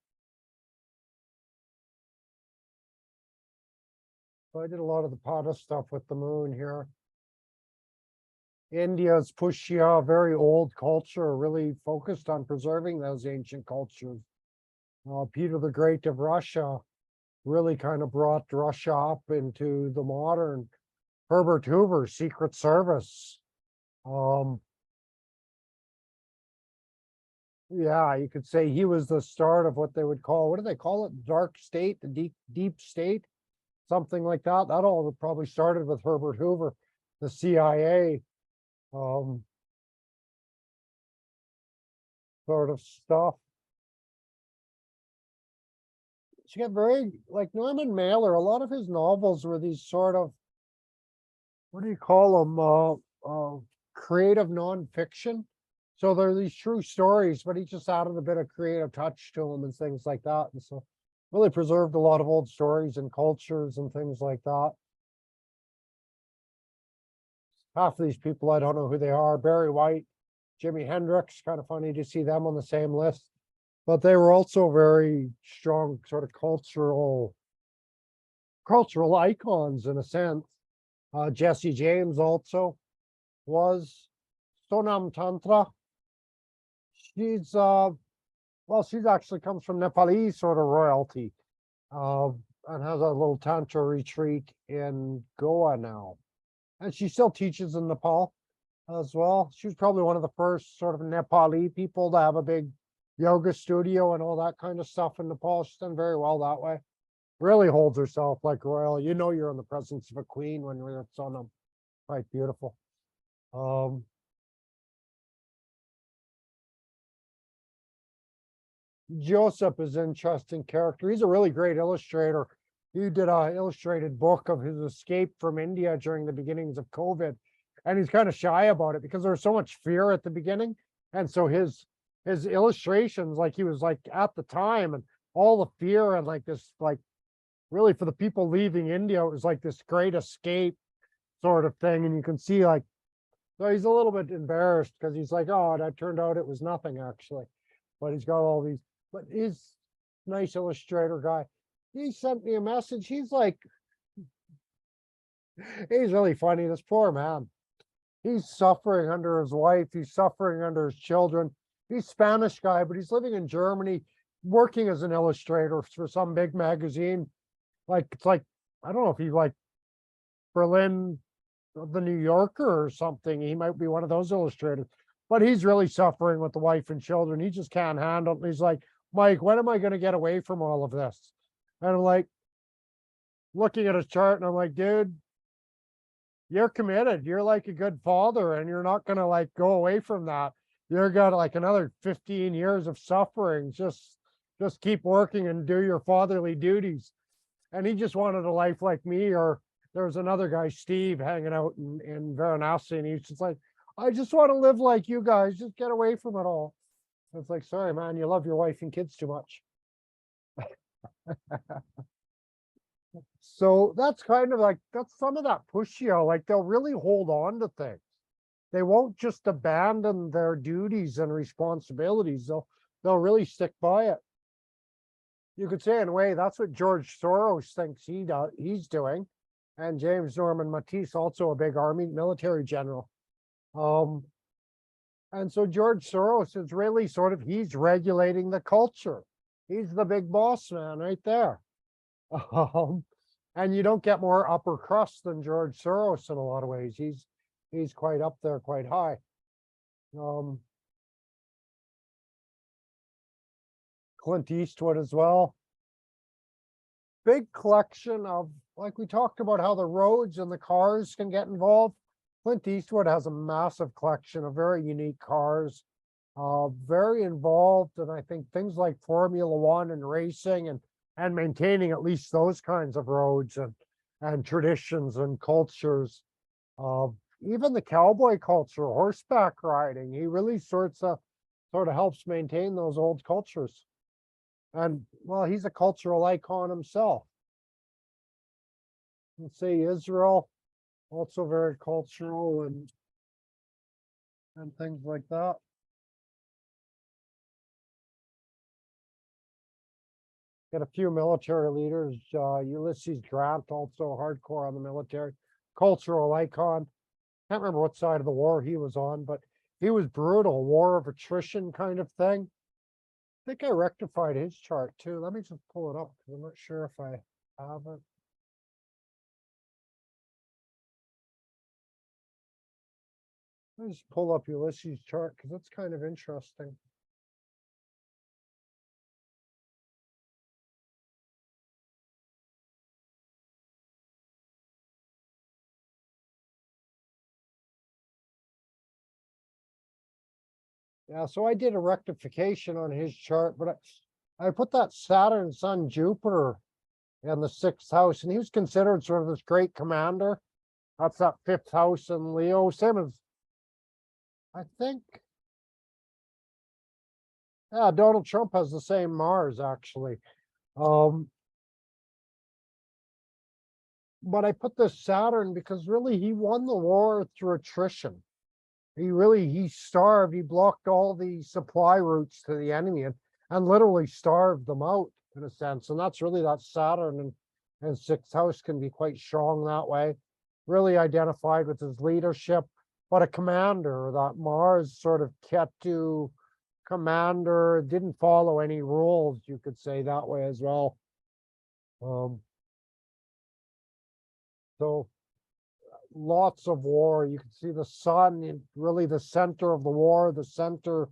So I did a lot of the Pada stuff with the moon here. India's Pushya, very old culture, really focused on preserving those ancient cultures. Peter the Great of Russia really kind of brought Russia up into the modern. Herbert Hoover, Secret Service. Yeah, you could say he was the start of what they would call, what do they call it? Dark state, the deep state, something like that. That all probably started with Herbert Hoover, the CIA, sort of stuff. You get very, like Norman Mailer, a lot of his novels were these sort of, what do you call them? Creative nonfiction. So they're these true stories, but he just added a bit of creative touch to them and things like that. And so really preserved a lot of old stories and cultures and things like that. Half of these people, I don't know who they are. Barry White, Jimi Hendrix, kind of funny to see them on the same list. But they were also very strong sort of cultural icons in a sense. Jesse James also was. Sonam Tantra. She's she's actually comes from Nepalese sort of royalty, and has a little tantra retreat in Goa now. And she still teaches in Nepal as well. She was probably one of the first sort of Nepali people to have a big yoga studio and all that kind of stuff in Nepal. She's done very well that way. Really holds herself like royal. You know you're in the presence of a queen when you're at Sonam. Quite beautiful. Joseph is an interesting character. He's a really great illustrator. He did an illustrated book of his escape from India during the beginnings of COVID. And he's kind of shy about it because there was so much fear at the beginning. And so his illustrations, like he was like at the time and all the fear and like this, like really for the people leaving India, it was like this great escape sort of thing. And you can see like, so he's a little bit embarrassed because he's like, oh, that turned out it was nothing actually. But he's got all these, but he's nice illustrator guy. He sent me a message. He's like, he's really funny. This poor man. He's suffering under his wife. He's suffering under his children. He's Spanish guy, but he's living in Germany, working as an illustrator for some big magazine. Like, it's like, I don't know if he's like Berlin, the New Yorker or something. He might be one of those illustrators, but he's really suffering with the wife and children. He just can't handle it. He's like, Mike, when am I going to get away from all of this? And I'm like, looking at his chart and I'm like, dude, you're committed. You're like a good father and you're not going to like go away from that. You're got like another 15 years of suffering. Just keep working and do your fatherly duties. And he just wanted a life like me. Or there was another guy, Steve, hanging out in Varanasi, and he's just like, I just want to live like you guys. Just get away from it all. It's like, sorry, man, you love your wife and kids too much. So that's kind of like, that's some of that Pushya. Like they'll really hold on to things. They won't just abandon their duties and responsibilities. They'll really stick by it. You could say in a way that's what George Soros thinks he's doing. And James Norman Matisse, also a big army military general. And so George Soros is really sort of, he's regulating the culture. He's the big boss man right there. And you don't get more upper crust than George Soros in a lot of ways. He's quite up there, quite high. Clint Eastwood as well. Big collection of, like we talked about how the roads and the cars can get involved. Clint Eastwood has a massive collection of very unique cars, very involved. And I think things like Formula One and racing and maintaining at least those kinds of roads and traditions and cultures. Even the cowboy culture, horseback riding, he really sort of helps maintain those old cultures. And well, he's a cultural icon himself. Let's say Israel, also very cultural and things like that. Got a few military leaders, Ulysses Grant, also hardcore on the military, cultural icon. can't remember what side of the war he was on, but he was brutal, war of attrition kind of thing. I think I rectified his chart too. Let me just pull it up because I'm not sure if I have it. Let me just pull up Ulysses' chart because it's kind of interesting. Yeah, so I did a rectification on his chart, but I put that Saturn, Sun, Jupiter in the 6th house, and he was considered sort of this great commander. That's that 5th house in Leo, same as, I think, yeah, Donald Trump has the same Mars, actually. But I put this Saturn because really he won the war through attrition. He starved, he blocked all the supply routes to the enemy and literally starved them out in a sense. And that's really that Saturn and 6th house can be quite strong that way. Really identified with his leadership, but a commander, that Mars sort of Ketu commander, didn't follow any rules, you could say that way as well. So lots of war. You can see the sun in really the center of the war, the central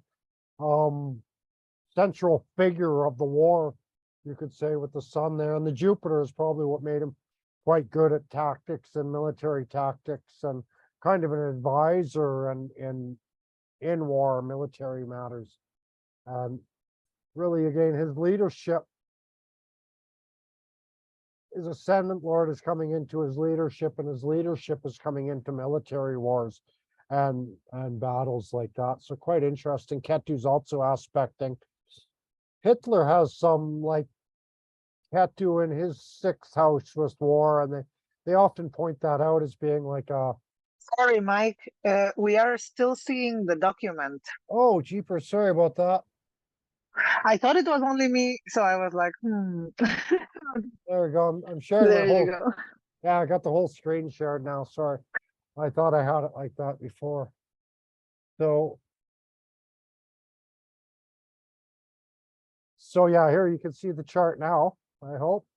figure of the war, you could say, with the sun there. And the Jupiter is probably what made him quite good at tactics and military tactics and kind of an advisor and in war, military matters. And really, again, his leadership, his ascendant lord is coming into his leadership, and his leadership is coming into military wars and battles like that. So quite interesting. Ketu's also aspecting. Hitler has some like Ketu in his 6th house with war, and they often point that out as being like a. Sorry, Mike. We are still seeing the document. Oh, jeepers, sorry about that. I thought it was only me, so I was like, There we go. I'm sharing There my you whole. go. Yeah, I got the whole screen shared now. Sorry. I thought I had it like that before. So yeah, here you can see the chart now, I hope.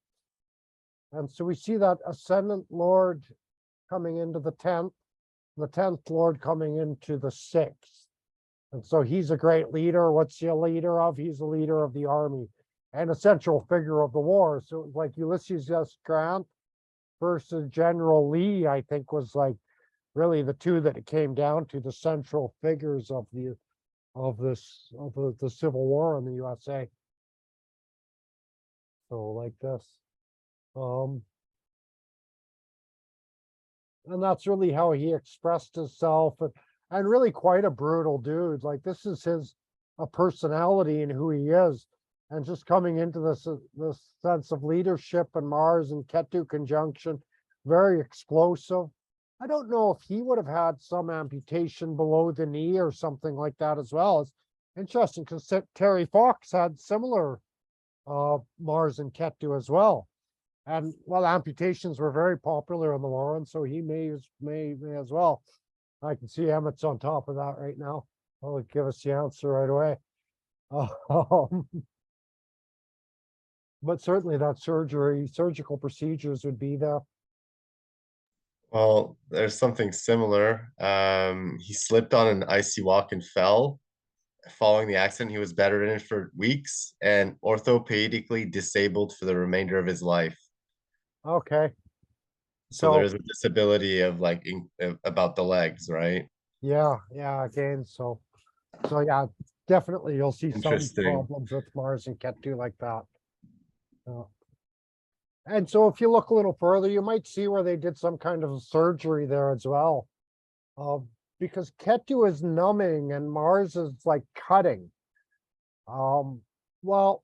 And so we see that ascendant lord coming into the 10th, the 10th lord coming into the 6th. And so he's a great leader. What's he a leader of? He's a leader of the army and a central figure of the war. So it was like Ulysses S. Grant versus General Lee, I think, was like really the two that it came down to, the central figures of the Civil War in the USA. So like this. And that's really how he expressed himself, and really quite a brutal dude. Like this is a personality and who he is, and just coming into this sense of leadership and Mars and Ketu conjunction, very explosive. I don't know if he would have had some amputation below the knee or something like that as well. It's interesting because Terry Fox had similar Mars and Ketu as well. And well, amputations were very popular in the war, and so he may as well. I can see Emmett's on top of that right now. I'll give us the answer right away. But certainly that surgical procedures would be there. Well, there's something similar. He slipped on an icy walk and fell. Following the accident, he was bedridden for weeks and orthopedically disabled for the remainder of his life. Okay. So there is a disability of like about the legs, right? Yeah, again, so yeah, definitely you'll see some Interesting. problems with Mars and Ketu like that. And so if you look a little further, you might see where they did some kind of surgery there as well. Because Ketu is numbing and Mars is like cutting. Well,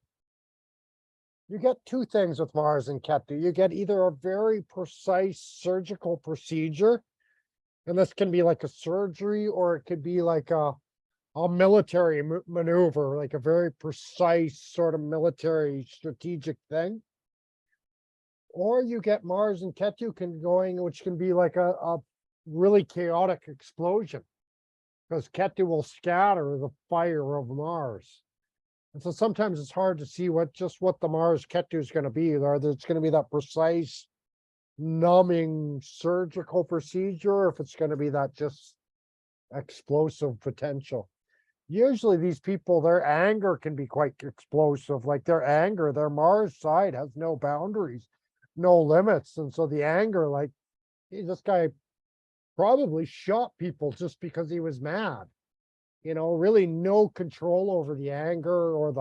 you get two things with Mars and Ketu. You get either a very precise surgical procedure, and this can be like a surgery, or it could be like a military maneuver, like a very precise sort of military strategic thing. Or you get Mars and Ketu going, which can be like a really chaotic explosion. Because Ketu will scatter the fire of Mars. And so sometimes it's hard to see what the Mars Ketu is going to be. Whether it's going to be that precise, numbing surgical procedure, or if it's going to be that just explosive potential. Usually these people, their anger can be quite explosive. Like their anger, their Mars side has no boundaries, no limits. And so the anger, like, hey, this guy probably shot people just because he was mad. You know, really no control over the anger or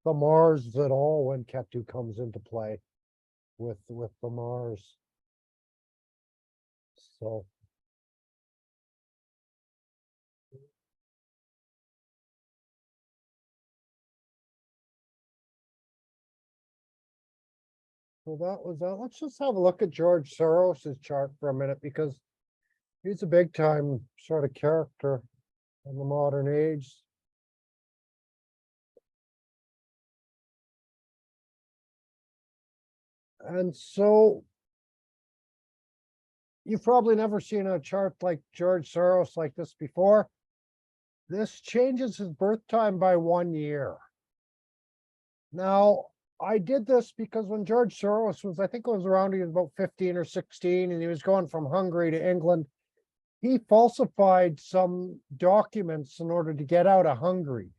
the Mars at all when Ketu comes into play with the Mars. So that was that. Let's just have a look at George Soros's chart for a minute, because he's a big time sort of character in the modern age. And so you've probably never seen a chart like George Soros like this before. This changes his birth time by 1 year. Now, I did this because when George Soros was, I think it was around, he was about 15 or 16, and he was going from Hungary to England. He falsified some documents in order to get out of Hungary.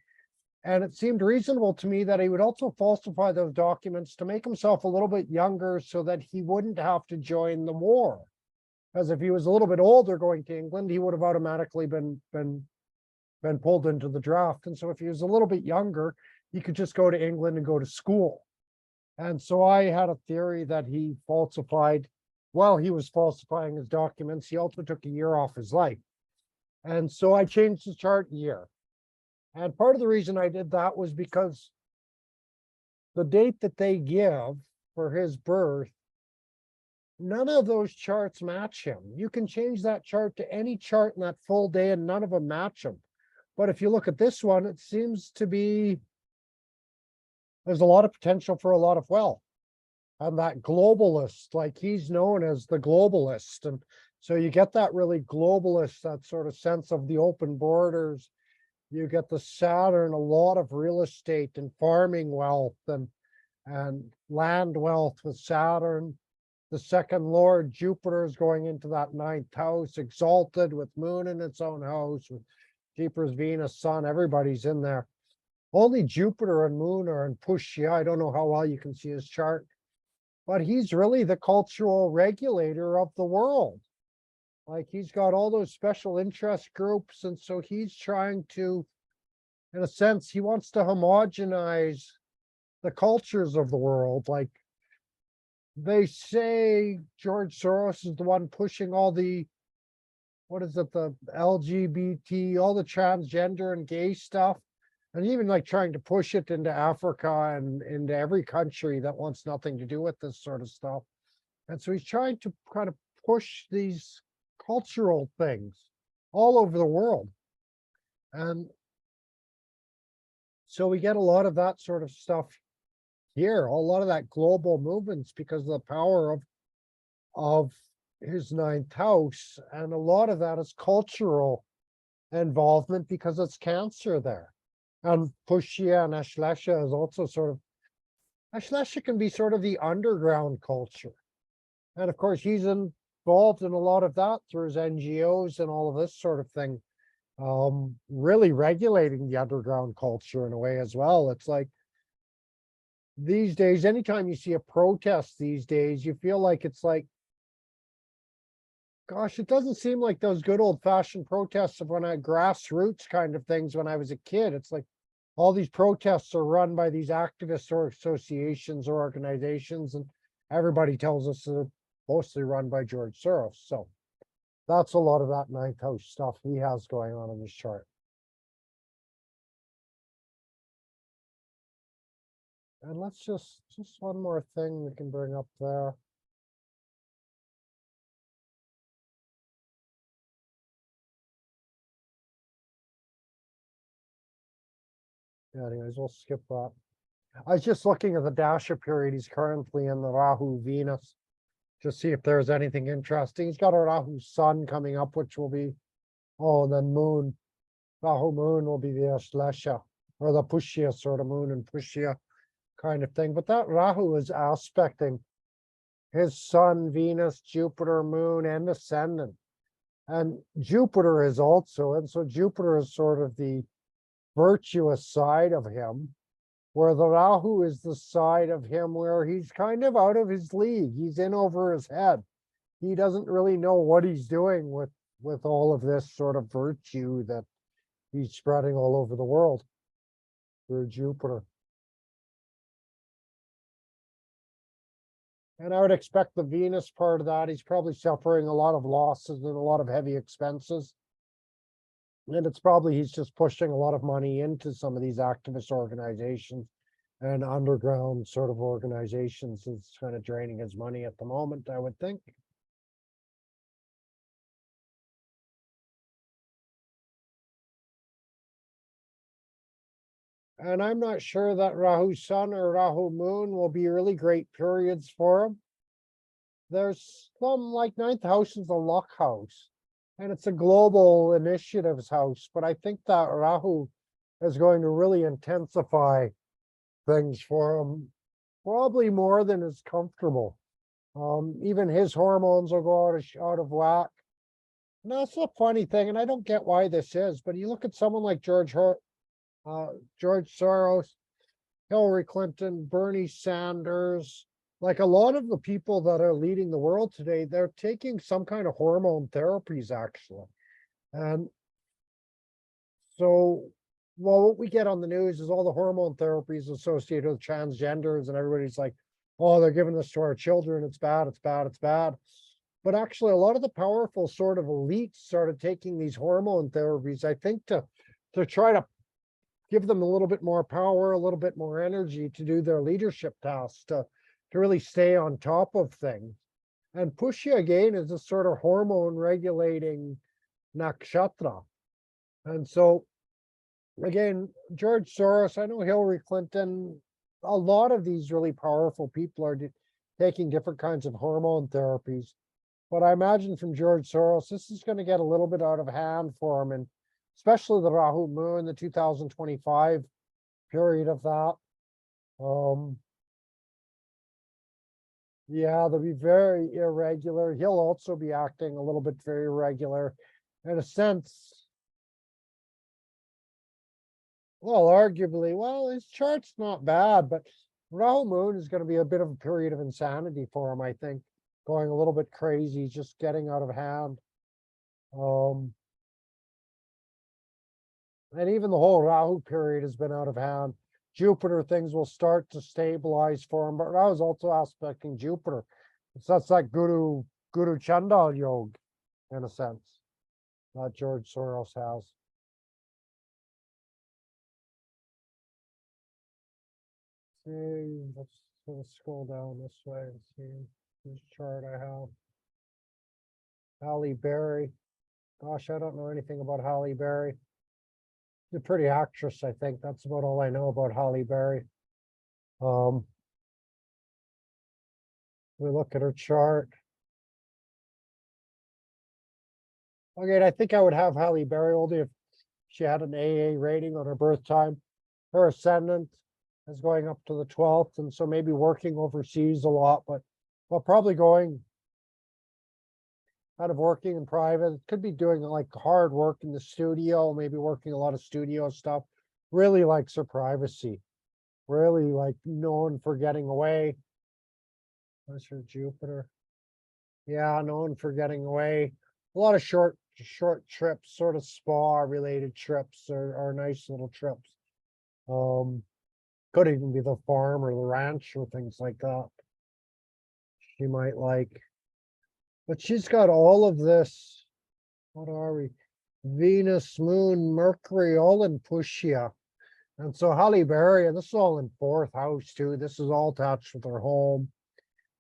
And it seemed reasonable to me that he would also falsify those documents to make himself a little bit younger so that he wouldn't have to join the war. Because if he was a little bit older going to England, he would have automatically been pulled into the draft. And so if he was a little bit younger, he could just go to England and go to school. And so I had a theory that he falsified, while he was falsifying his documents, he also took a year off his life. And so I changed the chart year. And part of the reason I did that was because the date that they give for his birth, none of those charts match him. You can change that chart to any chart in that full day and none of them match him. But if you look at this one, it seems to be, there's a lot of potential for a lot of wealth. And that globalist, like he's known as the globalist. And so you get that really globalist, that sort of sense of the open borders. You get the Saturn, a lot of real estate and farming wealth and land wealth with Saturn. The second lord, Jupiter, is going into that 9th house, exalted with Moon in its own house, with Jupiter's Venus, Sun, everybody's in there. Only Jupiter and Moon are in Pushya. I don't know how well you can see his chart, but he's really the cultural regulator of the world. Like he's got all those special interest groups. And so he's trying to, in a sense, he wants to homogenize the cultures of the world. Like they say George Soros is the one pushing all the, what is it, the LGBT, all the transgender and gay stuff. And even like trying to push it into Africa and into every country that wants nothing to do with this sort of stuff. And so he's trying to kind of push these cultural things all over the world. And so we get a lot of that sort of stuff here, a lot of that global movements because of the power of his 9th house. And a lot of that is cultural involvement because it's Cancer there. And Pushya and Ashlesha is also sort of, Ashlesha can be sort of the underground culture. And of course, he's involved in a lot of that through his NGOs and all of this sort of thing, really regulating the underground culture in a way as well. It's like these days, anytime you see a protest these days, you feel like it's like, gosh, it doesn't seem like those good old fashioned protests of when I grassroots kind of things when I was a kid. It's like all these protests are run by these activists or associations or organizations, and everybody tells us they're mostly run by George Soros. So that's a lot of that 9th house stuff he has going on in this chart. And let's just one more thing we can bring up there. Yeah, anyways, we'll skip that. I was just looking at the Dasha period. He's currently in the Rahu Venus. Just see if there's anything interesting. He's got a Rahu sun coming up, which will be, oh, and then moon. Rahu moon will be the Ashlesha, or the Pushya sort of moon and Pushya kind of thing. But that Rahu is aspecting his sun, Venus, Jupiter, moon, and ascendant. And Jupiter is also, and so Jupiter is sort of the virtuous side of him, where the Rahu is the side of him where he's kind of out of his league. He's in over his head. He doesn't really know what he's doing with all of this sort of virtue that he's spreading all over the world through Jupiter. And I would expect the Venus part of that, he's probably suffering a lot of losses and a lot of heavy expenses. And it's probably he's just pushing a lot of money into some of these activist organizations and underground sort of organizations. It's kind of draining his money at the moment, I would think. And I'm not sure that Rahu Sun or Rahu Moon will be really great periods for him. There's some, like, ninth house is a luck house, and it's a global initiatives house, but I think that Rahu is going to really intensify things for him, probably more than is comfortable. Even his hormones will go out of whack. And that's a funny thing, and I don't get why this is, but you look at someone like George Soros, Hillary Clinton, Bernie Sanders, like a lot of the people that are leading the world today, they're taking some kind of hormone therapies, actually. And so, well, what we get on the news is all the hormone therapies associated with transgenders, and everybody's like, oh, they're giving this to our children. It's bad, it's bad, it's bad. But actually, a lot of the powerful sort of elites started taking these hormone therapies, I think, to try to give them a little bit more power, a little bit more energy to do their leadership tasks, to really stay on top of things. And Pushya, again, is a sort of hormone regulating nakshatra. And so, again, George Soros, I know Hillary Clinton, a lot of these really powerful people are taking different kinds of hormone therapies. But I imagine from George Soros, this is going to get a little bit out of hand for him, and especially the Rahu Moon, the 2025 period of that. Yeah, they'll be very irregular. He'll also be acting a little bit very irregular in a sense. Well, arguably, well, his chart's not bad, but Rahu Moon is going to be a bit of a period of insanity for him, I think. Going a little bit crazy, just getting out of hand. And even the whole Rahu period has been out of hand. Jupiter, things will start to stabilize for him, but Rahu's also aspecting Jupiter. So that's like Guru Chandal Yoga, in a sense, that George Soros has. See, let's scroll down this way and see whose chart I have. Halle Berry. Gosh, I don't know anything about Halle Berry. She's a pretty actress, I think. That's about all I know about Halle Berry. We look at her chart. Okay, I think I would have Halle Berry only if she had an AA rating on her birth time. Her ascendant is going up to the 12th, and so maybe working overseas a lot, but probably going kind of working in private. Could be doing like hard work in the studio, maybe working a lot of studio stuff. Really likes her privacy. Really like known for getting away. Where's her Jupiter? Yeah, known for getting away. A lot of short trips, sort of spa related trips or nice little trips. Could even be the farm or the ranch or things like that. She might like. But she's got all of this. What are we? Venus, Moon, Mercury, all in Pushya. And so Halle Berry, and this is all in 4th house too. This is all attached with her home.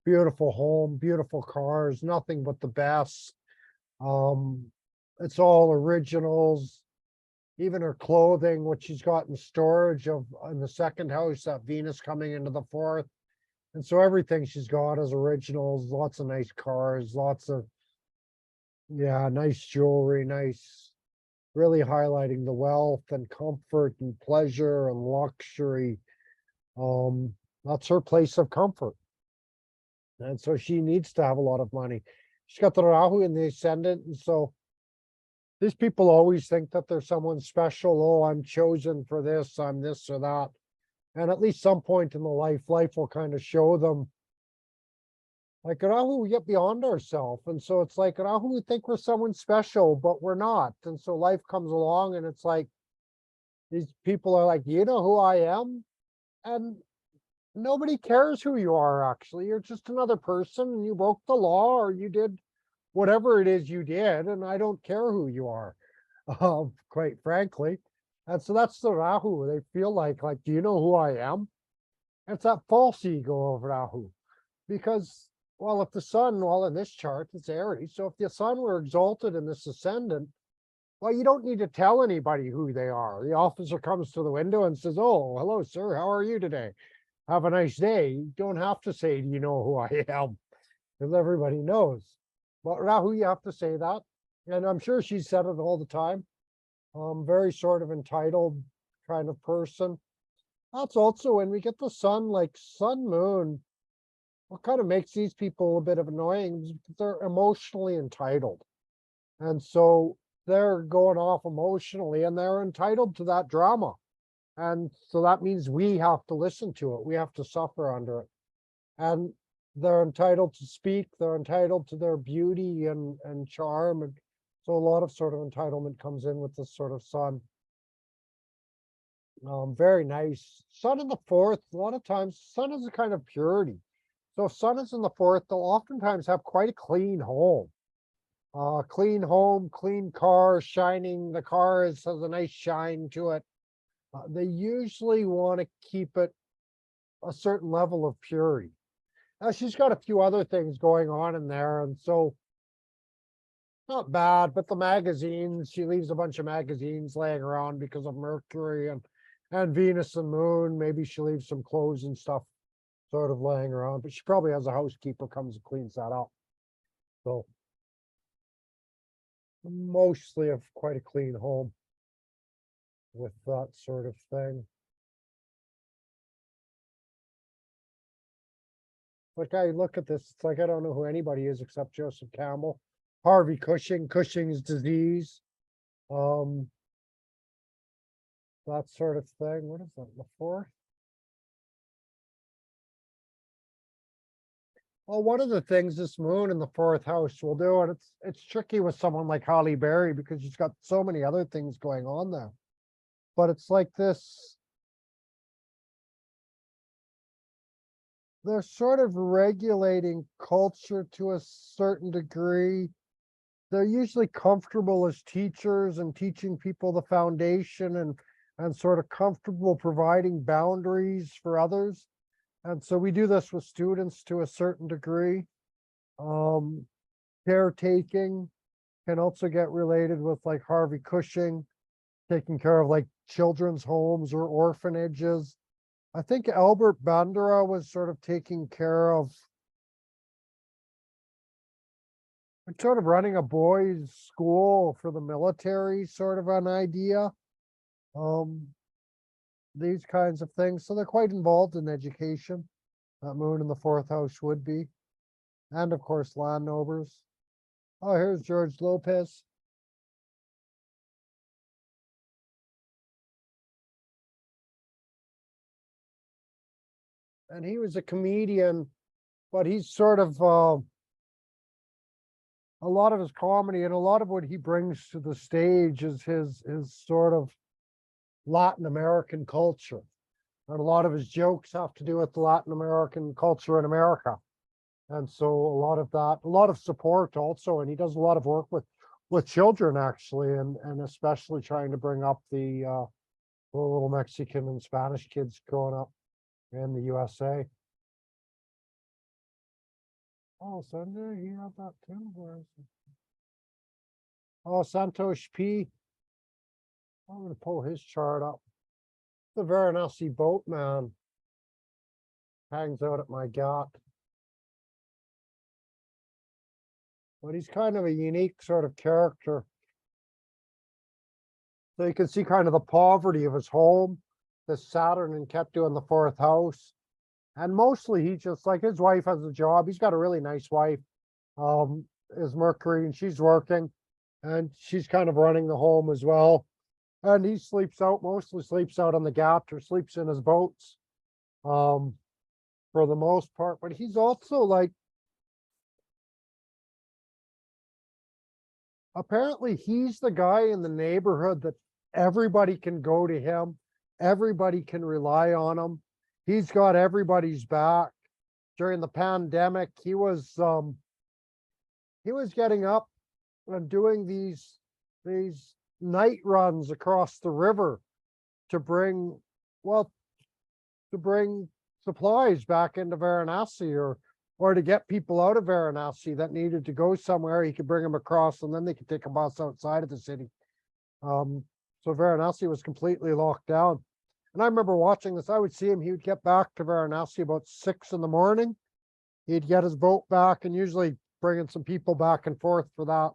Home, beautiful cars, nothing but the best. It's all originals. Even her clothing, which she's got in storage of in the 2nd house, that Venus coming into the 4th, And so everything she's got is originals, lots of nice cars, lots of, yeah, nice jewelry, nice, really highlighting the wealth and comfort and pleasure and luxury. That's her place of comfort. And so she needs to have a lot of money. She's got the Rahu in the ascendant, and so these people always think that they're someone special. Oh, I'm chosen for this, I'm this or that. And at least some point in the life will kind of show them, like, Rahu, we get beyond ourselves. And so it's like, Rahu, we think we're someone special, but we're not. And so life comes along and it's like, these people are like, you know who I am? And nobody cares who you are, actually. You're just another person and you broke the law or you did whatever it is you did. And I don't care who you are, quite frankly. And so that's the Rahu. They feel like, do you know who I am? It's that false ego of Rahu. Because, well, if the sun, well, in this chart, it's Aries. So if the sun were exalted in this ascendant, well, you don't need to tell anybody who they are. The officer comes to the window and says, oh, hello, sir. How are you today? Have a nice day. You don't have to say, do you know who I am? Because everybody knows. But Rahu, you have to say that. And I'm sure she said it all the time. Very sort of entitled kind of person. That's also when we get the sun, like sun, moon, what kind of makes these people a bit of annoying is because they're emotionally entitled. And so they're going off emotionally and they're entitled to that drama. And so that means we have to listen to it. We have to suffer under it. And they're entitled to speak. They're entitled to their beauty and charm. And so a lot of sort of entitlement comes in with this sort of sun. Very nice. Sun in the fourth, a lot of times, sun is a kind of purity. So if sun is in the fourth, they'll oftentimes have quite a clean home. Clean home, clean car, shining. The car has a nice shine to it. They usually want to keep it a certain level of purity. Now she's got a few other things going on in there, and so not bad, but the magazines, she leaves a bunch of magazines laying around because of Mercury and Venus and Moon. Maybe she leaves some clothes and stuff sort of laying around, but she probably has a housekeeper comes and cleans that up. So mostly of quite a clean home with that sort of thing. Like I look at this, it's like I don't know who anybody is except Joseph Campbell, Harvey Cushing's disease, that sort of thing. What is that, the fourth? Well, one of the things this moon in the fourth house will do, and it's tricky with someone like Holly Berry because she's got so many other things going on there. But it's like this, they're sort of regulating culture to a certain degree. They're usually comfortable as teachers and teaching people the foundation and sort of comfortable providing boundaries for others. And so we do this with students to a certain degree. Caretaking can also get related with like Harvey Cushing, taking care of like children's homes or orphanages. I think Albert Bandura was sort of taking care of sort of running a boys' school for the military, sort of an idea. These kinds of things. So they're quite involved in education. That moon in the fourth house would be. And of course, Landovers. Oh, here's George Lopez. And he was a comedian, but he's sort of a lot of his comedy and a lot of what he brings to the stage is his sort of Latin American culture. And a lot of his jokes have to do with the Latin American culture in America. And so a lot of that, a lot of support also, and he does a lot of work with children actually, and especially trying to bring up the little Mexican and Spanish kids growing up in the USA. Oh, Sunday, he had that too. Where is it? Oh, Santosh P. I'm going to pull his chart up. The Varanasi boatman. hangs out at my gut. But he's kind of a unique sort of character. So you can see kind of the poverty of his home, the Saturn and Ketu in the fourth house. And mostly he just like his wife has a job. He's got a really nice wife, is Mercury, and she's working and she's kind of running the home as well. And he sleeps out, mostly sleeps out on the gap or sleeps in his boats, for the most part. But he's also like, apparently he's the guy in the neighborhood that everybody can go to him. Everybody can rely on him. He's got everybody's back. During the pandemic, he was getting up and doing these night runs across the river to bring, well, to bring supplies back into Varanasi or to get people out of Varanasi that needed to go somewhere. He could bring them across and then they could take a bus outside of the city. So Varanasi was completely locked down. And I remember watching this. I would see him, he would get back to Varanasi about 6 in the morning. He'd get his boat back and usually bringing some people back and forth for that.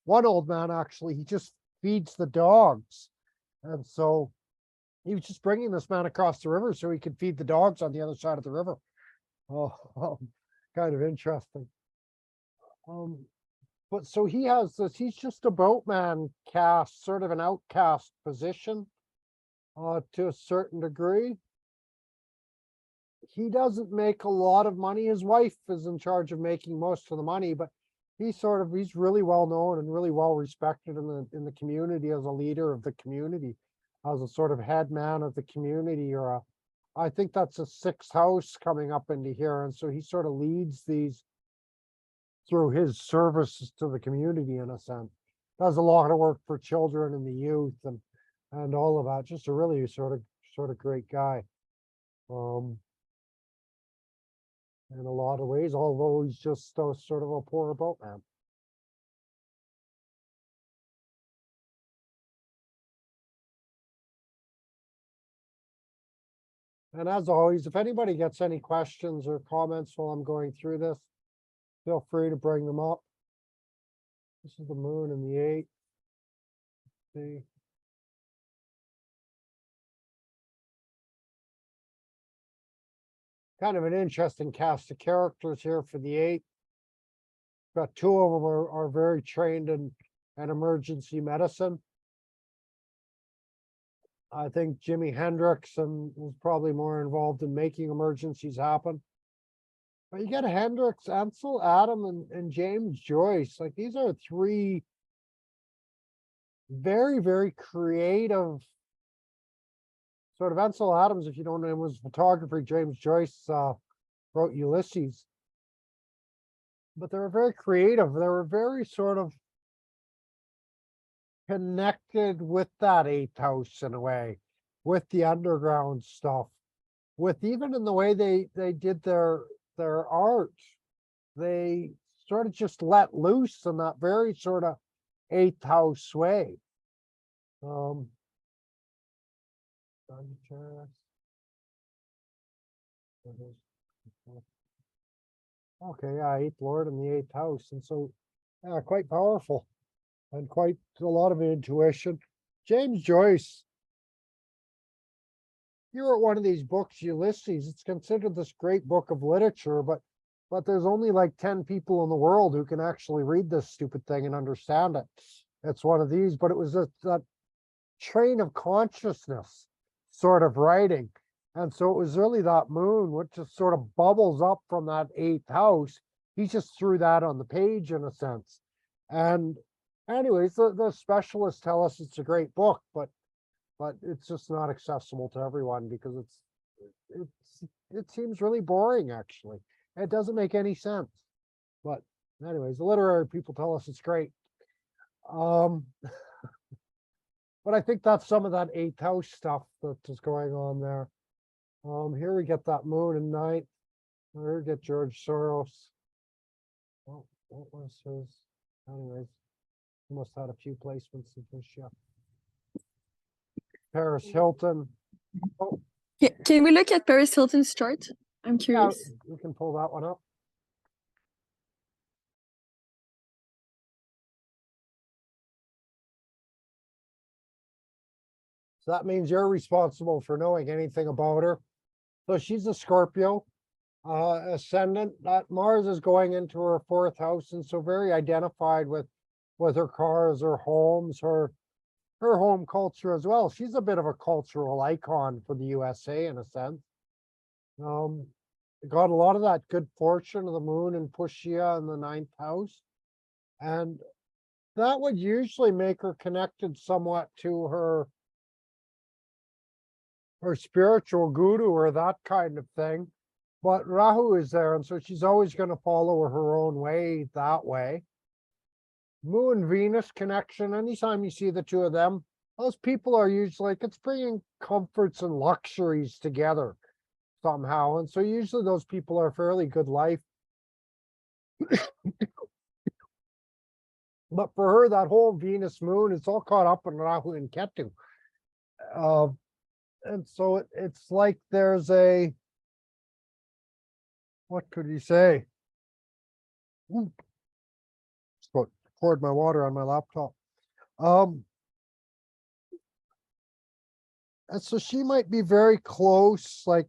One old man, actually, he just feeds the dogs. And so he was just bringing this man across the river so he could feed the dogs on the other side of the river. Oh, kind of interesting. But so he has this, he's just a boatman cast, sort of an outcast position, to a certain degree. He doesn't make a lot of money. His wife is in charge of making most of the money, but he's really well known and really well respected in the community as a leader of the community, as a sort of head man of the community, I think that's a 6th house coming up into here. And so he sort of leads these through his services to the community in a sense. Does a lot of work for children and the youth and all of that. Just a really sort of great guy. In a lot of ways, although he's just sort of a poor boatman. And as always, if anybody gets any questions or comments while I'm going through this, feel free to bring them up. This is the moon in the 8th. See. Kind of an interesting cast of characters here for the 8th. Got 2 of them are very trained in emergency medicine. I think Jimi Hendrix was probably more involved in making emergencies happen. But you get Hendrix, Ansel, Adam, and James Joyce. Like these are 3 very, very creative. Sort of Ansel Adams, if you don't know him, was photographer. James Joyce wrote Ulysses. But they were very creative. They were very sort of connected with that 8th house in a way, with the underground stuff, with even in the way they did their art. They sort of just let loose in that very sort of 8th house way. Okay, yeah, 8th Lord in the 8th house. And so, yeah, quite powerful and quite a lot of intuition. James Joyce, he wrote one of these books, Ulysses. It's considered this great book of literature, but there's only like 10 people in the world who can actually read this stupid thing and understand it. It's one of these, but it was that train of consciousness sort of writing. And so it was really that moon, which just sort of bubbles up from that 8th house. He just threw that on the page in a sense. And anyways, the specialists tell us it's a great book, but it's just not accessible to everyone because it seems really boring actually. It doesn't make any sense. But anyways, the literary people tell us it's great. But I think that's some of that 8th house stuff that is going on there. Here we get that moon and night. Here we get George Soros. Oh, what was his? Anyways, he must have had a few placements in Pushya. Paris Hilton. Oh, Can we look at Paris Hilton's chart? I'm Yeah, curious. we can pull that one up. So that means you're responsible for knowing anything about her. So she's a Scorpio, ascendant. That Mars is going into her fourth house, and so very identified with her cars, her homes, her home culture as well. She's a bit of a cultural icon for the USA in a sense. Got a lot of that good fortune of the moon and Pushya in the ninth house. And that would usually make her connected somewhat to her spiritual guru or that kind of thing. But Rahu is there, and so she's always going to follow her own way that way. Moon Venus connection, anytime you see the two of them, those people are usually like it's bringing comforts and luxuries together somehow. And so usually those people are fairly good life. But for her, that whole Venus moon, it's all caught up in Rahu and Ketu. And so it's like there's a, what could you say? Poured my water on my laptop. And so she might be very close, like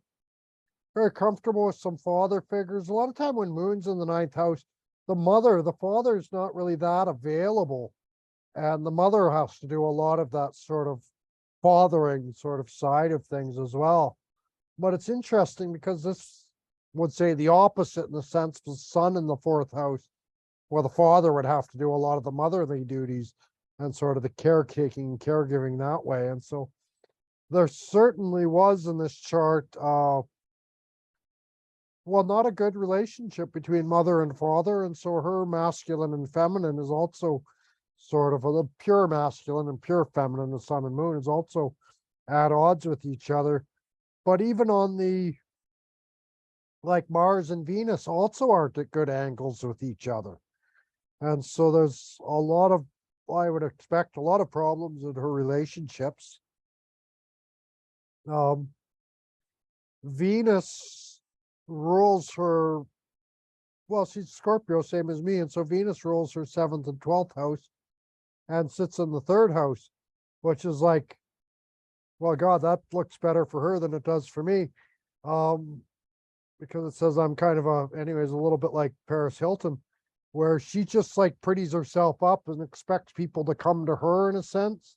very comfortable with some father figures. A lot of time when moon's in the ninth house, the father's not really that available. And the mother has to do a lot of that sort of fathering sort of side of things as well. But it's interesting because this would say the opposite in the sense of the sun in the fourth house, where the father would have to do a lot of the motherly duties and sort of the caretaking, caregiving that way. And so there certainly was in this chart, well, not a good relationship between mother and father. And so her masculine and feminine is also sort of the pure masculine and pure feminine, the sun and moon is also at odds with each other. But even on the, like Mars and Venus also aren't at good angles with each other. And so there's a lot of, I would expect a lot of problems in her relationships. Venus rules her, well, she's Scorpio, same as me. And so Venus rules her 7th and 12th house and sits in the 3rd house, which is like, well, God, that looks better for her than it does for me. Because it says I'm kind of anyways, a little bit like Paris Hilton, where she just like pretties herself up and expects people to come to her in a sense.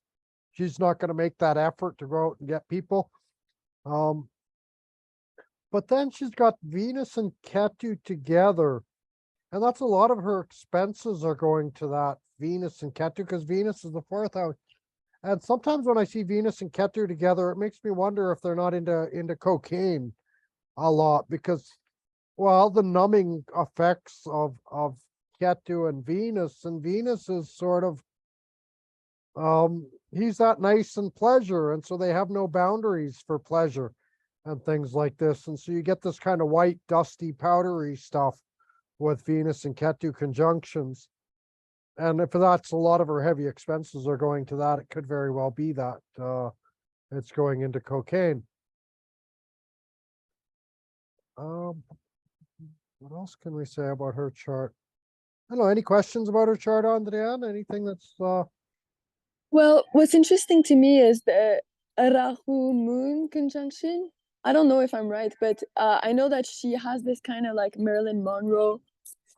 She's not going to make that effort to go out and get people. But then she's got Venus and Ketu together. And that's a lot of her expenses are going to that Venus and Ketu, because Venus is the 4th house. And sometimes when I see Venus and Ketu together, it makes me wonder if they're not into cocaine a lot, because, well, the numbing effects of Ketu and Venus is sort of, he's that nice and pleasure, and so they have no boundaries for pleasure and things like this. And so you get this kind of white, dusty, powdery stuff with Venus and Ketu conjunctions. And if that's a lot of her heavy expenses are going to that, it could very well be that it's going into cocaine. What else can we say about her chart? I don't know, any questions about her chart, Andrian? Anything that's Well, what's interesting to me is the Rahu moon conjunction. I don't know if I'm right, but I know that she has this kind of like Marilyn Monroe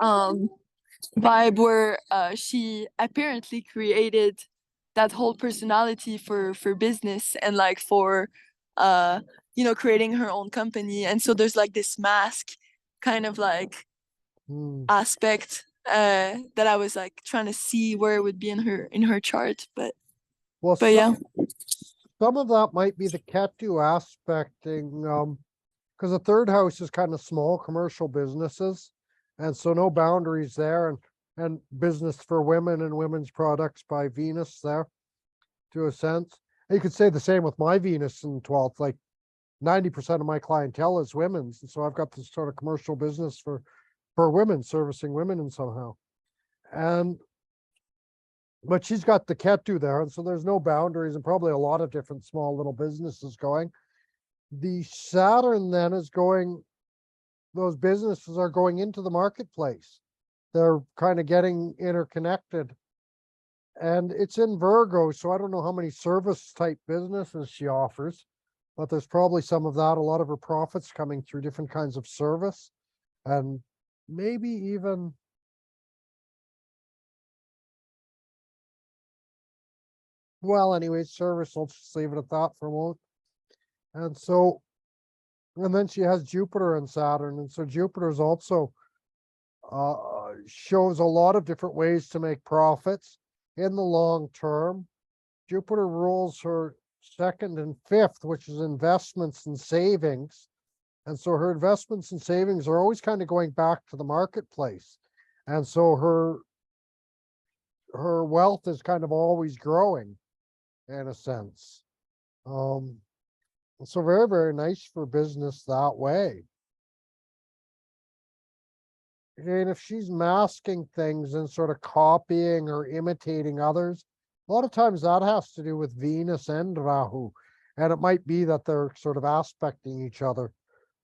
vibe where she apparently created that whole personality for business and like for creating her own company. And so there's like this mask kind of like aspect that I was like trying to see where it would be in her chart, but yeah. Some of that might be the Ketu aspecting, because the 3rd house is kind of small commercial businesses, and so no boundaries there, and business for women and women's products by Venus there, to a sense. And you could say the same with my Venus in 12th, like 90% of my clientele is women's, and so I've got this sort of commercial business for women, servicing women in somehow. But she's got the Ketu there, and so there's no boundaries and probably a lot of different small little businesses going. the Saturn then is going, those businesses are going into the marketplace. They're kind of getting interconnected. And it's in Virgo, so I don't know how many service type businesses she offers, but there's probably some of that. A lot of her profits coming through different kinds of service, and maybe even well, anyway, service, I'll just leave it at that for a moment. And so, and then she has Jupiter and Saturn, and so Jupiter is also shows a lot of different ways to make profits in the long term. Jupiter rules her second and fifth, which is investments and savings. And so her investments and savings are always kind of going back to the marketplace. And so her wealth is kind of always growing in a sense. So very, very nice for business that way. And if she's masking things and sort of copying or imitating others, a lot of times that has to do with Venus and Rahu. And it might be that they're sort of aspecting each other,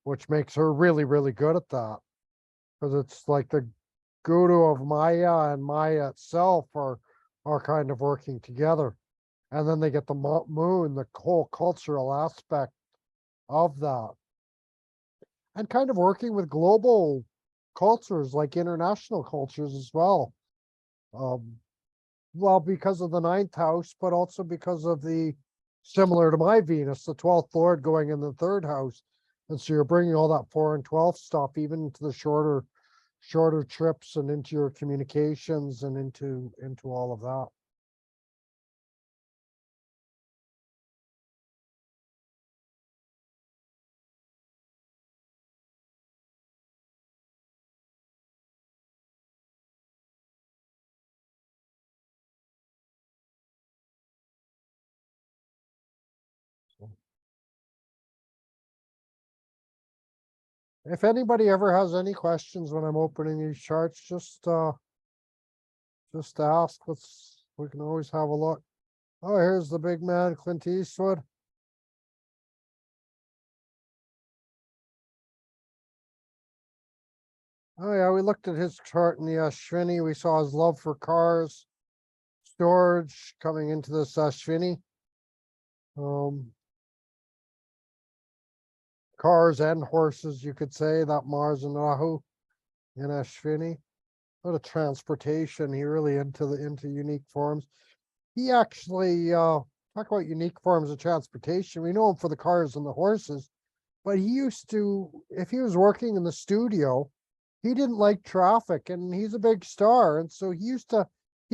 which makes her really, really good at that. Because it's like the guru of Maya and Maya itself are kind of working together. And then they get the moon, the whole cultural aspect of that. And kind of working with global cultures, like international cultures as well. Well, because of the ninth house, but also because of the, similar to my Venus, the 12th Lord going in the third house. And so you're bringing all that 4 and 12 stuff, even into the shorter trips and into your communications and into all of that. If anybody ever has any questions when I'm opening these charts, just ask. We can always have a look. Oh, here's the big man, Clint Eastwood. Oh yeah, we looked at his chart in the Ashwini. We saw his love for cars, storage coming into this Ashwini. Cars and horses, you could say, that Mars and Rahu in Ashwini. A lot of transportation. He really into unique forms. He actually talk about unique forms of transportation. We know him for the cars and the horses, but he used to, if he was working in the studio, he didn't like traffic, and he's a big star. And so he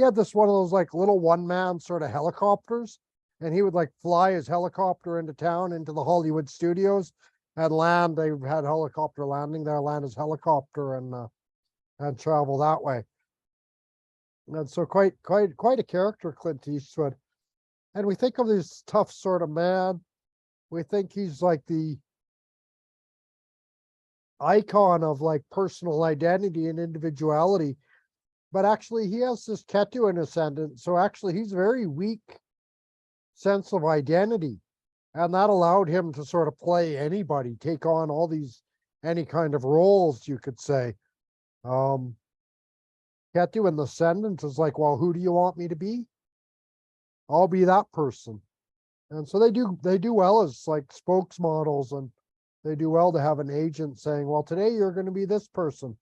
had this one of those like little one-man sort of helicopters, and he would like fly his helicopter into town, into the Hollywood studios, and land. They had helicopter landing there, land his helicopter and travel that way. And so quite a character, Clint Eastwood. And we think of this tough sort of man. We think he's like the icon of like personal identity and individuality, but actually he has this Ketu in Ascendant, so actually he's very weak sense of identity, and that allowed him to sort of play anybody, take on all these any kind of roles, you could say. Ketu in the Ascendant is like, well, who do you want me to be? I'll be that person. And so they do well as like spokesmodels, and they do well to have an agent saying, well, today you're going to be this person.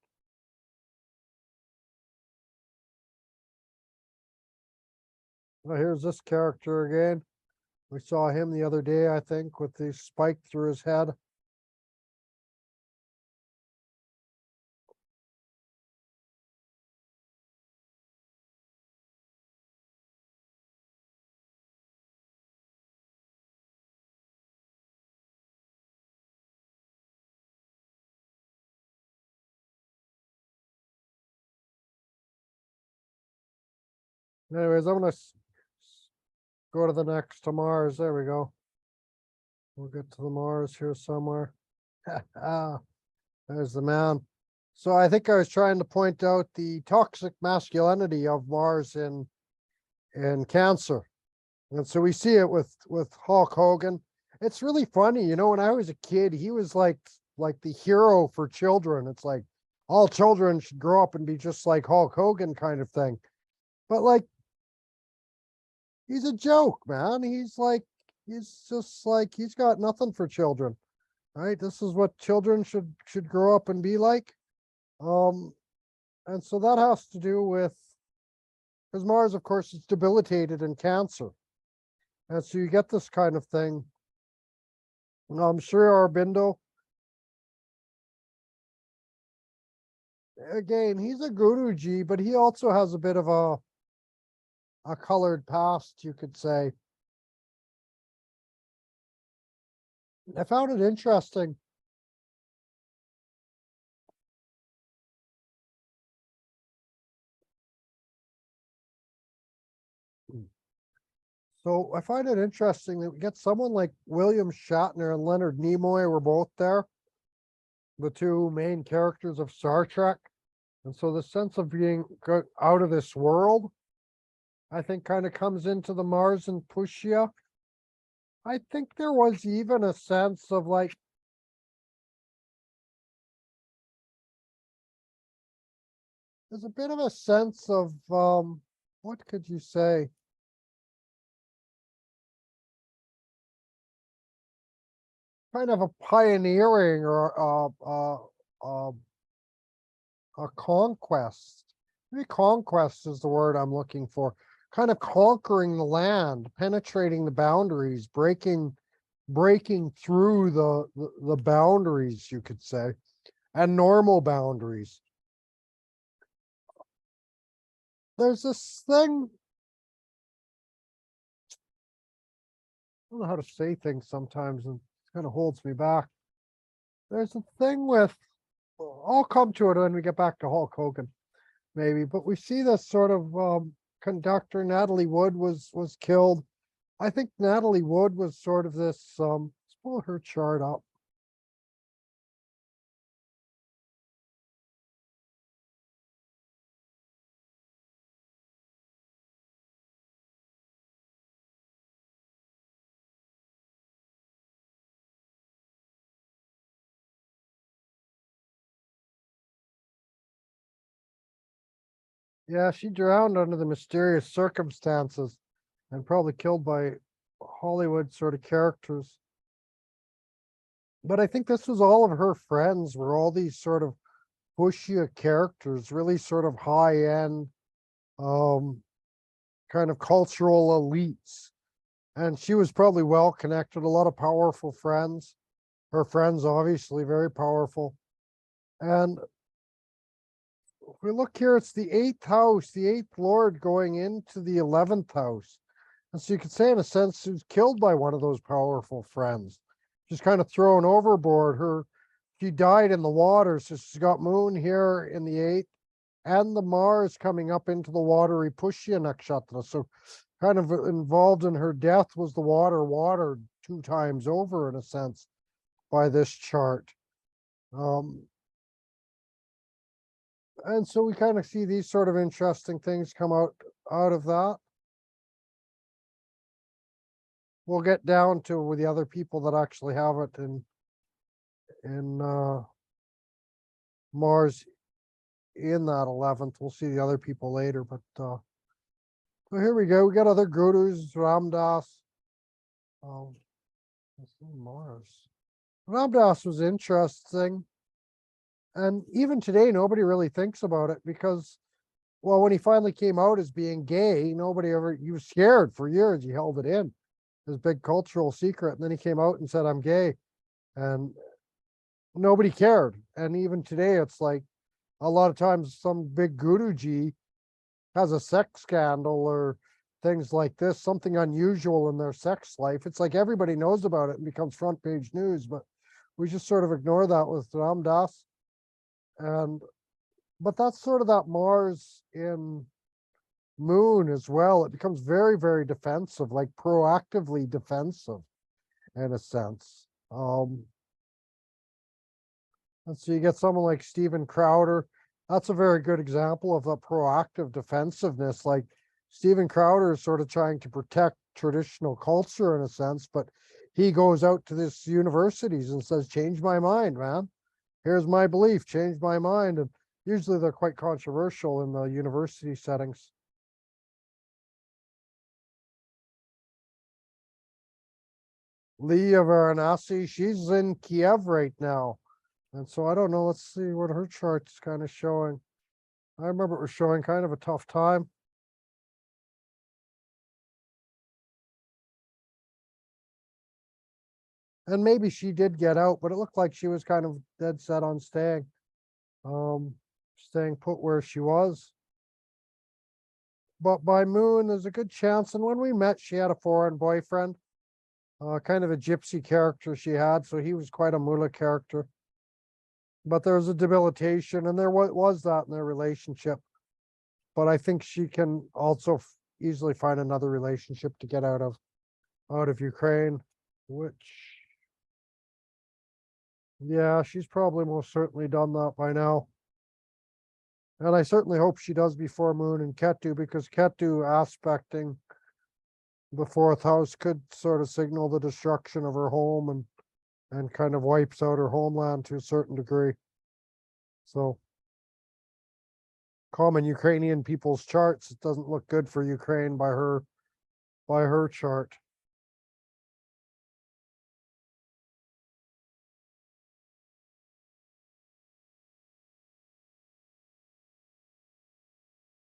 Well, here's this character again. We saw him the other day, I think, with the spike through his head. Anyways, I'm going to go to the next, to Mars. There we go. We'll get to the Mars here somewhere. There's the man. So I think I was trying to point out the toxic masculinity of Mars in Cancer. And so we see it with Hulk Hogan. it's really funny, you know, when I was a kid, he was like the hero for children. It's like all children should grow up and be just like Hulk Hogan kind of thing. But like, he's a joke, man. He's just like, he's got nothing for children, right? This is what children should grow up and be like. And so that has to do with, because Mars, of course, is debilitated in Cancer. And so you get this kind of thing. Sri Aurobindo, again, he's a Guruji, but he also has a bit of a colored past, you could say. I found it interesting. So I find it interesting that we get someone like William Shatner and Leonard Nimoy were both there, the two main characters of Star Trek. And so the sense of being out of this world, I think, kind of comes into the Mars and Pushya. I think there was even a sense of like, there's a bit of a sense of, what could you say? Kind of a pioneering or a conquest. Maybe conquest is the word I'm looking for. Kind of conquering the land, penetrating the boundaries, breaking through the boundaries, you could say, and normal boundaries. There's this thing, I don't know how to say things sometimes, and it kind of holds me back. There's a thing with, I'll come to it when we get back to Hulk Hogan, maybe, but we see this sort of conductor, Natalie Wood was killed. I think Natalie Wood was sort of this, let's pull her chart up. Yeah, she drowned under the mysterious circumstances and probably killed by Hollywood sort of characters. But I think this was all of her friends were all these sort of Pushya characters, really sort of high end, kind of cultural elites. And she was probably well connected, a lot of powerful friends. Her friends, obviously, very powerful. And if we look here, it's the 8th house, the 8th lord going into the 11th house. And so you could say, in a sense, she was killed by one of those powerful friends. She's kind of thrown overboard. She died in the water, so she's got Moon here in the 8th, and the Mars coming up into the watery Pushya Nakshatra. So kind of involved in her death was the water 2 times over, in a sense, by this chart. And so we kind of see these sort of interesting things come out of that. We'll get down to the other people that actually have it in Mars in that 11th. We'll see the other people later, but so here we go. We got other gurus, Ramdas. Mars. Ramdas was interesting. And even today, nobody really thinks about it because, well, when he finally came out as being gay, he was scared for years. He held it in, his big cultural secret. And then he came out and said, I'm gay. And nobody cared. And even today, it's like a lot of times some big Guruji has a sex scandal or things like this, something unusual in their sex life. It's like everybody knows about it and becomes front page news, but we just sort of ignore that with Ramdas. But that's sort of that Mars in Moon as well. It becomes very, very defensive, like proactively defensive in a sense. And so you get someone like Steven Crowder. That's a very good example of the proactive defensiveness. Like Steven Crowder is sort of trying to protect traditional culture in a sense, but he goes out to this universities and says, change my mind, man. Here's my belief, change my mind. And usually they're quite controversial in the university settings. Leah Varanasi, she's in Kiev right now. And so I don't know, let's see what her chart's kind of showing. I remember it was showing kind of a tough time. And maybe she did get out, but it looked like she was kind of dead set on staying. Staying put where she was. But by moon, there's a good chance. And when we met, she had a foreign boyfriend. Kind of a gypsy character she had, so he was quite a mullah character. But there was a debilitation, and there was that in their relationship. But I think she can also easily find another relationship to get out of Ukraine, which, yeah, she's probably most certainly done that by now. And I certainly hope she does before Moon and Ketu, because Ketu aspecting the fourth house could sort of signal the destruction of her home and kind of wipes out her homeland to a certain degree. So common Ukrainian people's charts, it doesn't look good for Ukraine by her chart.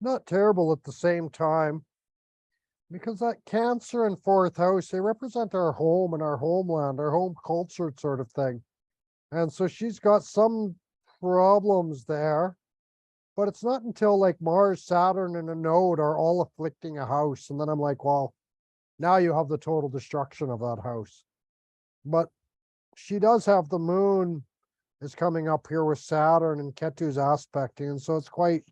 Not terrible at the same time, because that Cancer and fourth house, they represent our home and our homeland, our home culture sort of thing. And so she's got some problems there, but it's not until like Mars, Saturn, and a node are all afflicting a house. And then I'm like, well, now you have the total destruction of that house. But she does have the moon is coming up here with Saturn and Ketu's aspecting. And so it's quite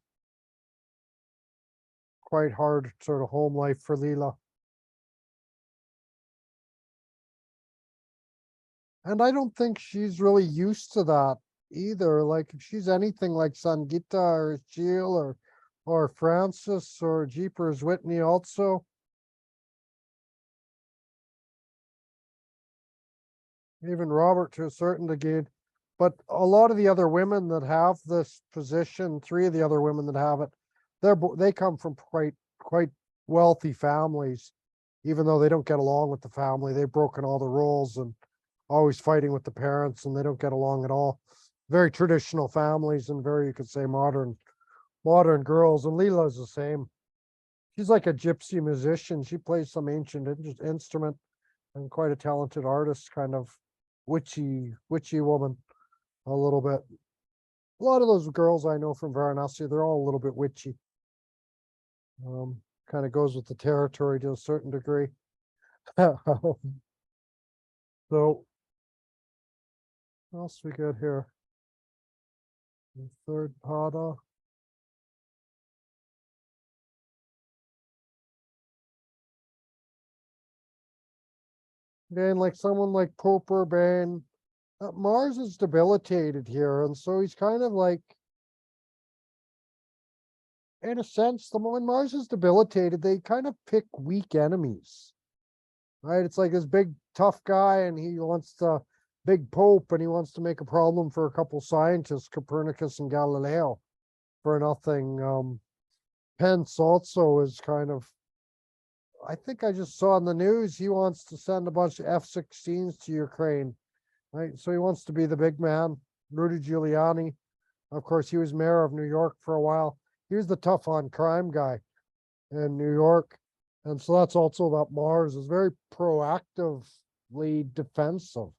hard sort of home life for Leela. And I don't think she's really used to that either. Like if she's anything like Sangita or Jill or Francis or Jeepers Whitney also. Even Robert to a certain degree. But a lot of the other women that have this position, three of the other women that have it, they come from quite wealthy families. Even though they don't get along with the family, they've broken all the rules and always fighting with the parents, and they don't get along at all. Very traditional families and very, you could say, modern girls. And Leela's the same. She's like a gypsy musician. She plays some ancient instrument and quite a talented artist, kind of witchy woman a little bit. A lot of those girls I know from Varanasi, they're all a little bit witchy. Kind of goes with the territory to a certain degree. So what else we got here? The third pada. Again, like someone like Pope Urban, Mars is debilitated here, and so he's kind of like, in a sense, when Mars is debilitated, they kind of pick weak enemies, right? It's like this big tough guy, and he wants to big Pope, and he wants to make a problem for a couple scientists, Copernicus and Galileo, for nothing. Pence also is kind of, I think I just saw in the news, he wants to send a bunch of F-16s to Ukraine, right? So he wants to be the big man. Rudy Giuliani, of course, he was mayor of New York for a while. He was the tough on crime guy in New York. And so that's also about Mars is very proactively defensive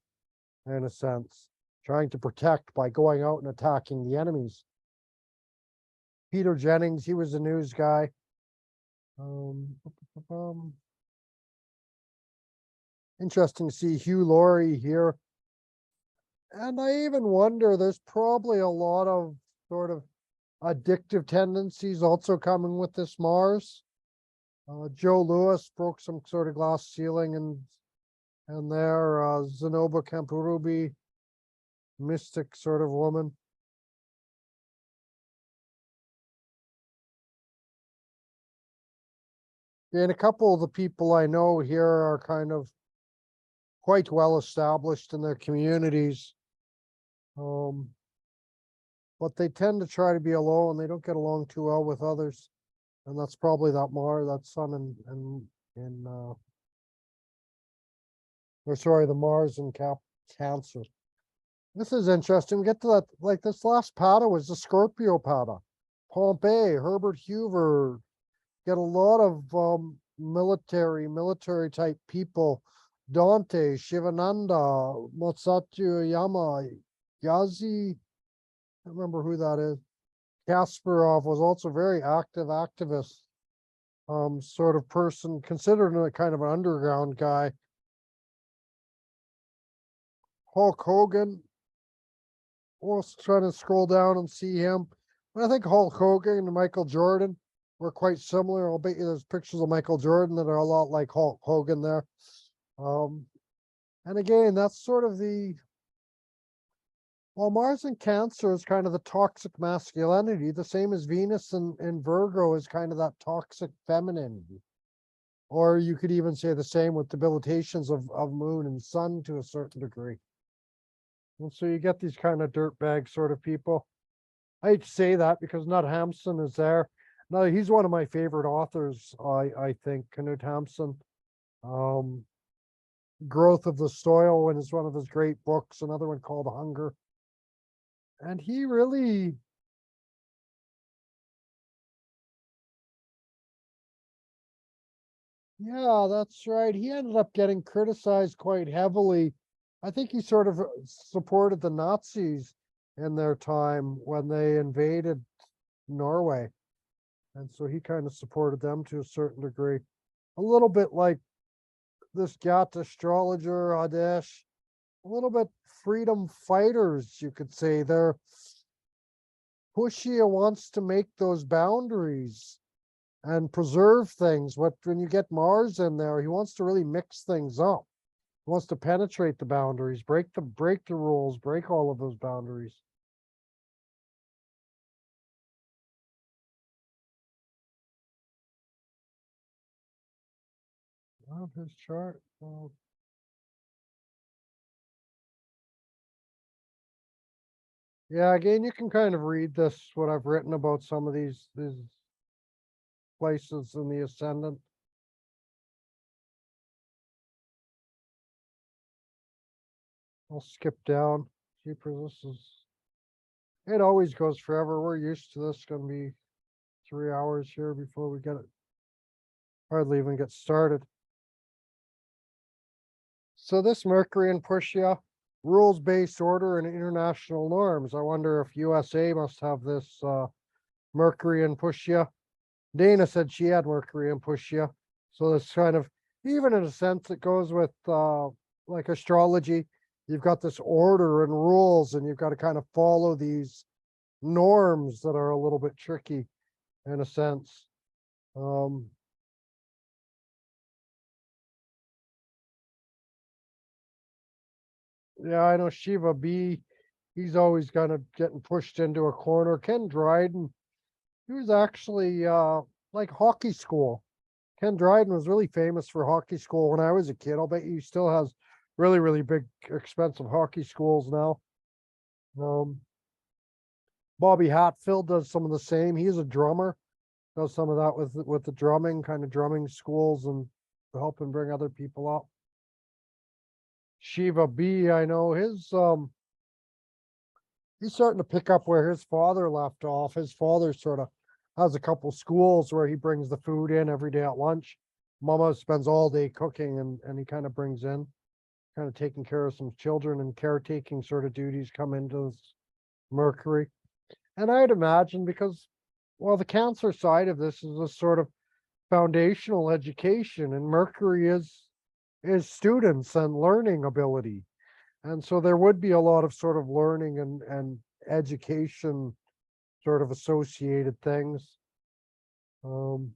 in a sense, trying to protect by going out and attacking the enemies. Peter Jennings, he was a news guy. Interesting to see Hugh Laurie here. And I even wonder, there's probably a lot of sort of addictive tendencies also coming with this Mars. Joe Lewis broke some sort of glass ceiling and there, Zenoba Campurubi, mystic sort of woman. And a couple of the people I know here are kind of quite well established in their communities. But they tend to try to be alone. They don't get along too well with others. And that's probably that sun or sorry, the Mars in Cancer. This is interesting. We get to that, like this last pada was the Scorpio pada. Pompey, Herbert Hoover, get a lot of military type people. Dante, Shivananda, Matsatsu Yama, Yazi, I don't remember who that is. Kasparov was also very active activist, sort of person, considered a kind of an underground guy. Hulk Hogan, was trying to scroll down and see him. But I think Hulk Hogan and Michael Jordan were quite similar. I'll bet you there's pictures of Michael Jordan that are a lot like Hulk Hogan there. And again, that's sort of well, Mars in Cancer is kind of the toxic masculinity, the same as Venus in Virgo is kind of that toxic femininity. Or you could even say the same with debilitations of Moon and Sun to a certain degree. And so you get these kind of dirtbag sort of people. I hate to say that because Knut Hamsun is there. No, he's one of my favorite authors, I think, Knut Hamsun. Growth of the Soil is one of his great books, another one called Hunger. And he really, yeah, that's right. He ended up getting criticized quite heavily. I think he sort of supported the Nazis in their time when they invaded Norway. And so he kind of supported them to a certain degree. A little bit like this Gat astrologer, Adesh, a little bit freedom fighters, you could say. They're Pushya wants to make those boundaries and preserve things. But when you get Mars in there, he wants to really mix things up. He wants to penetrate the boundaries, break the rules, break all of those boundaries. Well, his chart. Yeah, again, you can kind of read this, what I've written about some of these places in the Ascendant. I'll skip down. Jeepers, it always goes forever. We're used to this. It's gonna be 3 hours here before we get it. Hardly even get started. So this Mercury in Pushya, rules-based order and international norms. I wonder if USA must have this Mercury in Pushya. Dana said she had Mercury in Pushya. So it's kind of, even in a sense, it goes with like astrology. You've got this order and rules, and you've got to kind of follow these norms that are a little bit tricky in a sense. Yeah, I know Shiva B, he's always kind of getting pushed into a corner. Ken Dryden, he was actually like hockey school. Ken Dryden was really famous for hockey school when I was a kid. I'll bet you he still has really big, expensive hockey schools now. Bobby Hatfield does some of the same. He's a drummer, does some of that with the drumming, kind of drumming schools and helping bring other people up. Shiva B, I know his he's starting to pick up where his father left off. His father sort of has a couple schools where he brings the food in every day at lunch. Mama spends all day cooking and he kind of brings in, kind of taking care of some children, and caretaking sort of duties come into this Mercury. And I'd imagine because, well, the Cancer side of this is a sort of foundational education, and Mercury is students and learning ability. And so there would be a lot of sort of learning and education sort of associated things. Even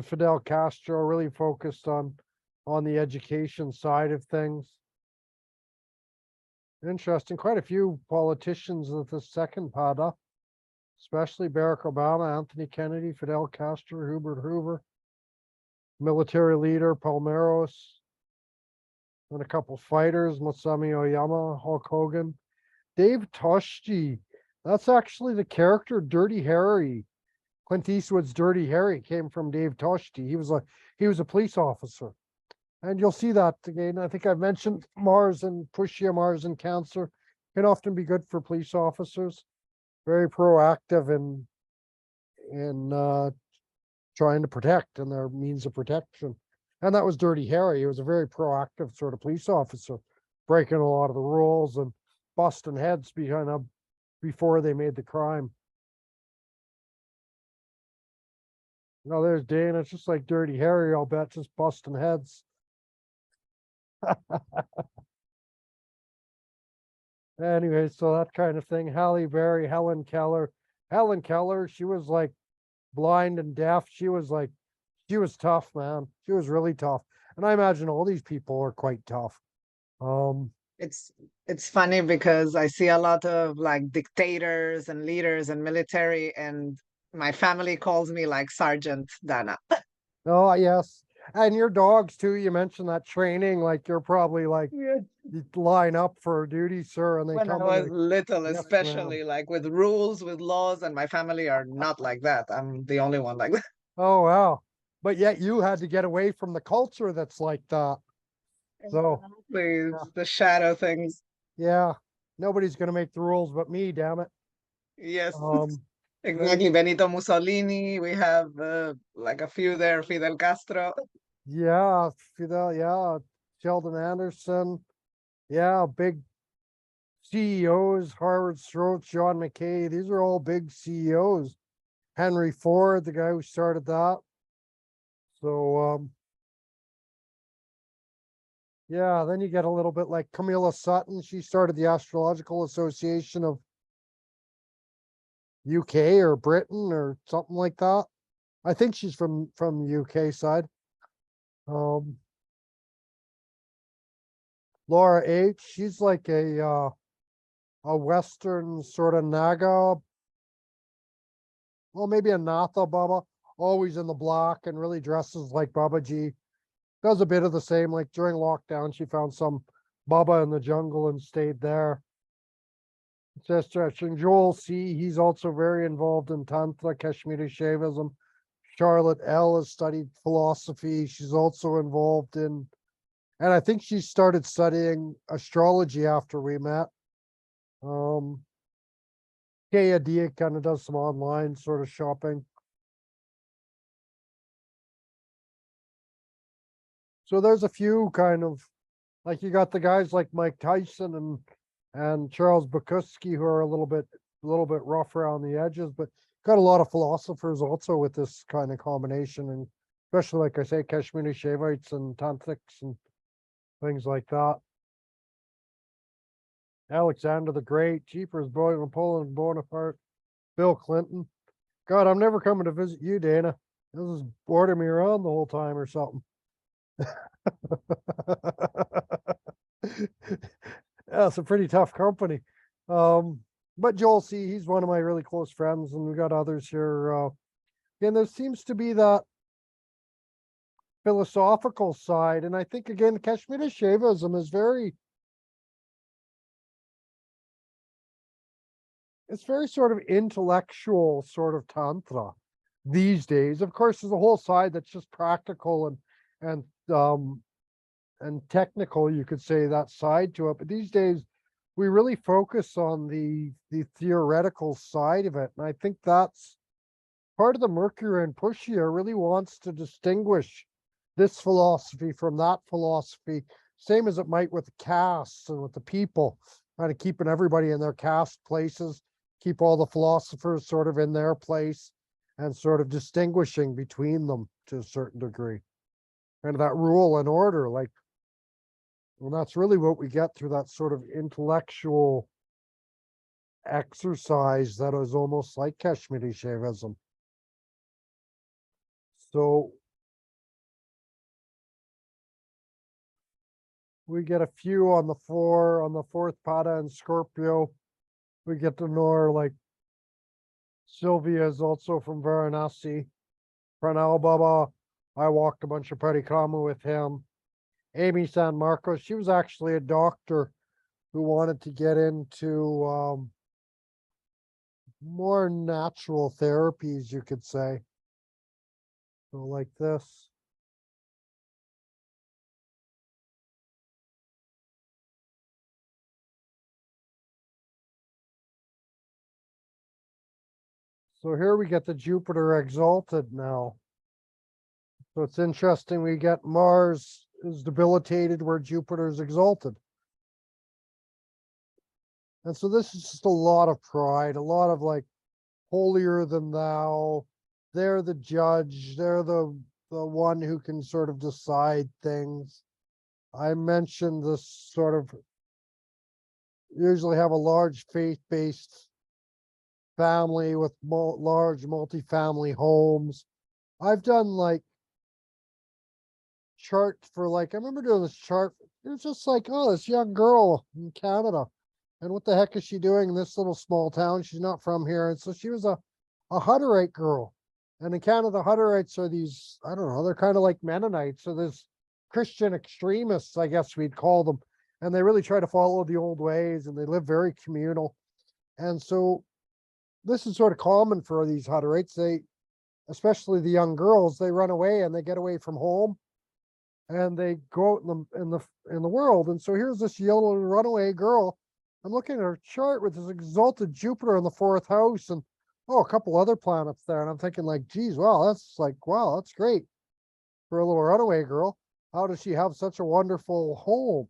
Fidel Castro really focused on the education side of things. Interesting, quite a few politicians of the second pada, especially Barack Obama, Anthony Kennedy, Fidel Castro, Hubert Hoover, military leader Palmeros, and a couple fighters, Masami Oyama, Hulk Hogan. Dave Toshti, that's actually the character Dirty Harry. Clint Eastwood's Dirty Harry came from Dave Toshti. He was a police officer. And you'll see that again. I think I've mentioned Mars and Pushya, Mars and Cancer can often be good for police officers. Very proactive in trying to protect and their means of protection. And that was Dirty Harry. He was a very proactive sort of police officer, breaking a lot of the rules and busting heads before they made the crime. No, there's Dana. It's just like Dirty Harry, I'll bet, just busting heads. Anyway, so that kind of thing. Halle Berry, Helen Keller. Helen Keller, she was like blind and deaf. She was tough, man. She was really tough. And I imagine all these people are quite tough. It's funny because I see a lot of like dictators and leaders and military, and my family calls me like Sergeant Dana. Oh, yes. And your dogs too. You mentioned that training, like you're probably like Yeah. you line up for duty, sir, and they When I come was and little, Yes, especially like with rules, with laws, and my family are not like that. I'm the only one like that. oh wow. But yet you had to get away from the culture that's like that. So The shadow things. yeah, nobody's gonna make the rules but me, damn it. Yes, Um exactly. Benito Mussolini. We have like a few there. Fidel Castro. yeah, Fidel, yeah, Sheldon Anderson, yeah, big CEOs, Harvard Stroke, John McKay, these are all big CEOs. Henry Ford, the guy who started that. So yeah, then you get a little bit like Camilla Sutton. She started the Astrological Association of UK or Britain or something like that. I think she's from UK side. Laura H, she's like a Western sort of Naga, well, maybe a Natha Baba, always in the black and really dresses like Babaji. Does a bit of the same, like during lockdown, she found some Baba in the jungle and stayed there. It's just stretching. Joel C, he's also very involved in Tantra, Kashmiri Shaivism. Charlotte L has studied philosophy. She's also involved in, and I think she started studying astrology after we met. Kaya Dia kind of does some online sort of shopping. So there's a few kind of, like you got the guys like Mike Tyson and Charles Bukowski who are a little bit rough around the edges, but got a lot of philosophers also with this kind of combination, and especially like I say, Kashmiri Shaivites and Tantrics and things like that. Alexander the Great, Jeepers, Napoleon Bonaparte, Bill Clinton. God, I'm never coming to visit you, Dana. This is boarding me around the whole time or something. Yeah, it's a pretty tough company. But Joel C, he's one of my really close friends, and we got others here. And there seems to be that philosophical side, and I think again, Kashmiri Shaivism is it's very sort of intellectual sort of tantra these days. Of course, there's a whole side that's just practical and technical, you could say, that side to it. But these days, we really focus on the theoretical side of it, and I think that's part of the Mercury and Pushya really wants to distinguish this philosophy from that philosophy, same as it might with the castes and with the people, kind of keeping everybody in their caste places, keep all the philosophers sort of in their place, and sort of distinguishing between them to a certain degree. And that rule and order, like, well, that's really what we get through that sort of intellectual exercise that is almost like Kashmiri Shaivism. So we get a few on the fourth pada and Scorpio. We get to know like Sylvia is also from Varanasi. Pranal Baba, I walked a bunch of parikrama with him. Amy San Marcos. She was actually a doctor who wanted to get into more natural therapies, you could say. So like this. So here we get the Jupiter exalted now. So it's interesting, we get Mars is debilitated where Jupiter is exalted. And so this is just a lot of pride, a lot of like holier than thou. They're the judge, they're the one who can sort of decide things. I mentioned this sort of usually have a large faith-based family with large multi-family homes. I've done like chart for like, I remember doing this chart. It was just like, oh, this young girl in Canada. And what the heck is she doing in this little small town? She's not from here. And so she was a Hutterite girl. And in Canada, Hutterites are these, I don't know, they're kind of like Mennonites. So there's Christian extremists, I guess we'd call them. And they really try to follow the old ways and they live very communal. And so this is sort of common for these Hutterites. They, especially the young girls, they run away and they get away from home and they go out in the world. And so here's this yellow runaway girl. I'm looking at her chart with this exalted Jupiter in the 4th house and a couple other planets there. And I'm thinking like, geez, wow, that's great for a little runaway girl. How does she have such a wonderful home?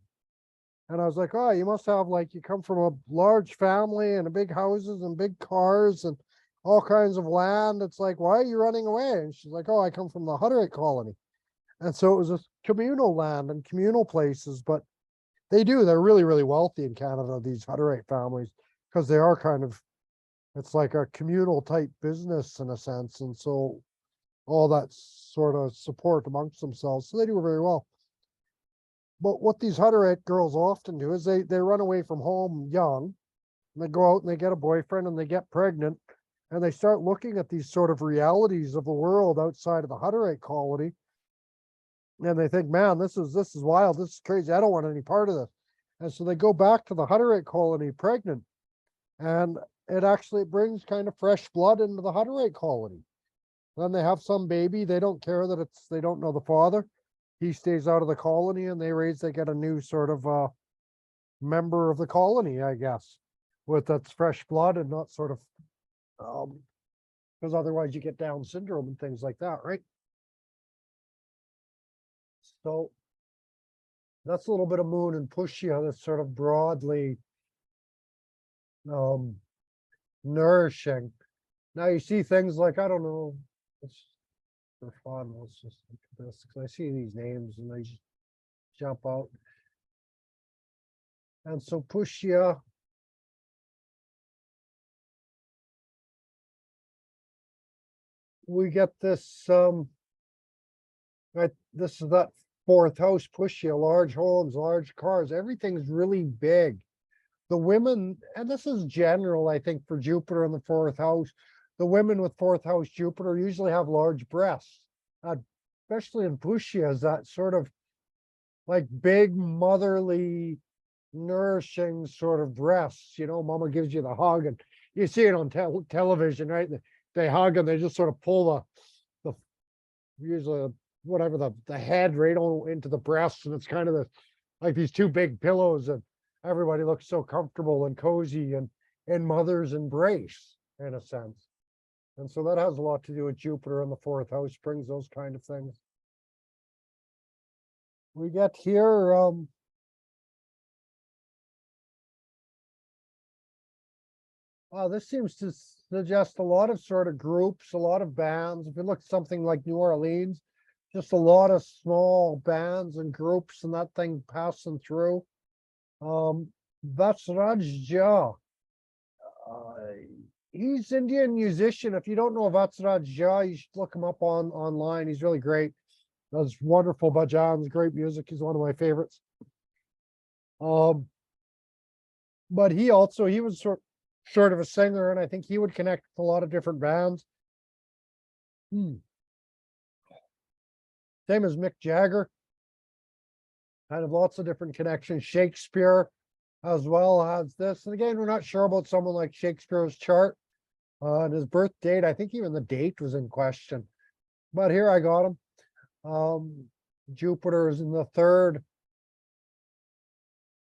And I was like, oh, you must have like, you come from a large family and big houses and big cars and all kinds of land. It's like, why are you running away? And she's like, oh, I come from the Hutterite colony. And so it was this communal land and communal places, but they're really, really wealthy in Canada, these Hutterite families, because they are kind of, it's like a communal type business in a sense. And so all that sort of support amongst themselves. So they do very well. But what these Hutterite girls often do is they run away from home young, and they go out and they get a boyfriend and they get pregnant, and they start looking at these sort of realities of the world outside of the Hutterite colony. And they think, man, this is wild, this is crazy, I don't want any part of this. And so they go back to the Hutterite colony pregnant. And it actually brings kind of fresh blood into the Hutterite colony. Then they have some baby, they don't care that they don't know the father. He stays out of the colony and they get a new sort of member of the colony, I guess, with that's fresh blood and not sort of because otherwise you get Down syndrome and things like that, right? So that's a little bit of Moon and Pushya that's sort of broadly nourishing. Now you see things like, I don't know, it's for fun, let's just look at this, because I see these names and they just jump out. And so Pushya, we get this, right, this is that 4th house, Pushya, large homes, large cars, everything's really big. The women, and this is general, I think, for Jupiter in the 4th house, the women with 4th house Jupiter usually have large breasts, especially in Pushya, is that sort of like big, motherly, nourishing sort of breasts. You know, mama gives you the hug, and you see it on television, right? They hug and they just sort of pull the usually whatever the head right on into the breast, and it's kind of like these two big pillows, and everybody looks so comfortable and cozy and in mother's embrace in a sense. And so that has a lot to do with Jupiter in the 4th house, brings those kind of things. We get here, this seems to suggest a lot of sort of groups, a lot of bands. If you look at something like New Orleans, just a lot of small bands and groups and that thing passing through. Vatsraj, he's Indian musician. If you don't know Vatsraj, you should look him up online. He's really great. Does wonderful bhajans, great music. He's one of my favorites. But he was sort of a singer, and I think he would connect with a lot of different bands. Same as Mick Jagger. kind of lots of different connections. Shakespeare as well has this. And again, we're not sure about someone like Shakespeare's chart. And his birth date, I think even the date was in question. But here I got him. Jupiter is in the third.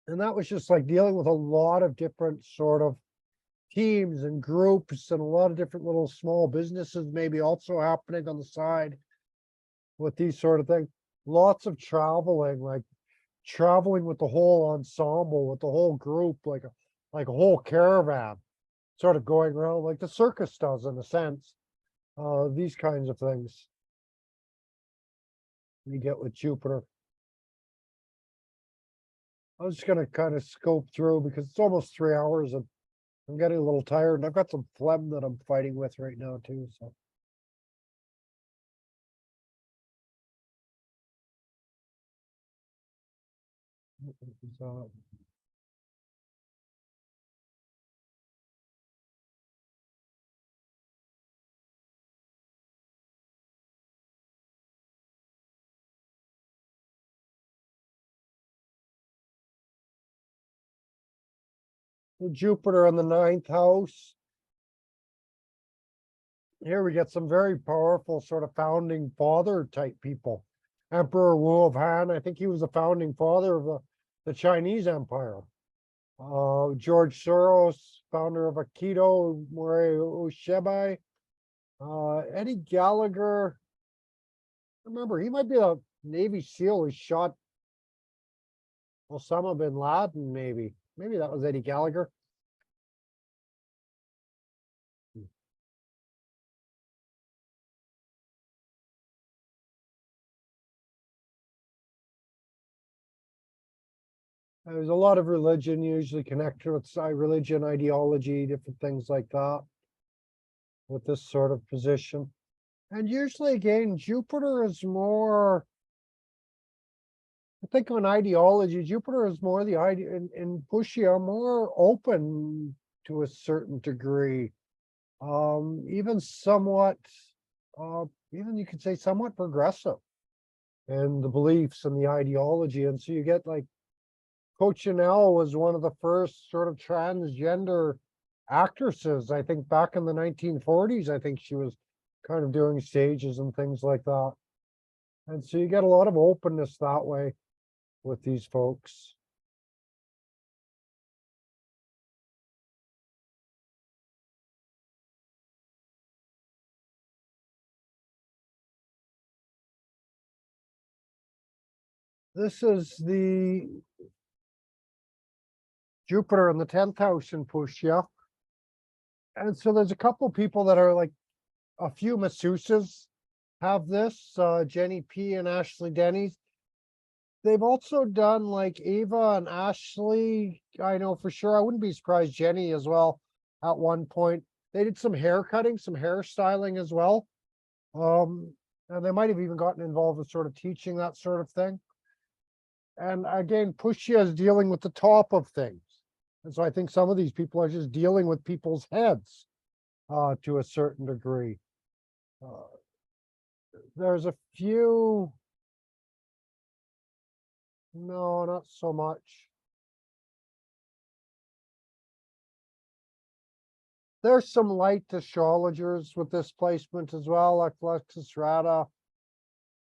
And that was just like dealing with a lot of different sort of teams and groups and a lot of different little small businesses maybe also happening on the side with these sort of things. Lots of traveling, like traveling with the whole ensemble, with the whole group, like a whole caravan, sort of going around like the circus does in a sense. These kinds of things you get with Jupiter. I was just gonna kind of scope through because it's almost 3 hours and I'm getting a little tired and I've got some phlegm that I'm fighting with right now too, so. So, Jupiter in the 9th house. Here we get some very powerful sort of founding father type people. Emperor Wu of Han, I think he was the founding father of the Chinese Empire. George Soros, founder of Aikido, Morei Ushibai. Eddie Gallagher, remember, he might be a Navy SEAL who shot Osama bin Laden, maybe. Maybe that was Eddie Gallagher. There's a lot of religion usually connected with religion, ideology, different things like that with this sort of position. And usually, again, Jupiter is more, I think on ideology, Jupiter is more the idea in Pushya, more open to a certain degree. Even somewhat, even you could say somewhat progressive in the beliefs and the ideology. And so you get like, Cochineal was one of the first sort of transgender actresses, I think back in the 1940s. I think she was kind of doing stages and things like that. And so you get a lot of openness that way with these folks. This is the Jupiter in the 10th house in Pushya. And so there's a couple people that are like a few masseuses have this, Jenny P and Ashley Denny's. They've also done like Ava and Ashley, I know for sure. I wouldn't be surprised Jenny as well at one point. They did some hair cutting, some hairstyling as well. And they might have even gotten involved with sort of teaching that sort of thing. And again, Pushya is dealing with the top of things. And so I think some of these people are just dealing with people's heads to a certain degree. There's a few, no, not so much. There's some light astrologers with this placement as well, like Alexis Rada.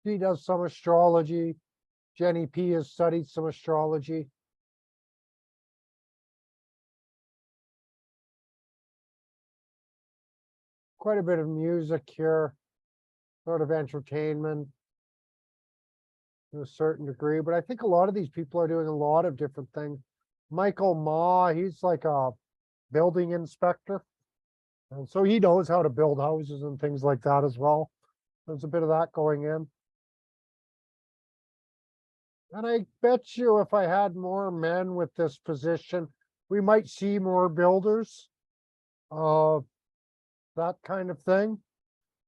He does some astrology. Jenny P has studied some astrology. Quite a bit of music here, sort of entertainment to a certain degree, but I think a lot of these people are doing a lot of different things. Michael Ma, he's like a building inspector. And so he knows how to build houses and things like that as well. There's a bit of that going in. And I bet you if I had more men with this position, we might see more builders. That kind of thing.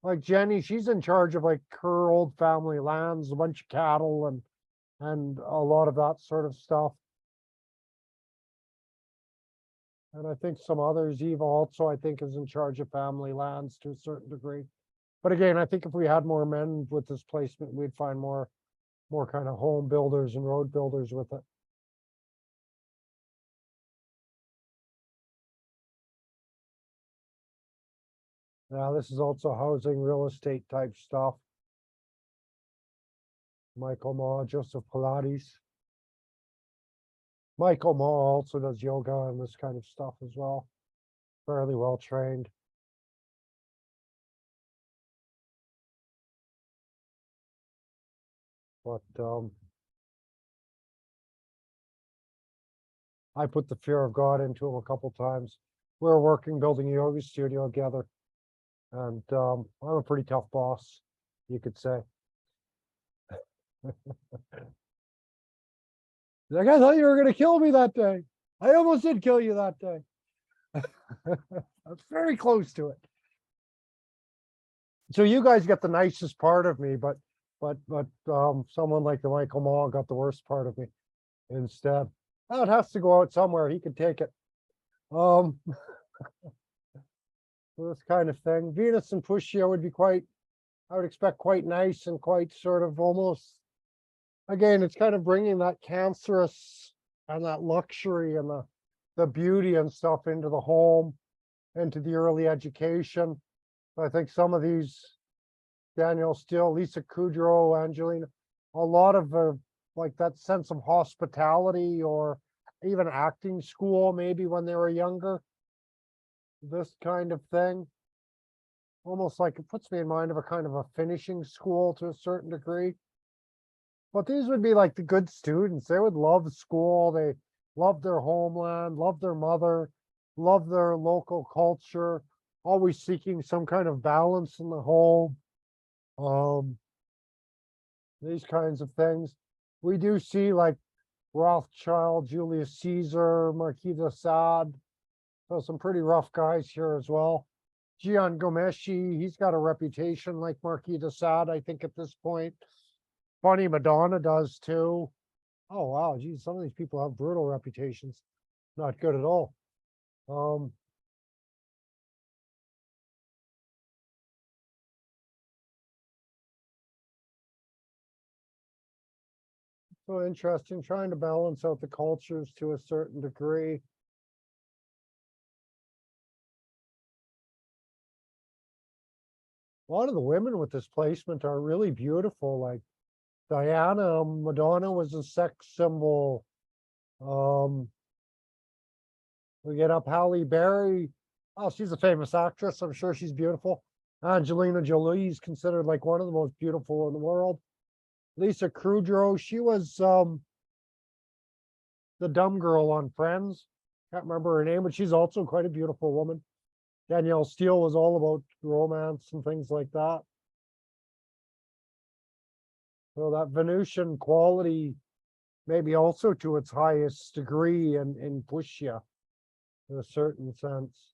Like Jenny, she's in charge of like her old family lands, a bunch of cattle and a lot of that sort of stuff. And I think some others, Eva also, I think, is in charge of family lands to a certain degree. But again, I think if we had more men with this placement, we'd find more more kind of home builders and road builders with it. Now, this is also housing, real estate type stuff. Michael Ma, Joseph Pilates. Michael Ma also does yoga and this kind of stuff as well. Fairly well trained. But I put the fear of God into him a couple times. We were working, building a yoga studio together. And I'm a pretty tough boss, you could say. Like, I thought you were gonna kill me that day. I almost did kill you that day. I was very close to it. So you guys get the nicest part of me, but someone like the Michael Ma got the worst part of me instead. Oh, it has to go out somewhere. He could take it. This kind of thing. Venus and Pushya would be quite, I would expect quite nice and quite sort of almost, again, it's kind of bringing that cancerous and that luxury and the beauty and stuff into the home, into the early education. I think some of these, Danielle Steele, Lisa Kudrow, Angelina, a lot of like that sense of hospitality or even acting school, maybe when they were younger. This kind of thing. Almost like it puts me in mind of a kind of a finishing school to a certain degree. But these would be like the good students. They would love school. They love their homeland, love their mother, love their local culture, always seeking some kind of balance in the home. These kinds of things. We do see like Rothschild, Julius Caesar, Marquis de Sade. So some pretty rough guys here as well. Gian Gomeshi, he's got a reputation like Marquis de Sade, I think at this point. Funny Madonna does too. Oh wow, geez, some of these people have brutal reputations. Not good at all. So interesting, trying to balance out the cultures to a certain degree. A lot of the women with this placement are really beautiful, like Diana, Madonna was a sex symbol. We get up Halle Berry. Oh, she's a famous actress. I'm sure she's beautiful. Angelina Jolie is considered like one of the most beautiful in the world. Lisa Kudrow, she was the dumb girl on Friends. Can't remember her name, but she's also quite a beautiful woman. Danielle Steele was all about romance and things like that. So that Venusian quality, maybe also to its highest degree in Pushya, in a certain sense.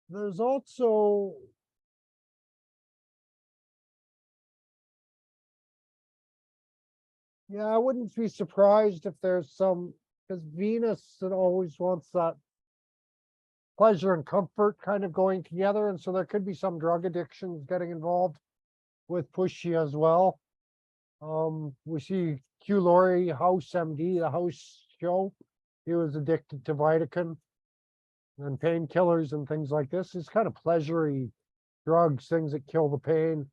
There's also yeah, I wouldn't be surprised if there's some, because Venus always wants that pleasure and comfort kind of going together. And so there could be some drug addictions getting involved with Pushya as well. We see Hugh Laurie, House MD, the House show. He was addicted to Vitamin and painkillers and things like this. It's kind of pleasury drugs, things that kill the pain.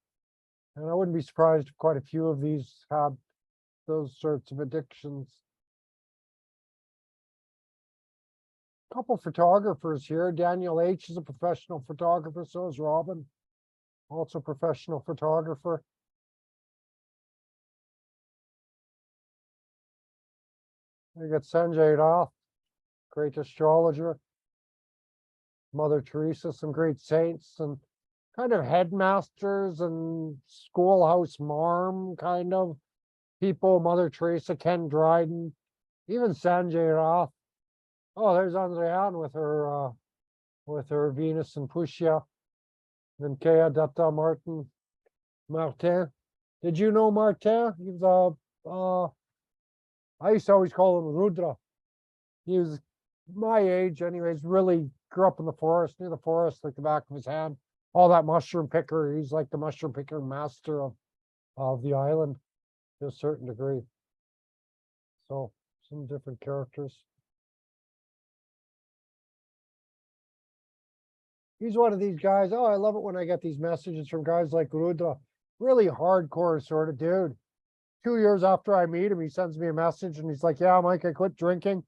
And I wouldn't be surprised if quite a few of these had those sorts of addictions. Couple photographers here. Daniel H is a professional photographer, so is Robin, also professional photographer. We got Sanjay Rath, great astrologer. Mother Teresa, some great saints and kind of headmasters and schoolhouse marm kind of people. Mother Teresa, Ken Dryden, even Sanjay Rath. Oh, there's Andréane with her Venus and Pushya. Then Kea Datta Martin. Did you know Martin? He was I used to always call him Rudra. He was my age anyways, really grew up in the forest, near the forest, like the back of his hand. All that mushroom picker, he's like the mushroom picker master of the island. to a certain degree. So some different characters. He's one of these guys. Oh, I love it when I get these messages from guys like Rudra, really hardcore sort of dude. 2 years after I meet him, he sends me a message and he's like, yeah, Mike, I quit drinking.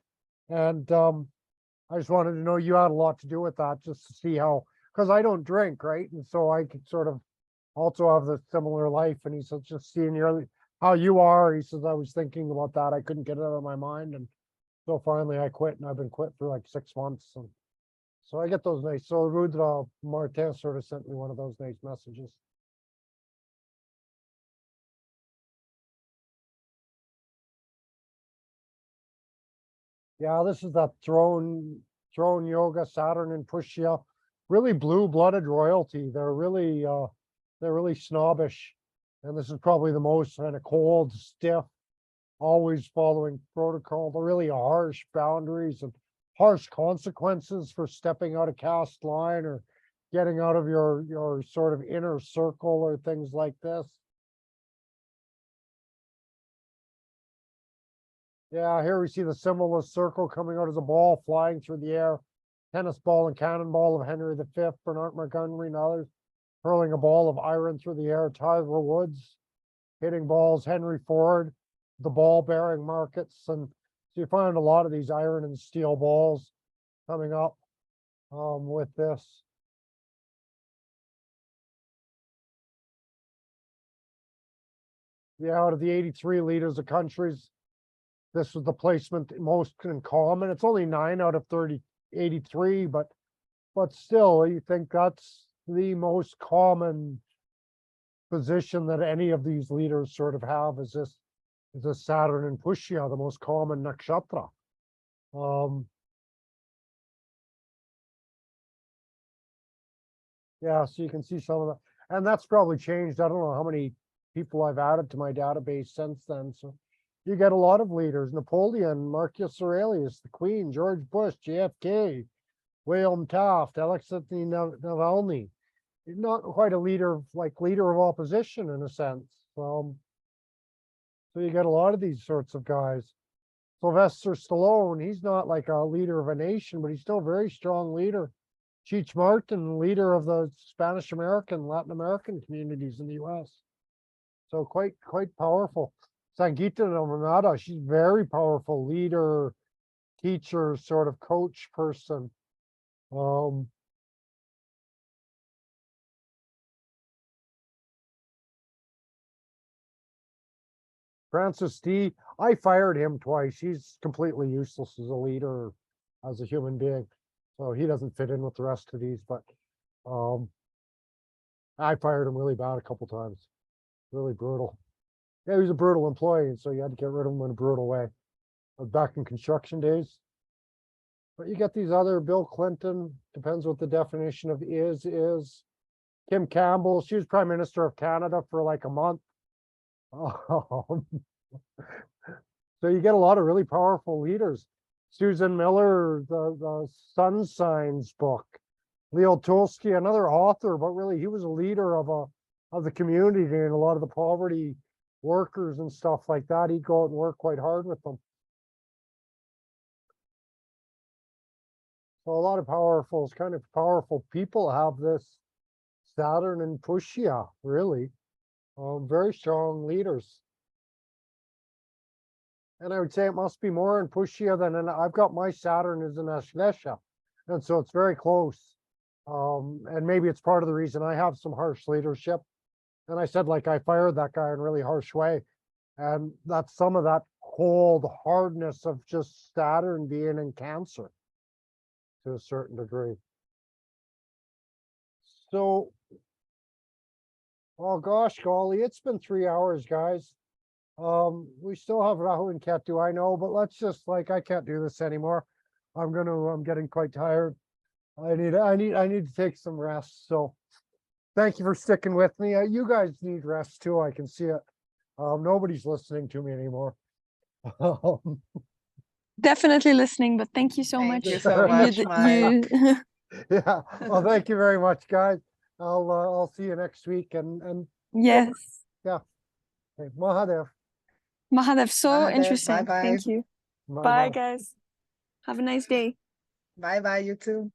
And I just wanted to know you had a lot to do with that, just to see how, because I don't drink, right? And so I could sort of also have the similar life. And he says, just seeing your how you are. He says, I was thinking about that. I couldn't get it out of my mind. And so finally I quit, and I've been quit for like 6 months. And so I get those nice. So Rudra Martin sort of sent me one of those nice messages. Yeah, this is that throne yoga, Saturn and Pushya, really blue-blooded royalty. They're really snobbish. And this is probably the most kind of cold, stiff, always following protocol. They're really harsh boundaries and harsh consequences for stepping out of caste line or getting out of your sort of inner circle or things like this. Yeah, here we see the symbolist circle coming out as a ball flying through the air. Tennis ball and cannonball of Henry V, Bernard Montgomery and others. Hurling a ball of iron through the air, Tiger Woods. Hitting balls, Henry Ford. The ball bearing markets. And so you find a lot of these iron and steel balls coming up with this. Yeah, out of the 83 leaders of countries, this was the placement most in common. It's only 9 out of 83, but still, you think that's the most common position that any of these leaders sort of have is this Saturn and Pushya, the most common nakshatra. Yeah, so you can see some of that, and that's probably changed. I don't know how many people I've added to my database since then. So you get a lot of leaders: Napoleon, Marcus Aurelius, the Queen, George Bush, JFK, William Taft, Alexei Navalny. Not quite a leader, like leader of opposition in a sense. So you get a lot of these sorts of guys. Sylvester Stallone, he's not like a leader of a nation, but he's still a very strong leader. Cheech Martin, leader of the Spanish American, Latin American communities in the US. So quite powerful. Sangeeta Namanada, she's very powerful leader, teacher, sort of coach person. Francis D, I fired him twice. He's completely useless as a leader, as a human being. So he doesn't fit in with the rest of these, but I fired him really bad a couple times. Really brutal. Yeah, he was a brutal employee, and so you had to get rid of him in a brutal way. Back in construction days. But you get these other, Bill Clinton, depends what the definition of is. Kim Campbell, she was Prime Minister of Canada for like a month. So you get a lot of really powerful leaders. Susan Miller, the Sun Signs book. Leo Tolstoy, another author, but really he was a leader of the community and a lot of the poverty workers and stuff like that. He'd go out and work quite hard with them. So a lot of kind of powerful people have this Saturn and Pushya, really. Very strong leaders. And I would say it must be more in Pushya than I've got my Saturn is in Ashlesha. And so it's very close. And maybe it's part of the reason I have some harsh leadership. And I said, like, I fired that guy in a really harsh way. And that's some of that cold hardness of just Saturn being in Cancer to a certain degree. So, oh gosh, golly, it's been 3 hours, guys. We still have Rahu and Ketu, I know, but let's just, like, I can't do this anymore. I'm getting quite tired. I need to take some rest. So thank you for sticking with me. You guys need rest too. I can see it. Nobody's listening to me anymore. Definitely listening, but thank you so Thank much. you so much, Mike. Yeah. Well, thank you very much, guys. I'll see you next week. And Yes. okay, Mahadev. Mahadev, so Mahadev, interesting. bye-bye. Thank you. Bye, guys. Have a nice day. Bye bye, you too.